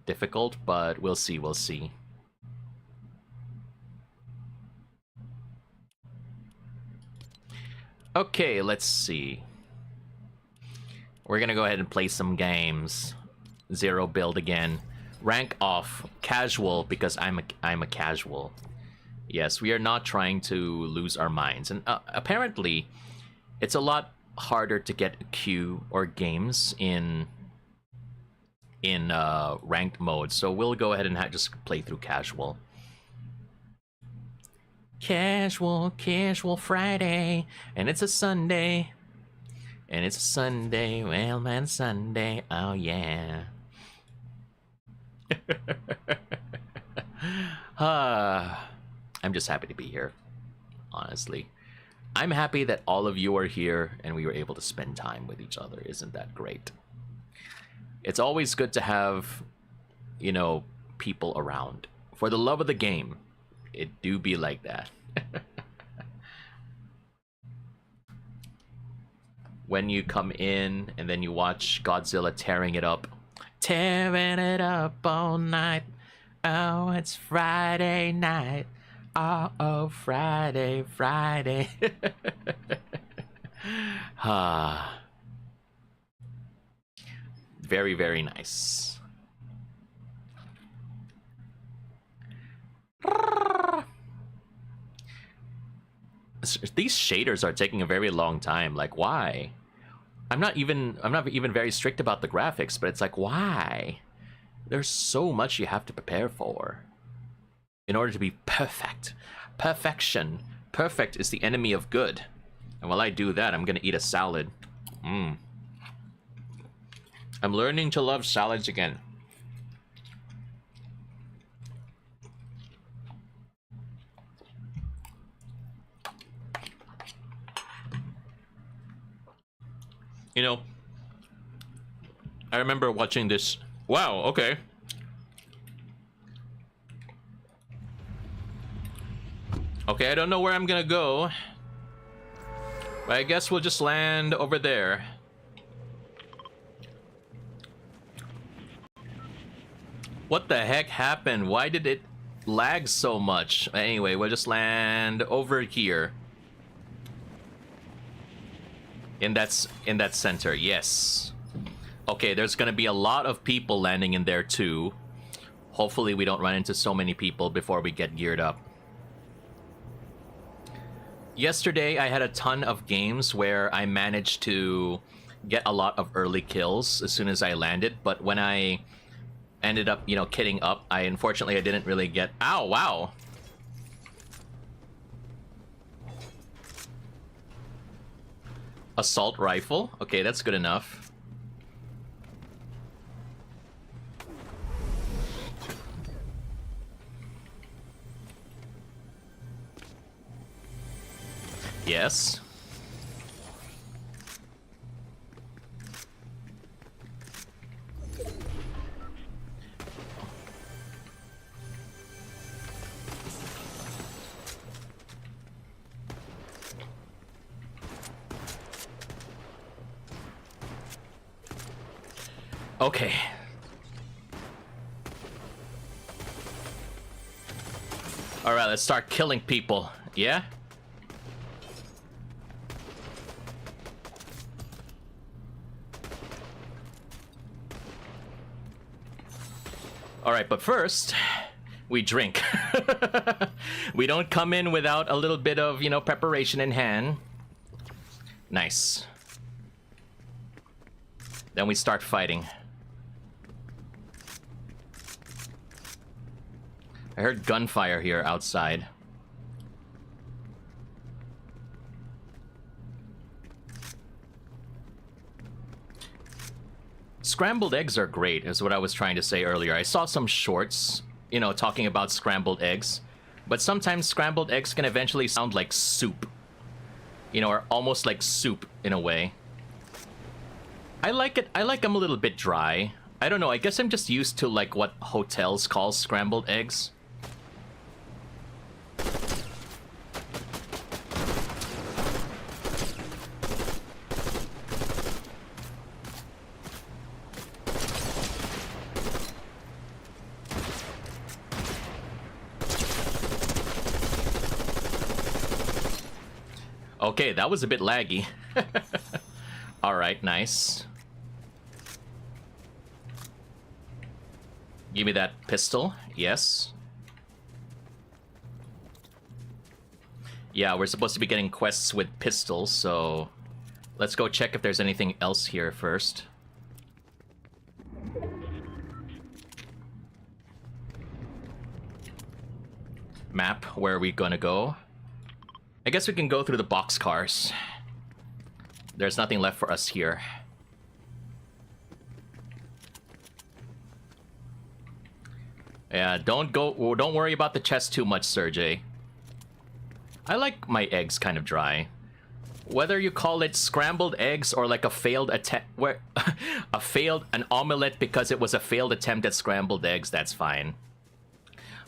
difficult, but we'll see. Okay, let's see. We're gonna go ahead and play some games. Zero build again. Rank off. Casual, because I'm a casual. Yes, we are not trying to lose our minds. And apparently, it's a lot harder to get a queue or games in ranked mode. So we'll go ahead and just play through casual. Casual Friday. And it's a Sunday. Well, man, Sunday. Oh, yeah. I'm just happy to be here, honestly. I'm happy that all of you are here and we were able to spend time with each other. Isn't that great? It's always good to have, you know, people around. For the love of the game, it do be like that. When you come in and then you watch Godzilla tearing it up all night. Oh, it's Friday night. Oh, Friday. Very, very nice. These shaders are taking a very long time. Like, why? I'm not even very strict about the graphics, but it's like, why? There's so much you have to prepare for in order to be perfect. Perfection. Perfect is the enemy of good. And while I do that, I'm gonna eat a salad. I'm learning to love salads again. You know, I remember watching this. Wow, okay. Okay, I don't know where I'm gonna go, but I guess we'll just land over there. What the heck happened? Why did it lag so much? Anyway, we'll just land over here. In that center, yes. Okay, there's gonna be a lot of people landing in there too. Hopefully we don't run into so many people before we get geared up. Yesterday I had a ton of games where I managed to get a lot of early kills as soon as I landed, but when I ended up, you know, kitting up, unfortunately I didn't really get... Ow, wow! Assault rifle. Okay, that's good enough. Yes. Okay. Alright, let's start killing people. Yeah? Alright, but first, we drink. We don't come in without a little bit of, preparation in hand. Nice. Then we start fighting. I heard gunfire here outside. Scrambled eggs are great, is what I was trying to say earlier. I saw some shorts, talking about scrambled eggs. But sometimes scrambled eggs can eventually sound like soup. Or almost like soup in a way. I like it. I like them a little bit dry. I don't know. I guess I'm just used to like what hotels call scrambled eggs. Okay, that was a bit laggy. Alright, nice. Give me that pistol. Yes. Yeah, we're supposed to be getting quests with pistols, so let's go check if there's anything else here first. Map, where are we gonna go? I guess we can go through the boxcars. There's nothing left for us here. Yeah, don't worry about the chest too much, Serjay. I like my eggs kind of dry. Whether you call it scrambled eggs or like a failed attempt, an omelette because it was a failed attempt at scrambled eggs, that's fine.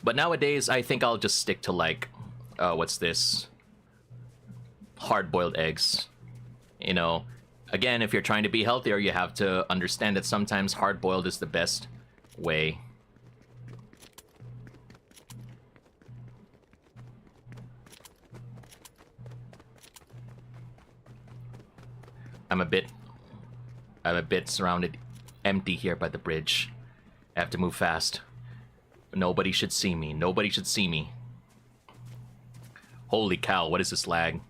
But nowadays, I think I'll just stick to like, what's this? Hard-boiled eggs. Again, if you're trying to be healthier, you have to understand that sometimes hard-boiled is the best way. I'm a bit surrounded, empty here by the bridge. I have to move fast. Nobody should see me. Nobody should see me. Holy cow, what is this lag?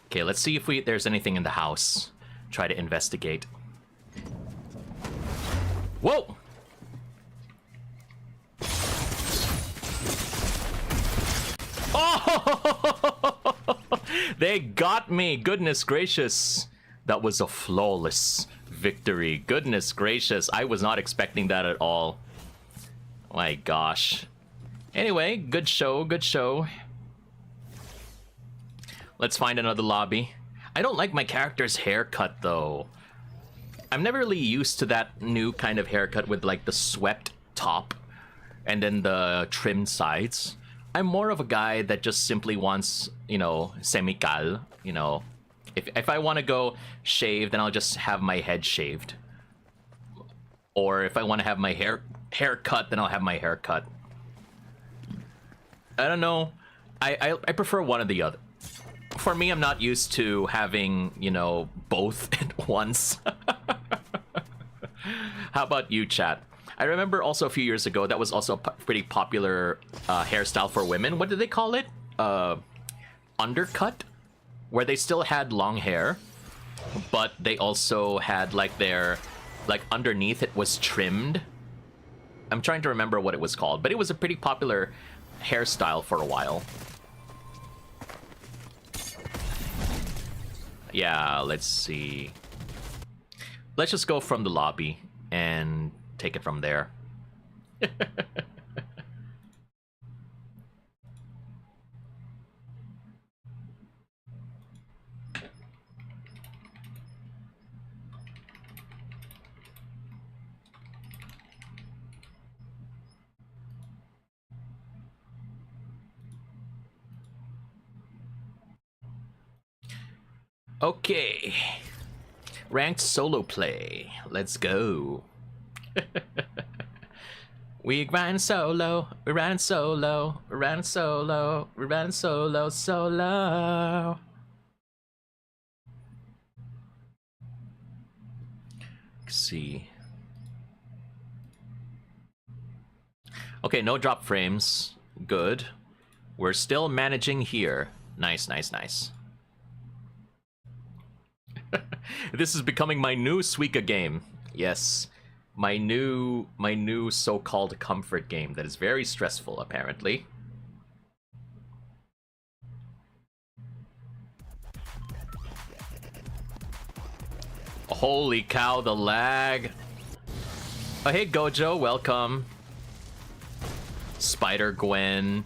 Okay, let's see if there's anything in the house. Try to investigate. Whoa! Oh! They got me! Goodness gracious. That was a flawless victory. Goodness gracious. I was not expecting that at all. My gosh. Anyway, good show, good show. Let's find another lobby. I don't like my character's haircut, though. I'm never really used to that new kind of haircut with, like, the swept top and then the trimmed sides. I'm more of a guy that just simply wants, semical, If I want to go shave, then I'll just have my head shaved. Or if I want to have my hair cut, then I'll have my hair cut. I don't know. I prefer one or the other. For me, I'm not used to having, both at once. How about you, chat? I remember also a few years ago, that was also a pretty popular hairstyle for women. What did they call it? Undercut? Where they still had long hair, but they also had, underneath it was trimmed. I'm trying to remember what it was called, but it was a pretty popular hairstyle for a while. Yeah, let's see. Let's just go from the lobby and take it from there. Okay. Ranked solo play. Let's go. We grind solo, we ran solo, we ran solo, we ran solo, solo. Let's see. Okay, no drop frames. Good. We're still managing here. Nice, nice, nice. This is becoming my new Suika game. Yes. My new so-called comfort game that is very stressful, apparently. Holy cow, the lag. Oh, hey, Gojo, welcome. Spider-Gwen.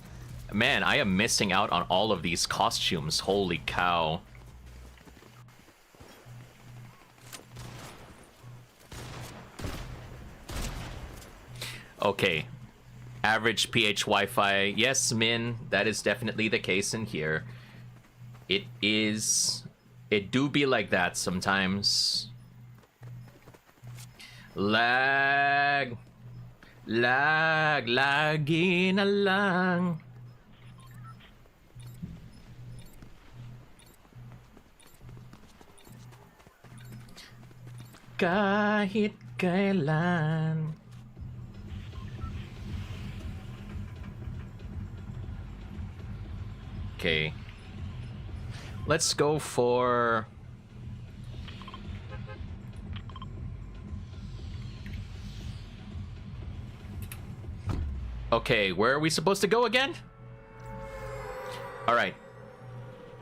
Man, I am missing out on all of these costumes. Holy cow. Okay. Average PH Wi-Fi. Yes, Min, that is definitely the case in here. It is... It do be like that sometimes. Lag. Lag. Lagi na lang. Kahit kailan. Okay. Let's go for... Okay, where are we supposed to go again? Alright.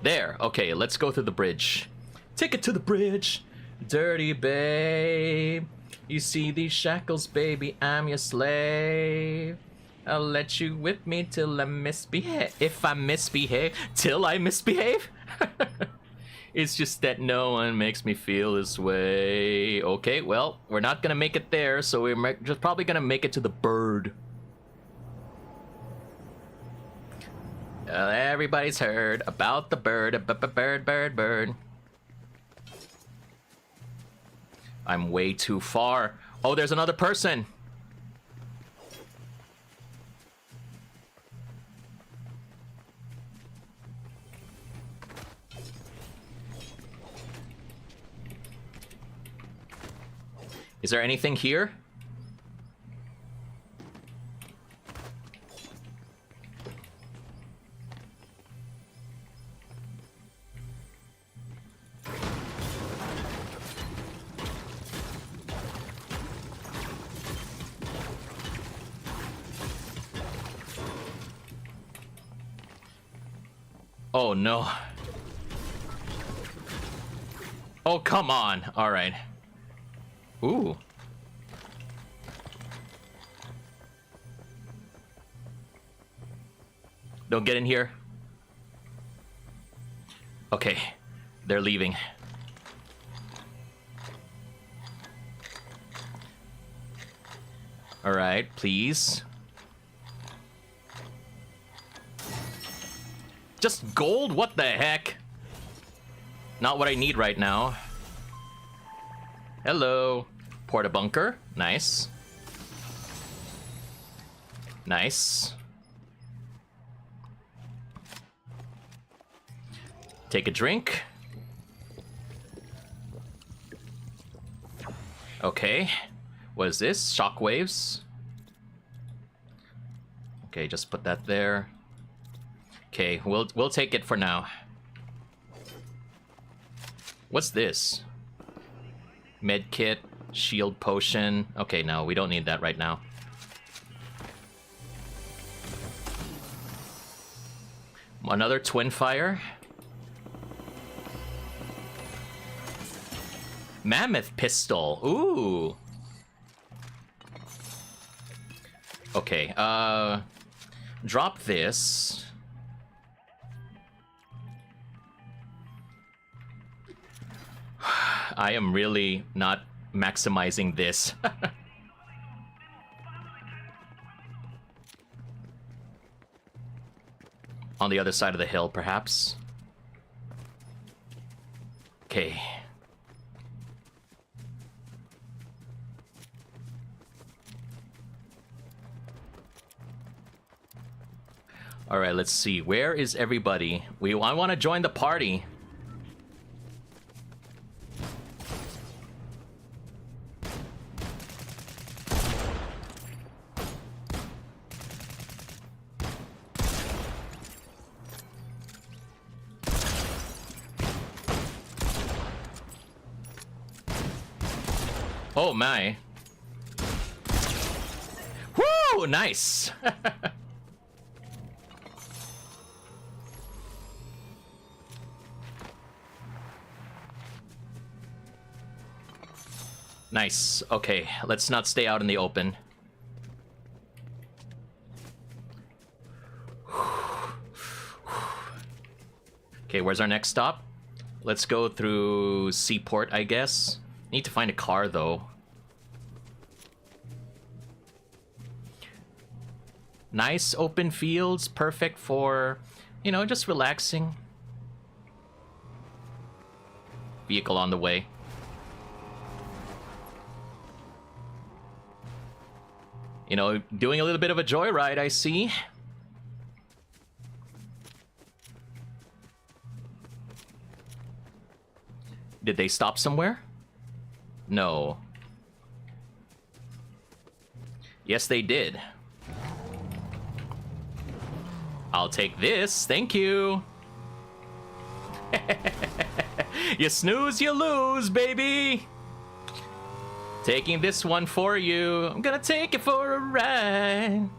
There. Okay, let's go through the bridge. Take it to the bridge. Dirty babe. You see these shackles, baby, I'm your slave. I'll let you whip me till I misbehave. If I misbehave, till I misbehave? It's just that no one makes me feel this way. Okay, well, we're not gonna make it there, so we're just probably gonna make it to the bird. Everybody's heard about the bird, bird. I'm way too far. Oh, there's another person. Is there anything here? Oh no. Oh, come on. All right. Ooh. Don't get in here. Okay. They're leaving. All right, please. Just gold? What the heck? Not what I need right now. Hello. Porta bunker. Nice. Nice. Take a drink. Okay. What is this? Shockwaves. Okay, just put that there. Okay, we'll take it for now. What's this? Med kit, shield potion. Okay, no, we don't need that right now. Another twin fire. Mammoth pistol. Ooh. Okay, drop this. I am really not maximizing this. On the other side of the hill, perhaps. Okay. All right, let's see. Where is everybody? I want to join the party. Oh my. Woo! Nice. Nice. Okay, let's not stay out in the open. Okay, where's our next stop? Let's go through Seaport, I guess. Need to find a car, though. Nice open fields, perfect for, you know, just relaxing. Vehicle on the way. You know, doing a little bit of a joyride, I see. Did they stop somewhere? No. Yes, they did. I'll take this, thank you. You snooze, you lose, baby. Taking this one for you. I'm gonna take it for a ride.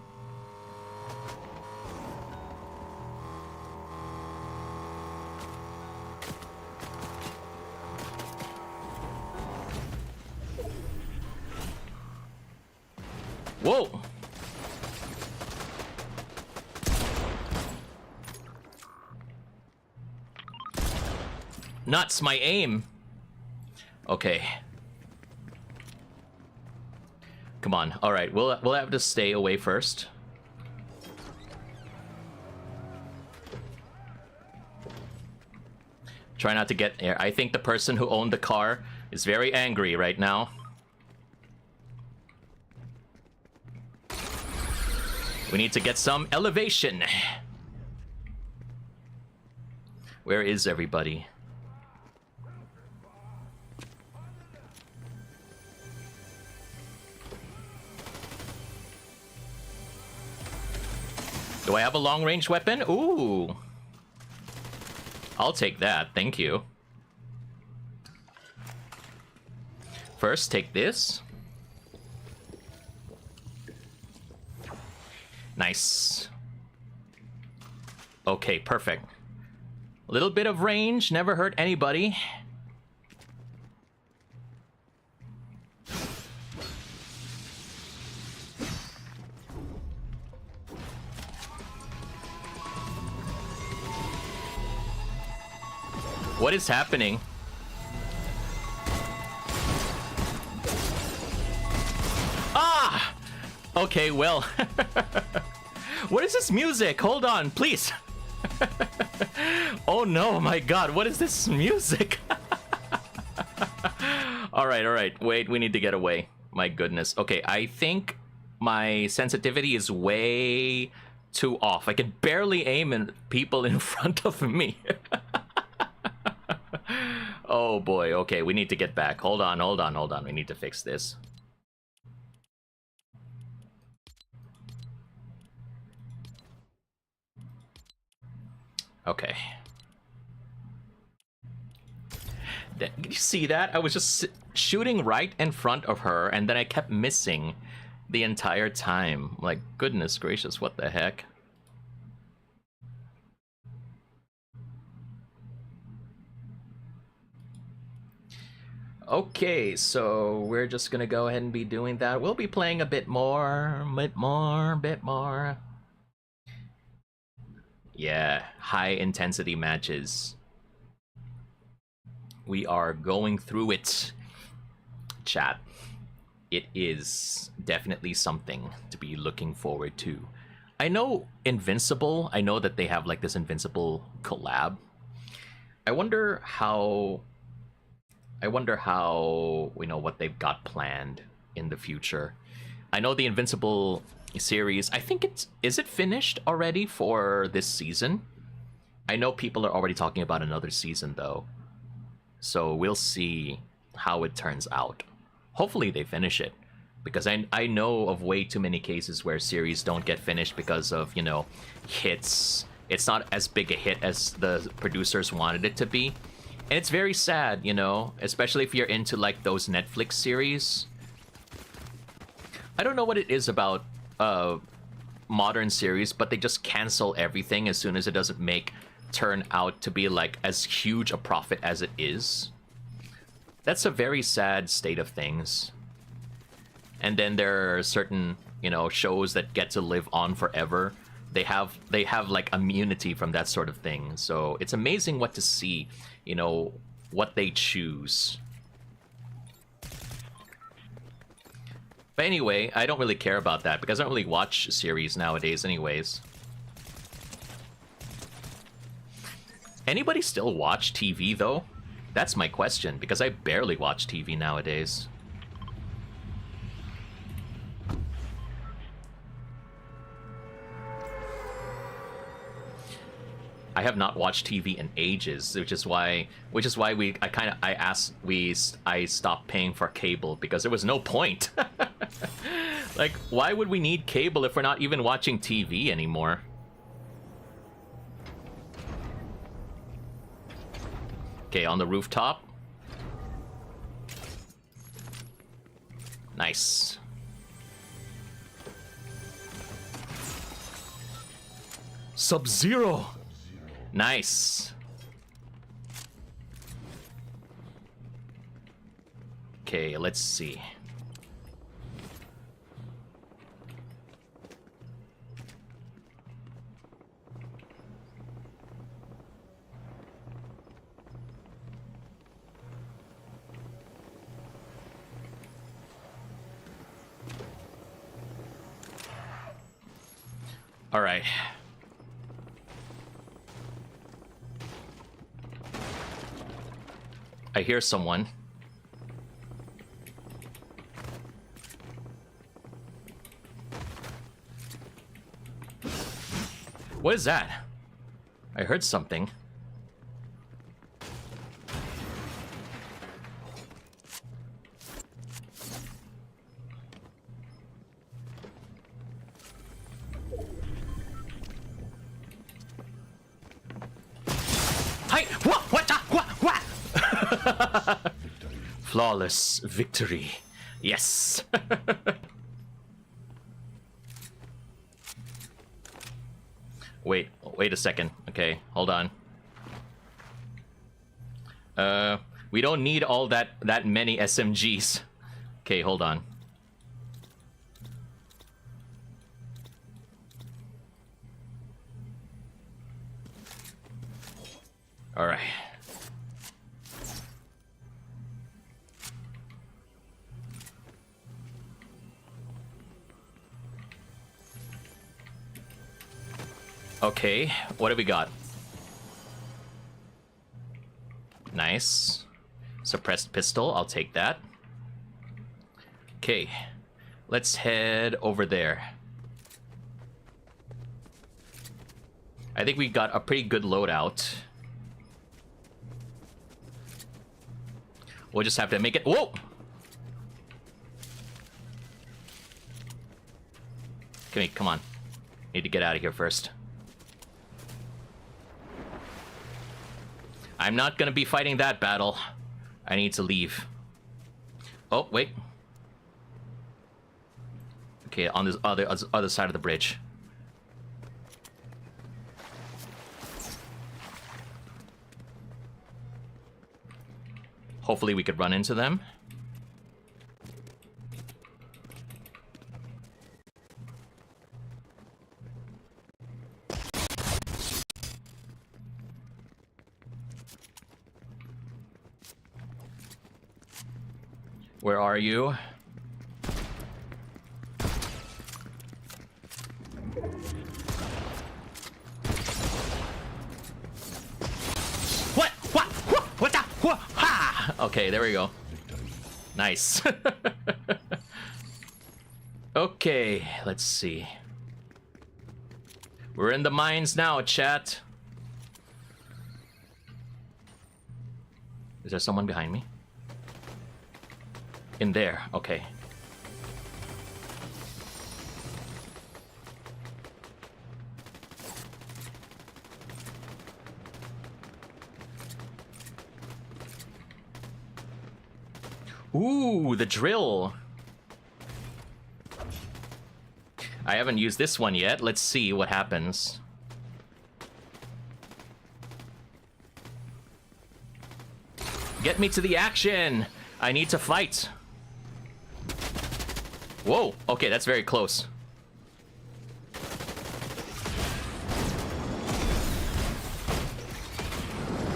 Whoa. Nuts, my aim. Okay. Come on. All right, we'll have to stay away first. Try not to get there. I think the person who owned the car is very angry right now. We need to get some elevation. Where is everybody? Do I have a long-range weapon? Ooh. I'll take that, thank you. First, take this. Nice. Okay, perfect. A little bit of range, never hurt anybody. What is happening? Ah! Okay, well. What is this music? Hold on, please. Oh no, my god, what is this music? Alright. Wait, we need to get away. My goodness. Okay, I think my sensitivity is way too off. I can barely aim at people in front of me. Oh boy, okay, we need to get back. Hold on. We need to fix this. Okay. Did you see that? I was just shooting right in front of her, and then I kept missing the entire time. Like, goodness gracious, what the heck? Okay, so we're just gonna go ahead and be doing that. We'll be playing a bit more. Yeah, high intensity matches. We are going through it, chat. It is definitely something to be looking forward to. I know Invincible, I know that they have like this Invincible collab. I wonder how I wonder how, what they've got planned in the future. I know the Invincible series, I think is it finished already for this season? I know people are already talking about another season though. So we'll see how it turns out. Hopefully they finish it. Because I know of way too many cases where series don't get finished because of, hits. It's not as big a hit as the producers wanted it to be. And it's very sad, especially if you're into like those Netflix series. I don't know what it is about modern series, but they just cancel everything as soon as it doesn't turn out to be like as huge a profit as it is. That's a very sad state of things. And then there are certain, shows that get to live on forever. They have like immunity from that sort of thing. So it's amazing what to see, what they choose. But anyway, I don't really care about that because I don't really watch series nowadays anyways. Anybody still watch TV though? That's my question, because I barely watch TV nowadays. I have not watched TV in ages, which is why I stopped paying for cable because there was no point. Like, why would we need cable if we're not even watching TV anymore? Okay, on the rooftop. Nice. Sub-Zero! Nice. Okay, let's see. All right. I hear someone. What is that? I heard something. Hi! What? Flawless victory. Yes. Wait a second. Okay, hold on. We don't need all that many SMGs. Okay, hold on. All right. Okay, what do we got? Nice. Suppressed pistol, I'll take that. Okay, let's head over there. I think we got a pretty good loadout. We'll just have to make it. Whoa! Come on. Need to get out of here first. I'm not gonna be fighting that battle. I need to leave. Oh, wait. Okay, on this other side of the bridge. Hopefully we could run into them. Where are you? What? What the? Ha! Okay. Okay, there we go. Nice. Okay, let's see. We're in the mines now, chat. Is there someone behind me? In there, okay. Ooh, the drill. I haven't used this one yet. Let's see what happens. Get me to the action. I need to fight. Whoa. Okay, that's very close.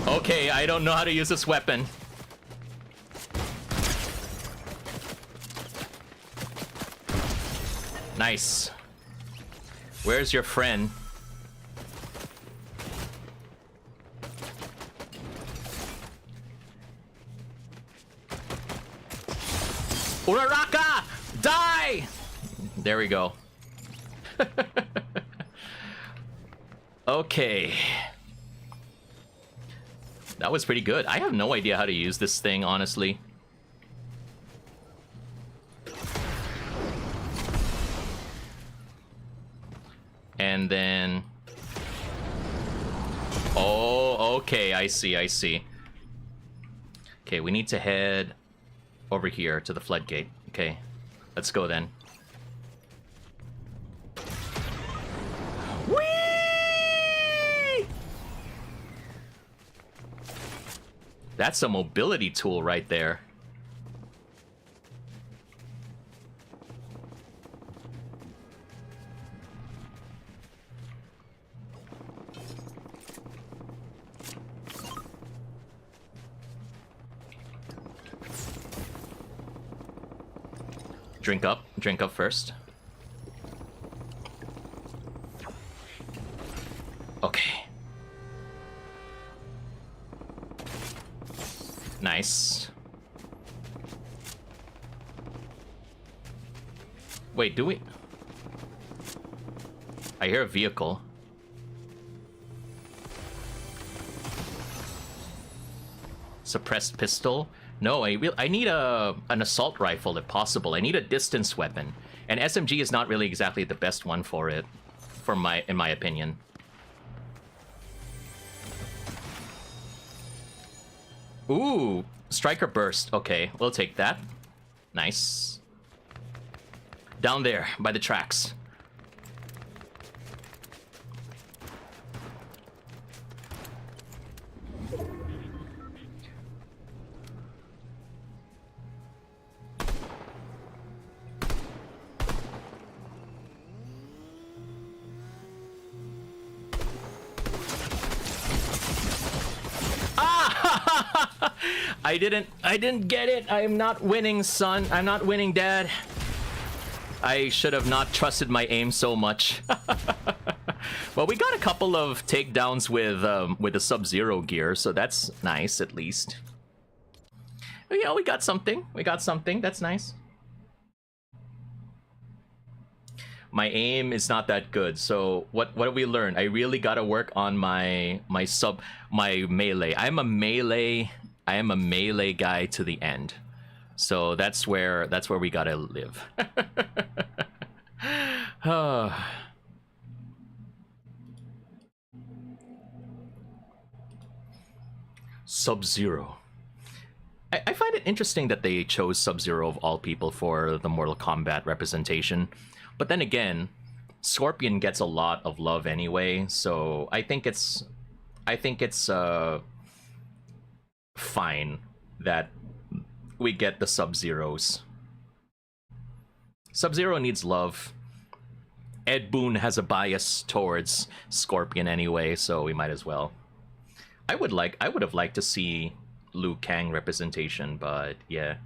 Okay, I don't know how to use this weapon. Nice. Where's your friend? Uraraka! Die! There we go. Okay. That was pretty good. I have no idea how to use this thing, honestly. And then... Oh, okay, I see, I see. Okay, we need to head over here to the floodgate. Okay, let's go then. Whee! That's a mobility tool right there. Drink up first. Okay. Nice. Wait, do we? I hear a vehicle. Suppressed pistol? No, I need an assault rifle if possible. I need a distance weapon. And SMG is not really exactly the best one for it, in my opinion. Ooh, striker burst. Okay, we'll take that. Nice. Down there by the tracks. I didn't get it. I am not winning, son. I'm not winning, Dad. I should have not trusted my aim so much. Well, we got a couple of takedowns with the Sub-Zero gear, so that's nice at least. Yeah, we got something. We got something. That's nice. My aim is not that good, so what have we learned? I really gotta work on my melee. I am a melee guy to the end. So that's where we gotta live. Sub-Zero. I find it interesting that they chose Sub-Zero of all people for the Mortal Kombat representation. But then again, Scorpion gets a lot of love anyway, so I think it's fine that we get the Sub-Zeros. Sub-Zero needs love. Ed Boon has a bias towards Scorpion anyway, so we might as well. I would have liked to see Liu Kang representation, but yeah.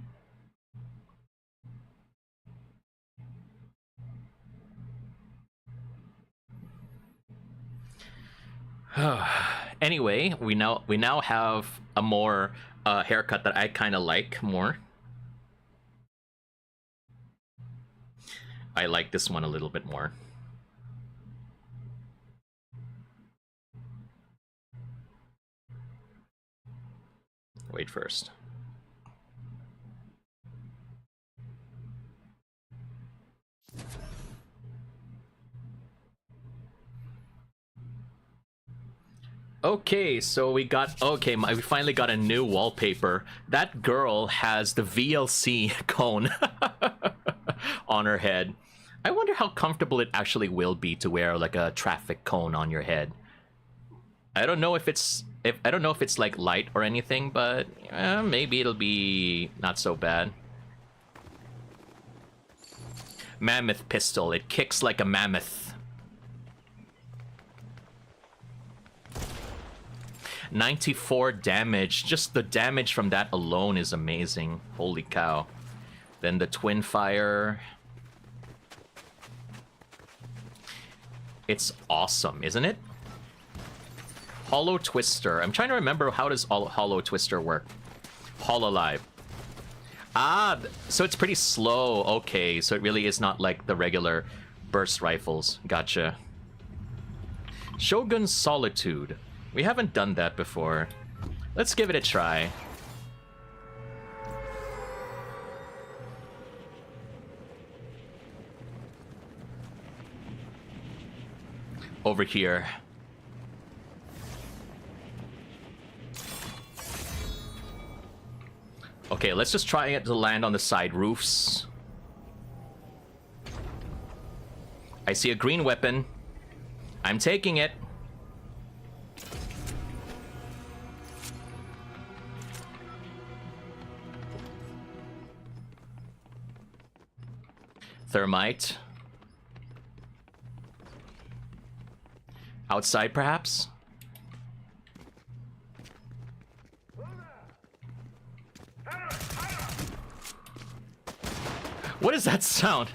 Anyway, we now have a more haircut that I kind of like more. I like this one a little bit more. Wait first. Okay, so we finally got a new wallpaper. That girl has the VLC cone on her head. I wonder how comfortable it actually will be to wear like a traffic cone on your head. I don't know if it's like light or anything, but maybe it'll be not so bad. Mammoth pistol. It kicks like a mammoth. 94 damage. Just the damage from that alone is amazing. Holy cow. Then the twin fire. It's awesome, isn't it? Hollow Twister. I'm trying to remember, how does Hollow Twister work? Hololive. Ah, so it's pretty slow. Okay, so it really is not like the regular burst rifles. Gotcha. Shogun Solitude. We haven't done that before. Let's give it a try. Over here. Okay, let's just try it to land on the side roofs. I see a green weapon. I'm taking it. Thermite. Outside, perhaps? What is that sound?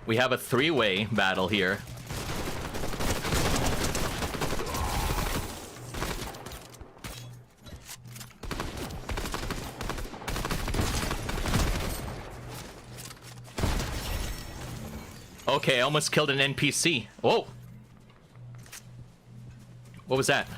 We have a three-way battle here. Okay, I almost killed an NPC. Whoa! What was that?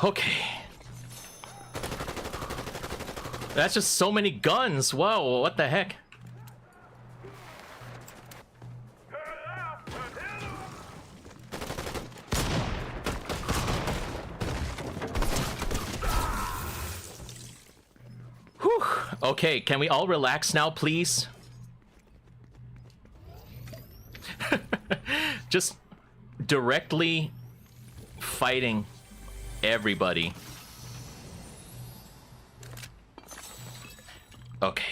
Okay. That's just so many guns. Whoa, what the heck? Whew. Okay, can we all relax now, please? Just directly fighting everybody. Okay.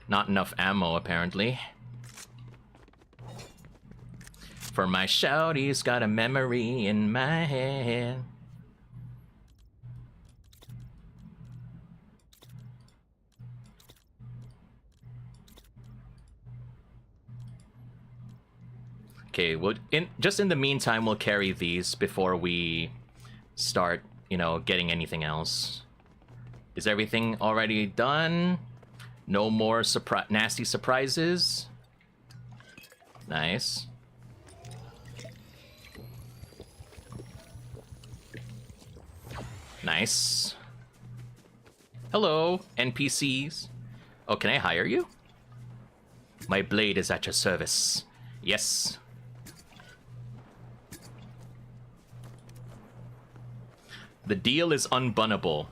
Not enough ammo, apparently. For my shouties, got a memory in my head. Okay, well, just in the meantime, we'll carry these before we start, you know, getting anything else. Is everything already done? No more nasty surprises? Nice. Nice. Hello, NPCs. Oh, can I hire you? My blade is at your service. Yes. The deal is unbunnable.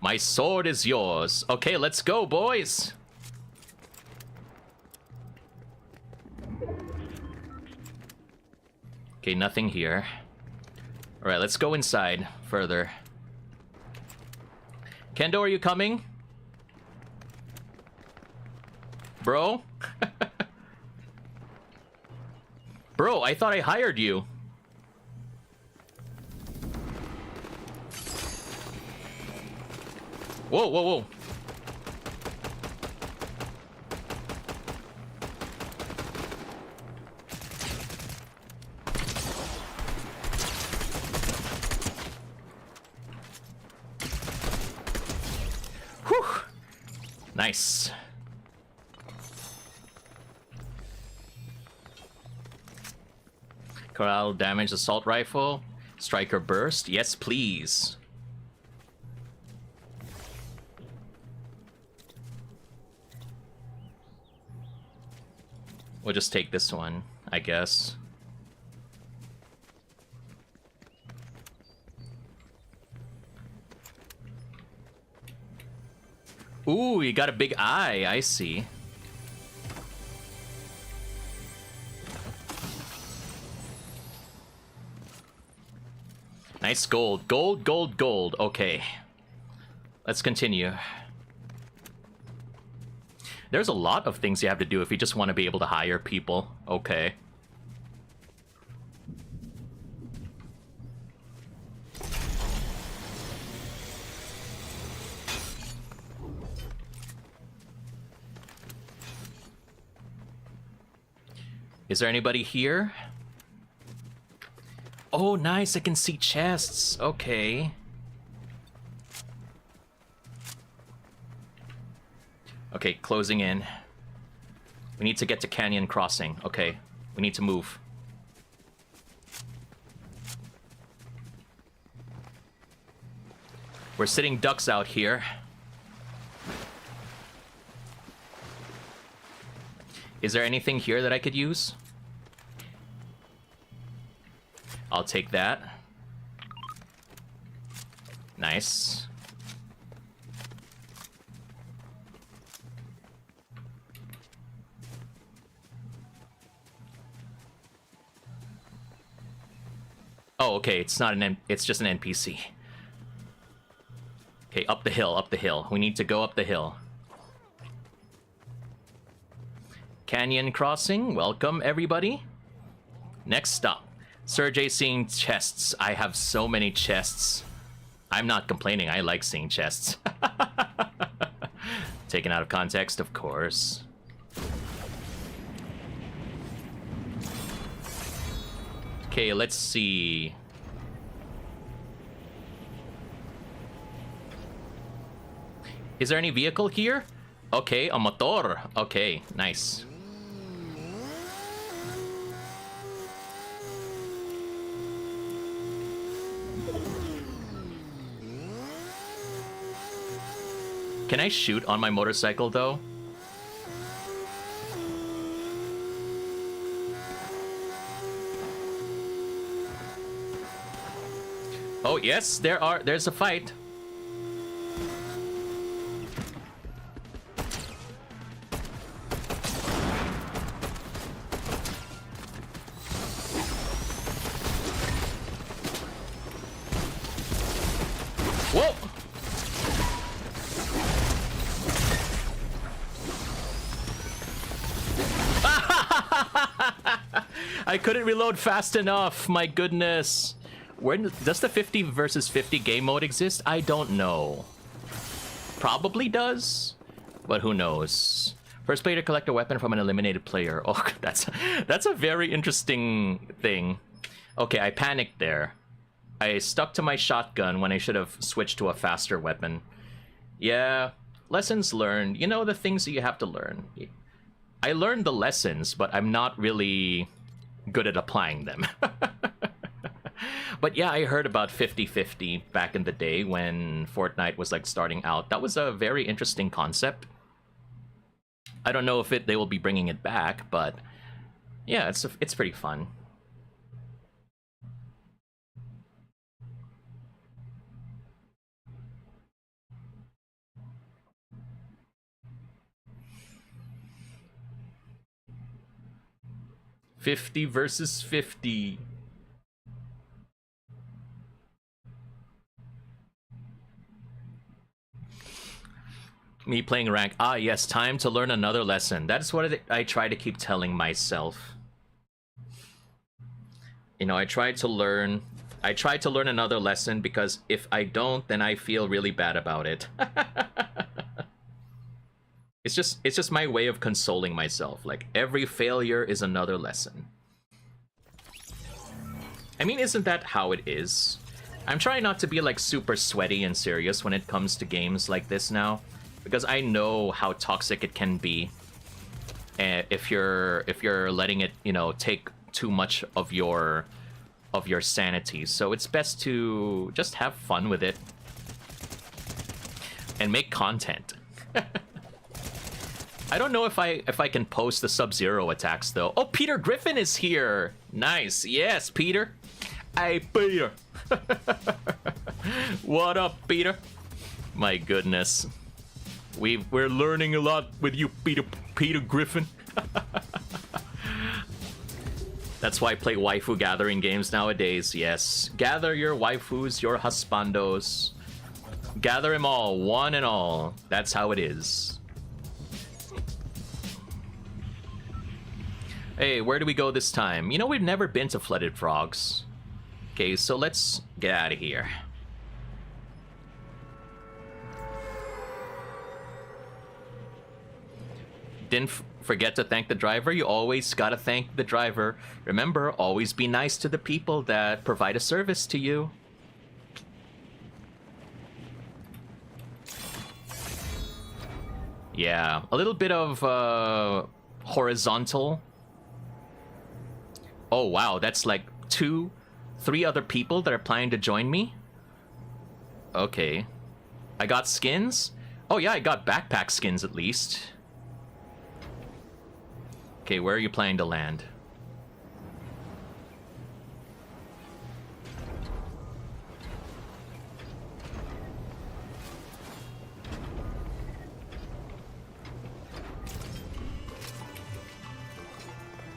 My sword is yours. Okay, let's go, boys. Okay, nothing here. Alright, let's go inside further. Kendo, are you coming? Bro? Bro, I thought I hired you. Whoa, whoa, whoa. Whew. Nice. Corral damage assault rifle. Striker burst. Yes, please. We'll just take this one, I guess. Ooh, you got a big eye. I see. Nice gold. Gold, gold, gold. Okay. Let's continue. There's a lot of things you have to do if you just want to be able to hire people. Okay. Is there anybody here? Oh, nice. I can see chests. Okay. Okay, closing in. We need to get to Canyon Crossing. Okay, we need to move. We're sitting ducks out here. Is there anything here that I could use? I'll take that. Nice. Oh, okay, it's not it's just an NPC. Okay, up the hill, up the hill. We need to go up the hill. Canyon Crossing, welcome everybody. Next stop. Serjay seeing chests. I have so many chests. I'm not complaining, I like seeing chests. Taken out of context, of course. Okay, let's see. Is there any vehicle here? Okay, a motor. Okay, nice. Can I shoot on my motorcycle though? Oh yes, there's a fight. Whoa! I couldn't reload fast enough, my goodness. Does the 50 versus 50 game mode exist? I don't know. Probably does, but who knows. First player to collect a weapon from an eliminated player. Oh, that's a very interesting thing. Okay, I panicked there. I stuck to my shotgun when I should have switched to a faster weapon. Yeah, lessons learned. You know, the things that you have to learn. I learned the lessons, but I'm not really good at applying them. But yeah, I heard about 50-50 back in the day when Fortnite was like starting out. That was a very interesting concept. I don't know if they will be bringing it back, but yeah, it's pretty fun. $50 versus 50. Me playing rank. Ah, yes, time to learn another lesson. That's what I try to keep telling myself. You know, I try to learn another lesson because if I don't, then I feel really bad about it. It's just my way of consoling myself. Like, every failure is another lesson. I mean, isn't that how it is? I'm trying not to be like super sweaty and serious when it comes to games like this now, because I know how toxic it can be. If you're letting it, you know, take too much of your sanity. So it's best to just have fun with it and make content. I don't know if I can post the Sub-Zero attacks though. Oh, Peter Griffin is here. Nice. Yes, Peter. Hey, Peter. What up, Peter? My goodness. We're learning a lot with you, Peter Griffin. That's why I play waifu gathering games nowadays. Yes. Gather your waifus, your husbandos. Gather them all, one and all. That's how it is. Hey, where do we go this time? You know, we've never been to Flooded Frogs. Okay, so let's get out of here. Didn't forget to thank the driver. You always gotta thank the driver. Remember, always be nice to the people that provide a service to you. Yeah, a little bit of horizontal. Oh wow, that's like 3 other people that are planning to join me. Okay. I got skins? Oh yeah, I got backpack skins at least. Okay, where are you planning to land?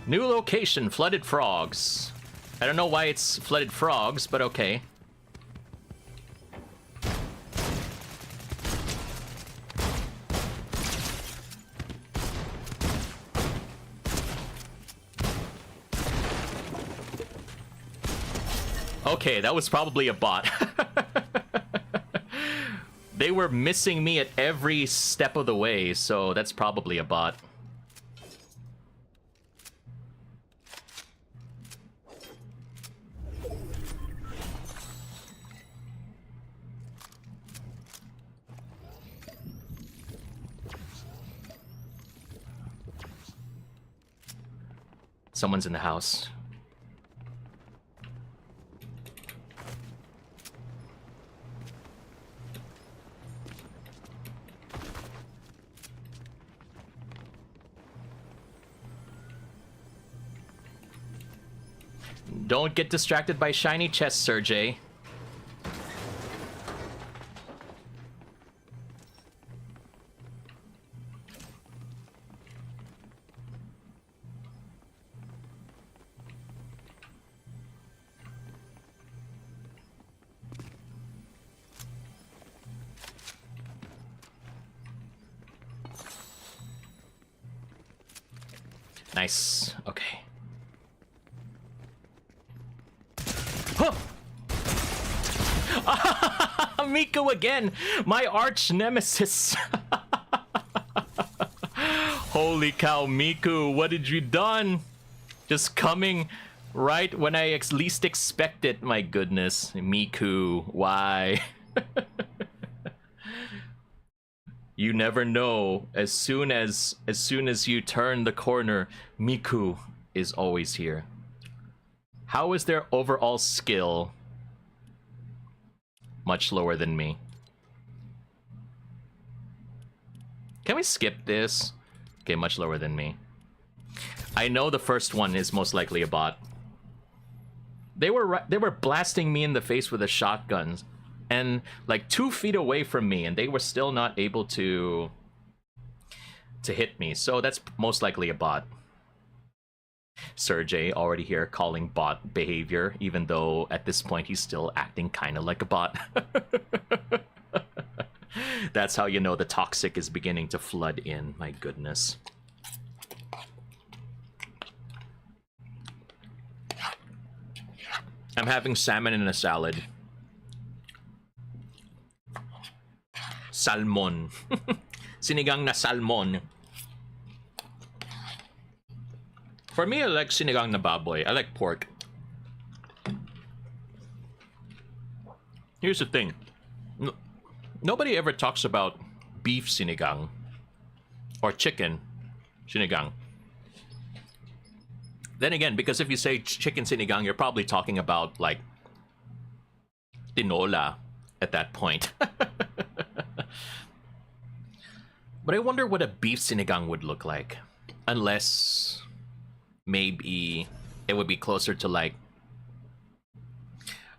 New location, Flooded Frogs. I don't know why it's Flooded Frogs, but okay. Okay, that was probably a bot. They were missing me at every step of the way, so that's probably a bot. Someone's in the house. Don't get distracted by shiny chests, Serjay. Nice. Okay. Huh! Miku again! My arch nemesis! Holy cow, Miku, what did you done? Just coming right when I least expect it. My goodness. Miku, why? You never know. As soon as you turn the corner, Miku is always here. How is their overall skill much lower than me? Can we skip this? Okay, much lower than me. I know the first one is most likely a bot. They were blasting me in the face with the shotguns, and like 2 feet away from me, and they were still not able to hit me. So that's most likely a bot. Serjay already here calling bot behavior, even though at this point he's still acting kind of like a bot. That's how you know the toxic is beginning to flood in. My goodness. I'm having salmon in a salad. Salmon. Sinigang na salmon. For me, I like sinigang na baboy. I like pork. Here's the thing. Nobody ever talks about beef sinigang or chicken sinigang. Then again, because if you say chicken sinigang, you're probably talking about like tinola at that point. But I wonder what a beef sinigang would look like. Unless maybe it would be closer to like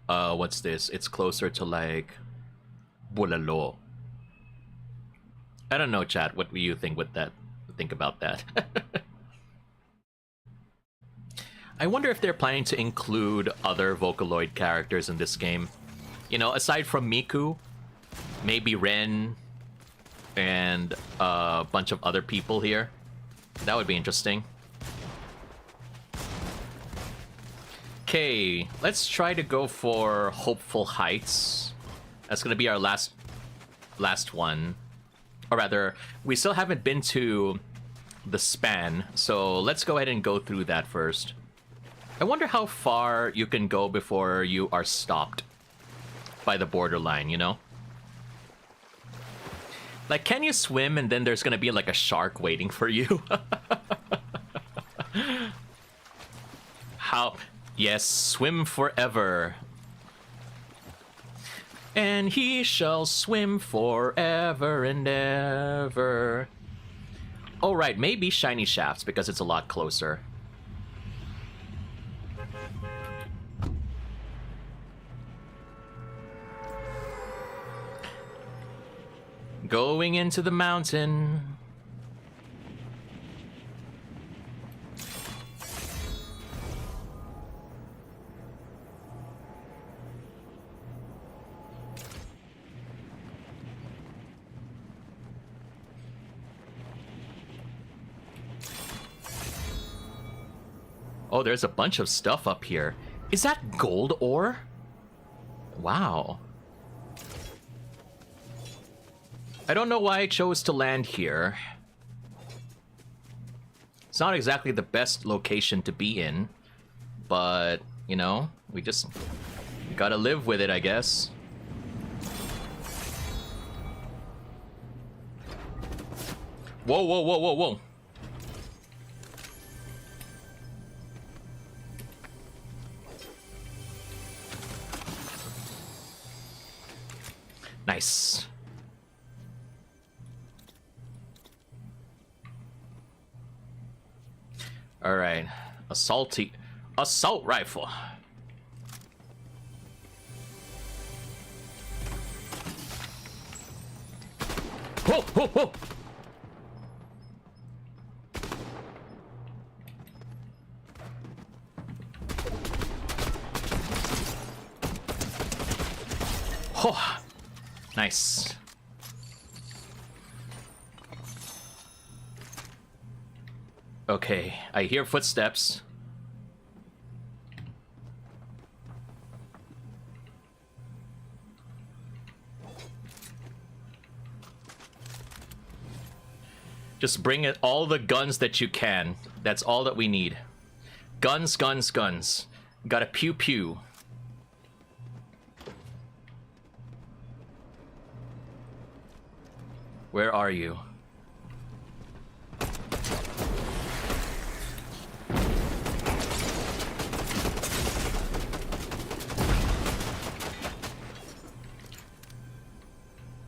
what's this? It's closer to like bulalo. I don't know, chat. What do you think with that? Think about that. I wonder if they're planning to include other Vocaloid characters in this game. You know, aside from Miku, maybe Ren, and a bunch of other people here. That would be interesting. Okay, let's try to go for Hopeful Heights. That's gonna be our last one. Or rather, we still haven't been to the span, so let's go ahead and go through that first. I wonder how far you can go before you are stopped by the borderline, you know? Like, can you swim and then there's gonna be like a shark waiting for you? How? Yes, swim forever. And he shall swim forever and ever. Oh, right, maybe Shiny Shafts because it's a lot closer. Going into the mountain. Oh, there's a bunch of stuff up here. Is that gold ore? Wow. I don't know why I chose to land here. It's not exactly the best location to be in, but, you know, we gotta live with it, I guess. Whoa, whoa, whoa, whoa, whoa. Nice. All right, assault rifle. Whoa, whoa, whoa! Oh, nice. Okay, I hear footsteps. Just bring it all the guns that you can. That's all that we need. Guns, guns, guns. Gotta pew pew. Where are you?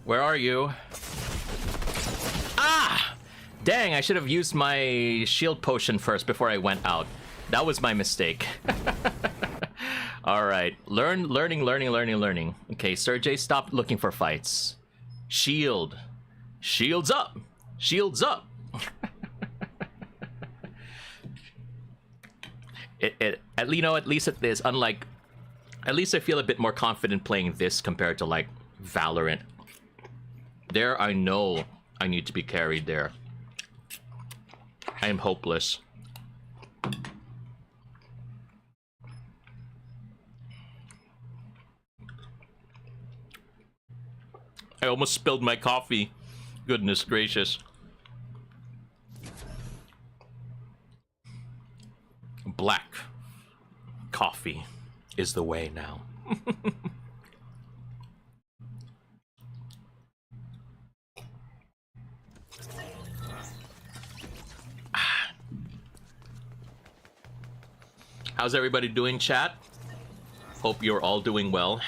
Where are you? Ah! Dang, I should have used my shield potion first before I went out. That was my mistake. Alright. Learning. Okay, Serjay, stop looking for fights. Shield. Shields up! Shields up! At least at this, unlike... At least I feel a bit more confident playing this compared to, like, Valorant. There, I know I need to be carried there. I am hopeless. I almost spilled my coffee. Goodness gracious. Black coffee is the way now. How's everybody doing, chat? Hope you're all doing well.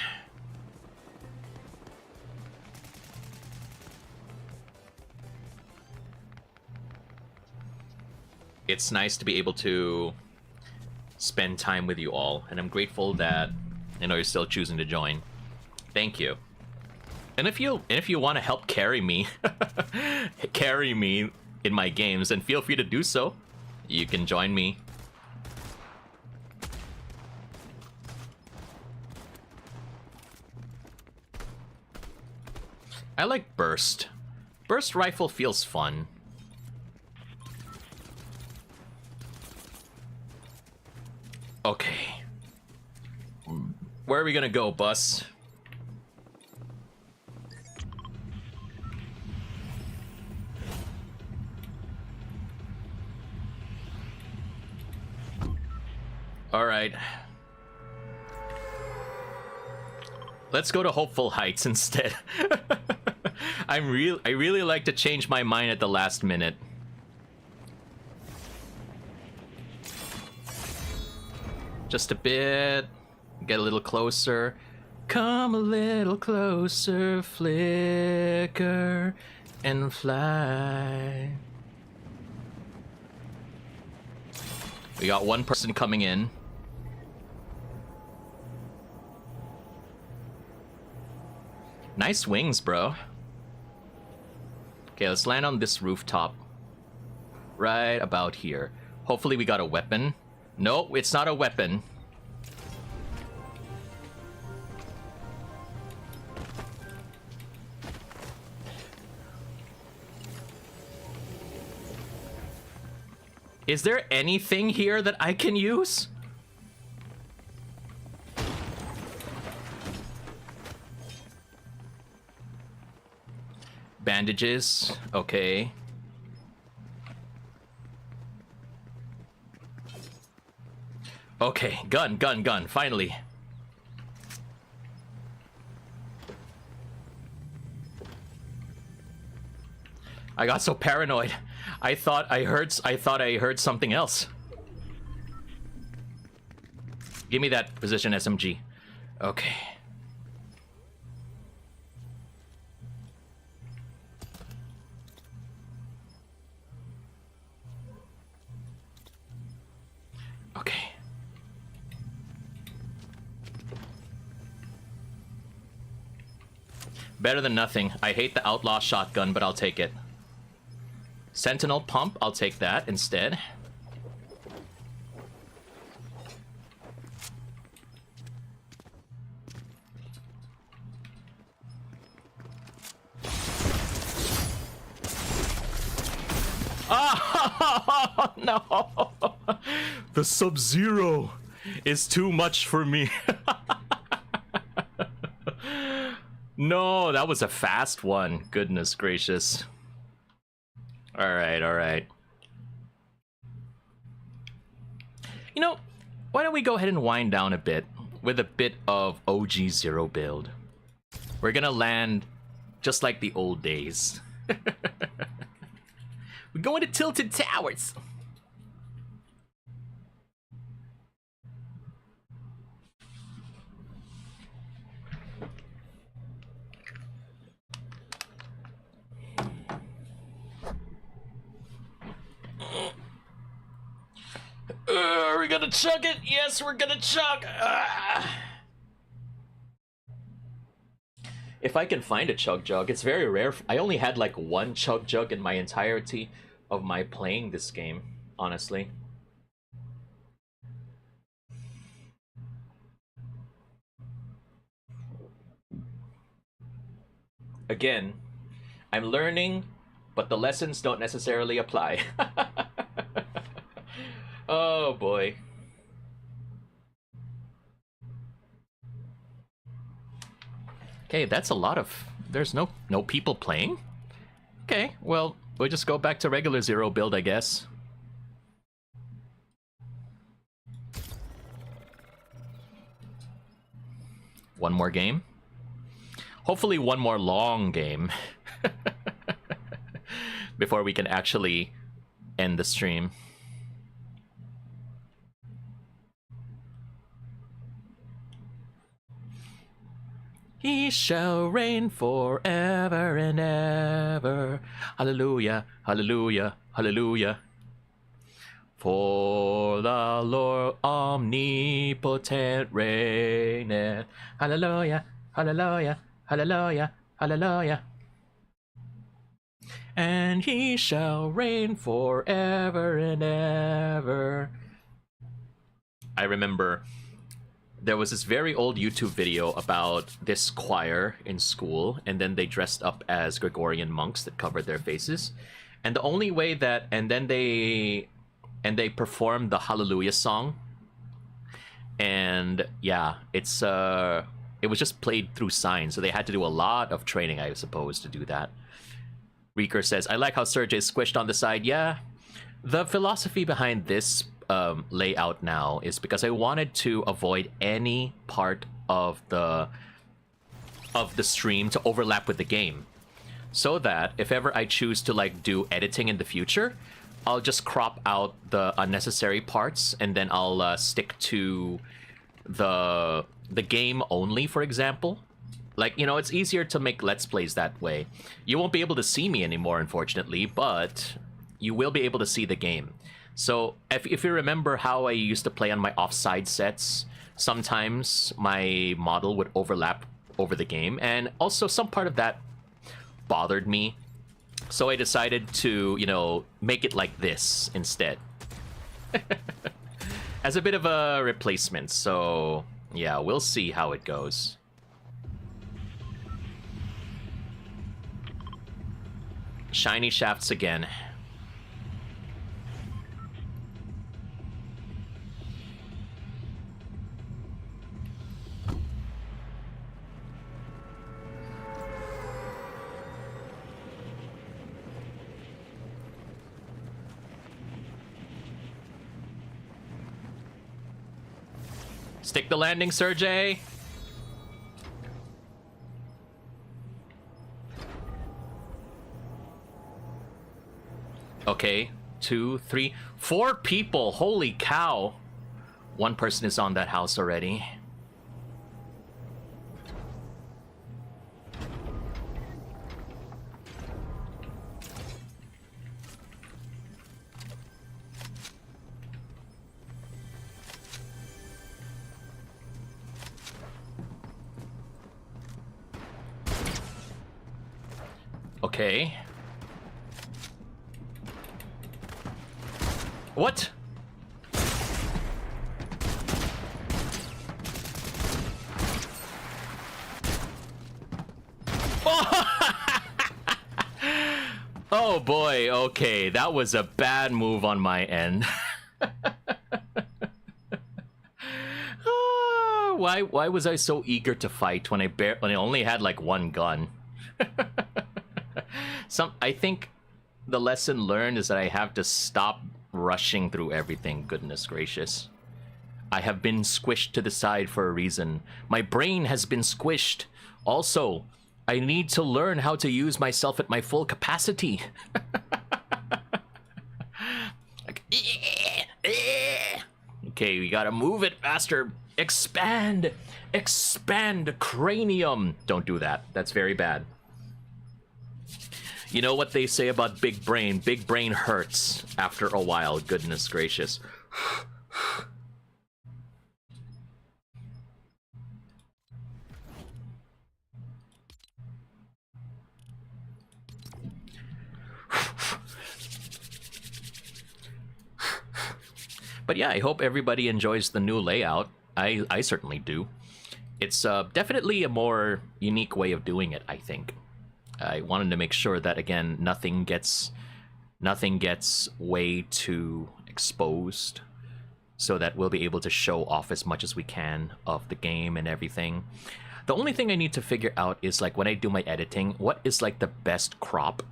It's nice to be able to spend time with you all, and I'm grateful that you're still choosing to join. Thank you. And if you want to help carry me, carry me in my games, then feel free to do so. You can join me. I like burst. Burst rifle feels fun. Okay. Where are we gonna go, bus? All right. Let's go to Hopeful Heights instead. I really like to change my mind at the last minute. Just a bit. Get a little closer. Come a little closer, flicker and fly. We got one person coming in. Nice wings, bro. Okay, let's land on this rooftop. Right about here. Hopefully we got a weapon. No, it's not a weapon. Is there anything here that I can use? Bandages, okay. Okay, gun, finally. I got so paranoid. I thought I heard something else. Give me that position SMG. Okay. Okay. Better than nothing. I hate the outlaw shotgun, but I'll take it. Sentinel pump, I'll take that instead. Oh, no! The Sub-Zero is too much for me. No, that was a fast one. Goodness gracious. Alright, alright. You know, why don't we go ahead and wind down a bit with a bit of OG Zero build. We're gonna land just like the old days. We're going to Tilted Towers. Are we gonna chug it? Yes, we're gonna chug. If I can find a chug jug, it's very rare. I only had like one chug jug in my entirety of my playing this game, honestly. Again, I'm learning, but the lessons don't necessarily apply. Oh boy. Okay, that's a lot of... There's no people playing? Okay, well, we'll just go back to regular zero build, I guess. One more game? Hopefully one more long game. Before we can actually end the stream. He shall reign forever and ever. Hallelujah, hallelujah, hallelujah. For the Lord omnipotent reigneth. Hallelujah, hallelujah, hallelujah, hallelujah. And he shall reign forever and ever. I remember there was this very old YouTube video about this choir in school, and then they dressed up as Gregorian monks that covered their faces. And the only way that... And they performed the Hallelujah song. And yeah, it was just played through signs, so they had to do a lot of training, I suppose, to do that. Reeker says, I like how Serjay squished on the side. Yeah, the philosophy behind this layout now is because I wanted to avoid any part of the stream to overlap with the game, so that if ever I choose to like do editing in the future, I'll just crop out the unnecessary parts, and then I'll stick to the game only, for example. Like, you know, it's easier to make Let's Plays that way. You won't be able to see me anymore, unfortunately, but you will be able to see the game. So if you remember how I used to play on my offside sets, sometimes my model would overlap over the game, and also some part of that bothered me. So I decided to, you know, make it like this instead. As a bit of a replacement. So yeah, we'll see how it goes. Shiny shafts again. Stick the landing, Serjay. Okay, 2, 3, 4 people. Holy cow. One person is on that house already. Okay. What? Oh boy, okay, that was a bad move on my end. Why was I so eager to fight when I only had like one gun? I think the lesson learned is that I have to stop rushing through everything. Goodness gracious. I have been squished to the side for a reason. My brain has been squished. Also, I need to learn how to use myself at my full capacity. Like, okay, we gotta move it faster. Expand! Expand cranium! Don't do that. That's very bad. You know what they say about big brain? Big brain hurts after a while. Goodness gracious. But yeah, I hope everybody enjoys the new layout. I certainly do. It's definitely a more unique way of doing it, I think. I wanted to make sure that, again, nothing gets way too exposed, so that we'll be able to show off as much as we can of the game and everything. The only thing I need to figure out is, like, when I do my editing, what is like the best crop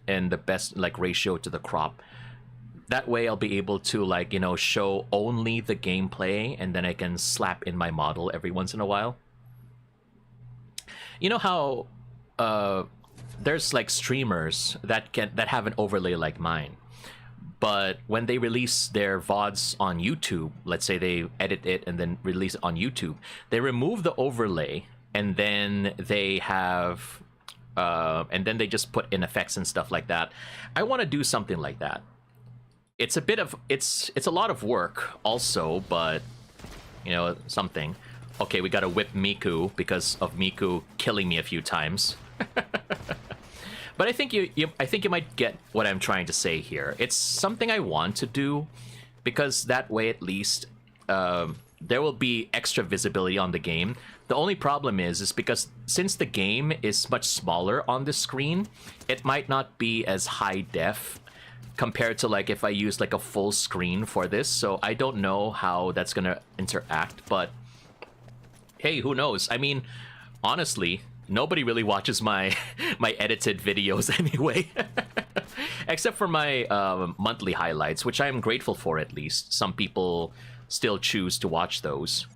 and the best like ratio to the crop. That way I'll be able to, like, you know, show only the gameplay, and then I can slap in my model every once in a while. You know how there's like streamers that have an overlay like mine, but when they release their VODs on YouTube, let's say they edit it and then release it on YouTube, they remove the overlay, and then they have and then they just put in effects and stuff like that. I want to do something like that. It's a bit of it's a lot of work also, but you know, something. Okay, we gotta whip Miku because of Miku killing me a few times. But I think you might get what I'm trying to say here. It's something I want to do, because that way at least there will be extra visibility on the game. The only problem is because since the game is much smaller on the screen, it might not be as high def compared to like if I use like a full screen for this. So I don't know how that's gonna interact, but hey, who knows? I mean, honestly, nobody really watches my my edited videos anyway. Except for my monthly highlights, which I am grateful for. At least some people still choose to watch those.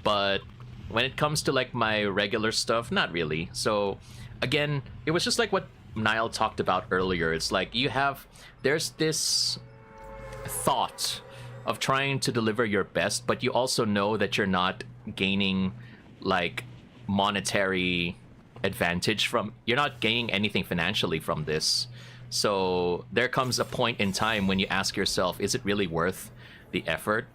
But when it comes to like my regular stuff, not really. So again, it was just like what Nile talked about earlier. It's like there's this thought of trying to deliver your best, but you also know that you're not gaining like monetary advantage from, you're not gaining anything financially from this. So there comes a point in time when you ask yourself, is it really worth the effort?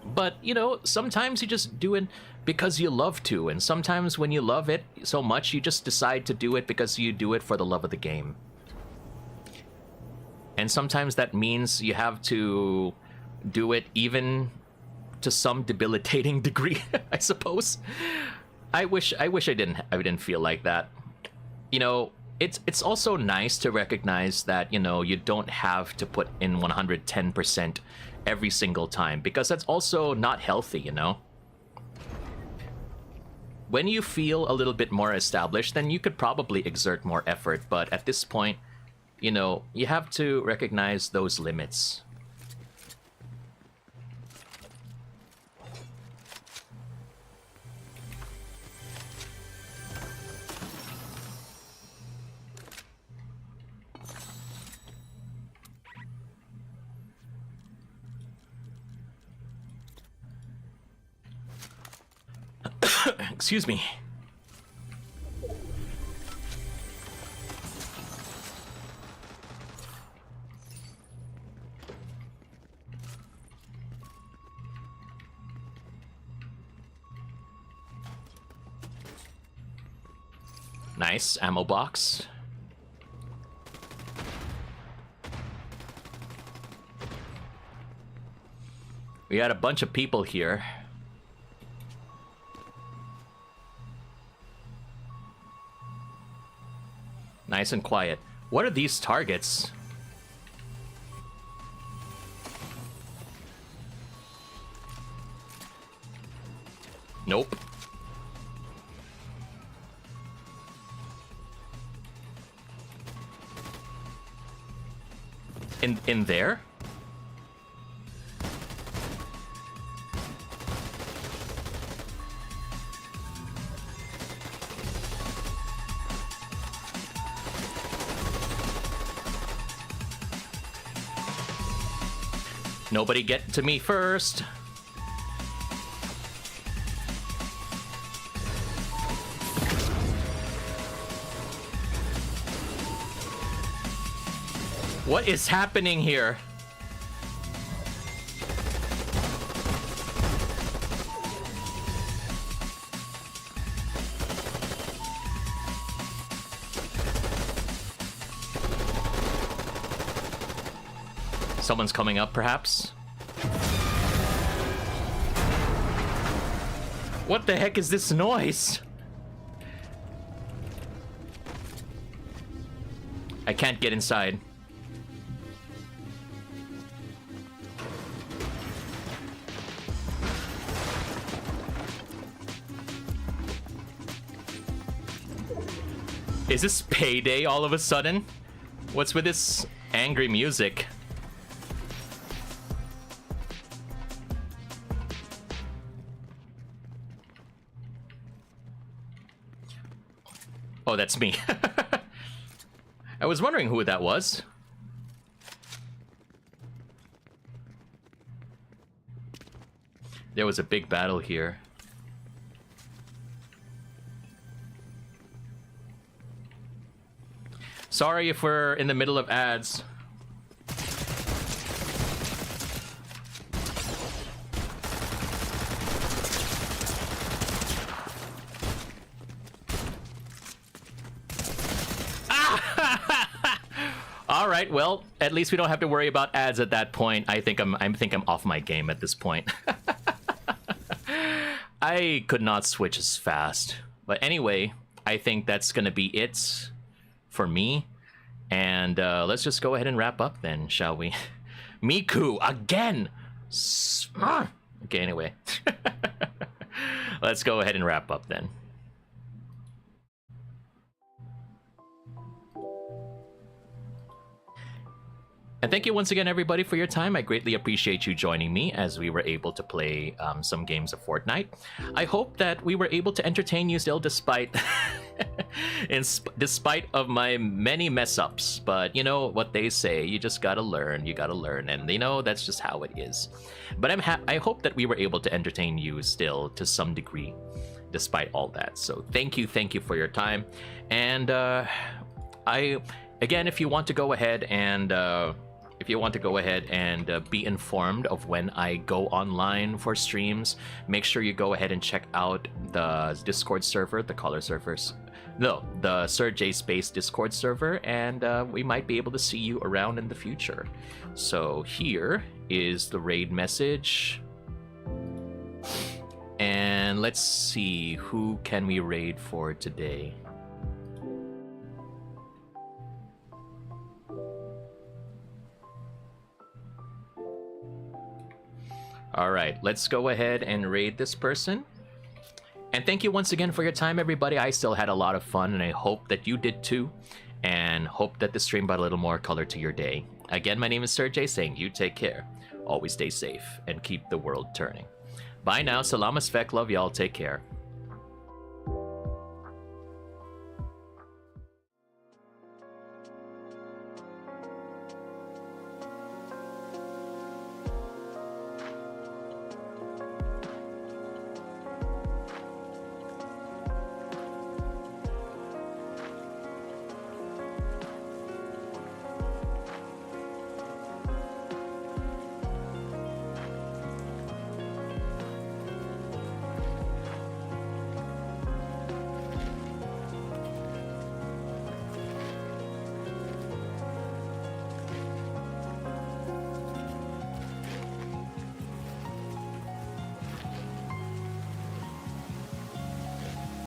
But you know, sometimes you just do it because you love to, and sometimes when you love it so much, you just decide to do it because you do it for the love of the game. And sometimes that means you have to do it even to some debilitating degree, I suppose. I wish I didn't feel like that. You know, it's also nice to recognize that, you know, you don't have to put in 110% every single time, because that's also not healthy, you know. When you feel a little bit more established, then you could probably exert more effort, but at this point, you know, you have to recognize those limits. Excuse me. Nice ammo box. We got a bunch of people here. Nice and quiet. What are these targets? Nope. In there? Nobody get to me first. What is happening here? Someone's coming up, perhaps? What the heck is this noise? I can't get inside. Is this payday all of a sudden? What's with this angry music? Oh, that's me. I was wondering who that was. There was a big battle here. Sorry if we're in the middle of ads. All right, well, at least we don't have to worry about ads at that point. I think I'm off my game at this point. I could not switch as fast. But anyway, I think that's gonna be it for me. And let's just go ahead and wrap up then, shall we? Miku, again! Okay, anyway. Let's go ahead and wrap up then. And thank you once again, everybody, for your time. I greatly appreciate you joining me as we were able to play some games of Fortnite. I hope that we were able to entertain you still, despite despite of my many mess ups. But you know what they say, you just gotta learn. You gotta learn, and you know that's just how it is. But I hope that we were able to entertain you still to some degree, despite all that. So thank you for your time. And again, if you want to go ahead and be informed of when I go online for streams, make sure you go ahead and check out the Discord server, the Serjay Space Discord server, and we might be able to see you around in the future. So here is the raid message. And let's see, who can we raid for today? All right, let's go ahead and raid this person. And thank you once again for your time, everybody. I still had a lot of fun, and I hope that you did too. And hope that the stream brought a little more color to your day. Again, my name is Serjay, saying you take care. Always stay safe and keep the world turning. Bye now. Salamat, Svek. Love y'all. Take care.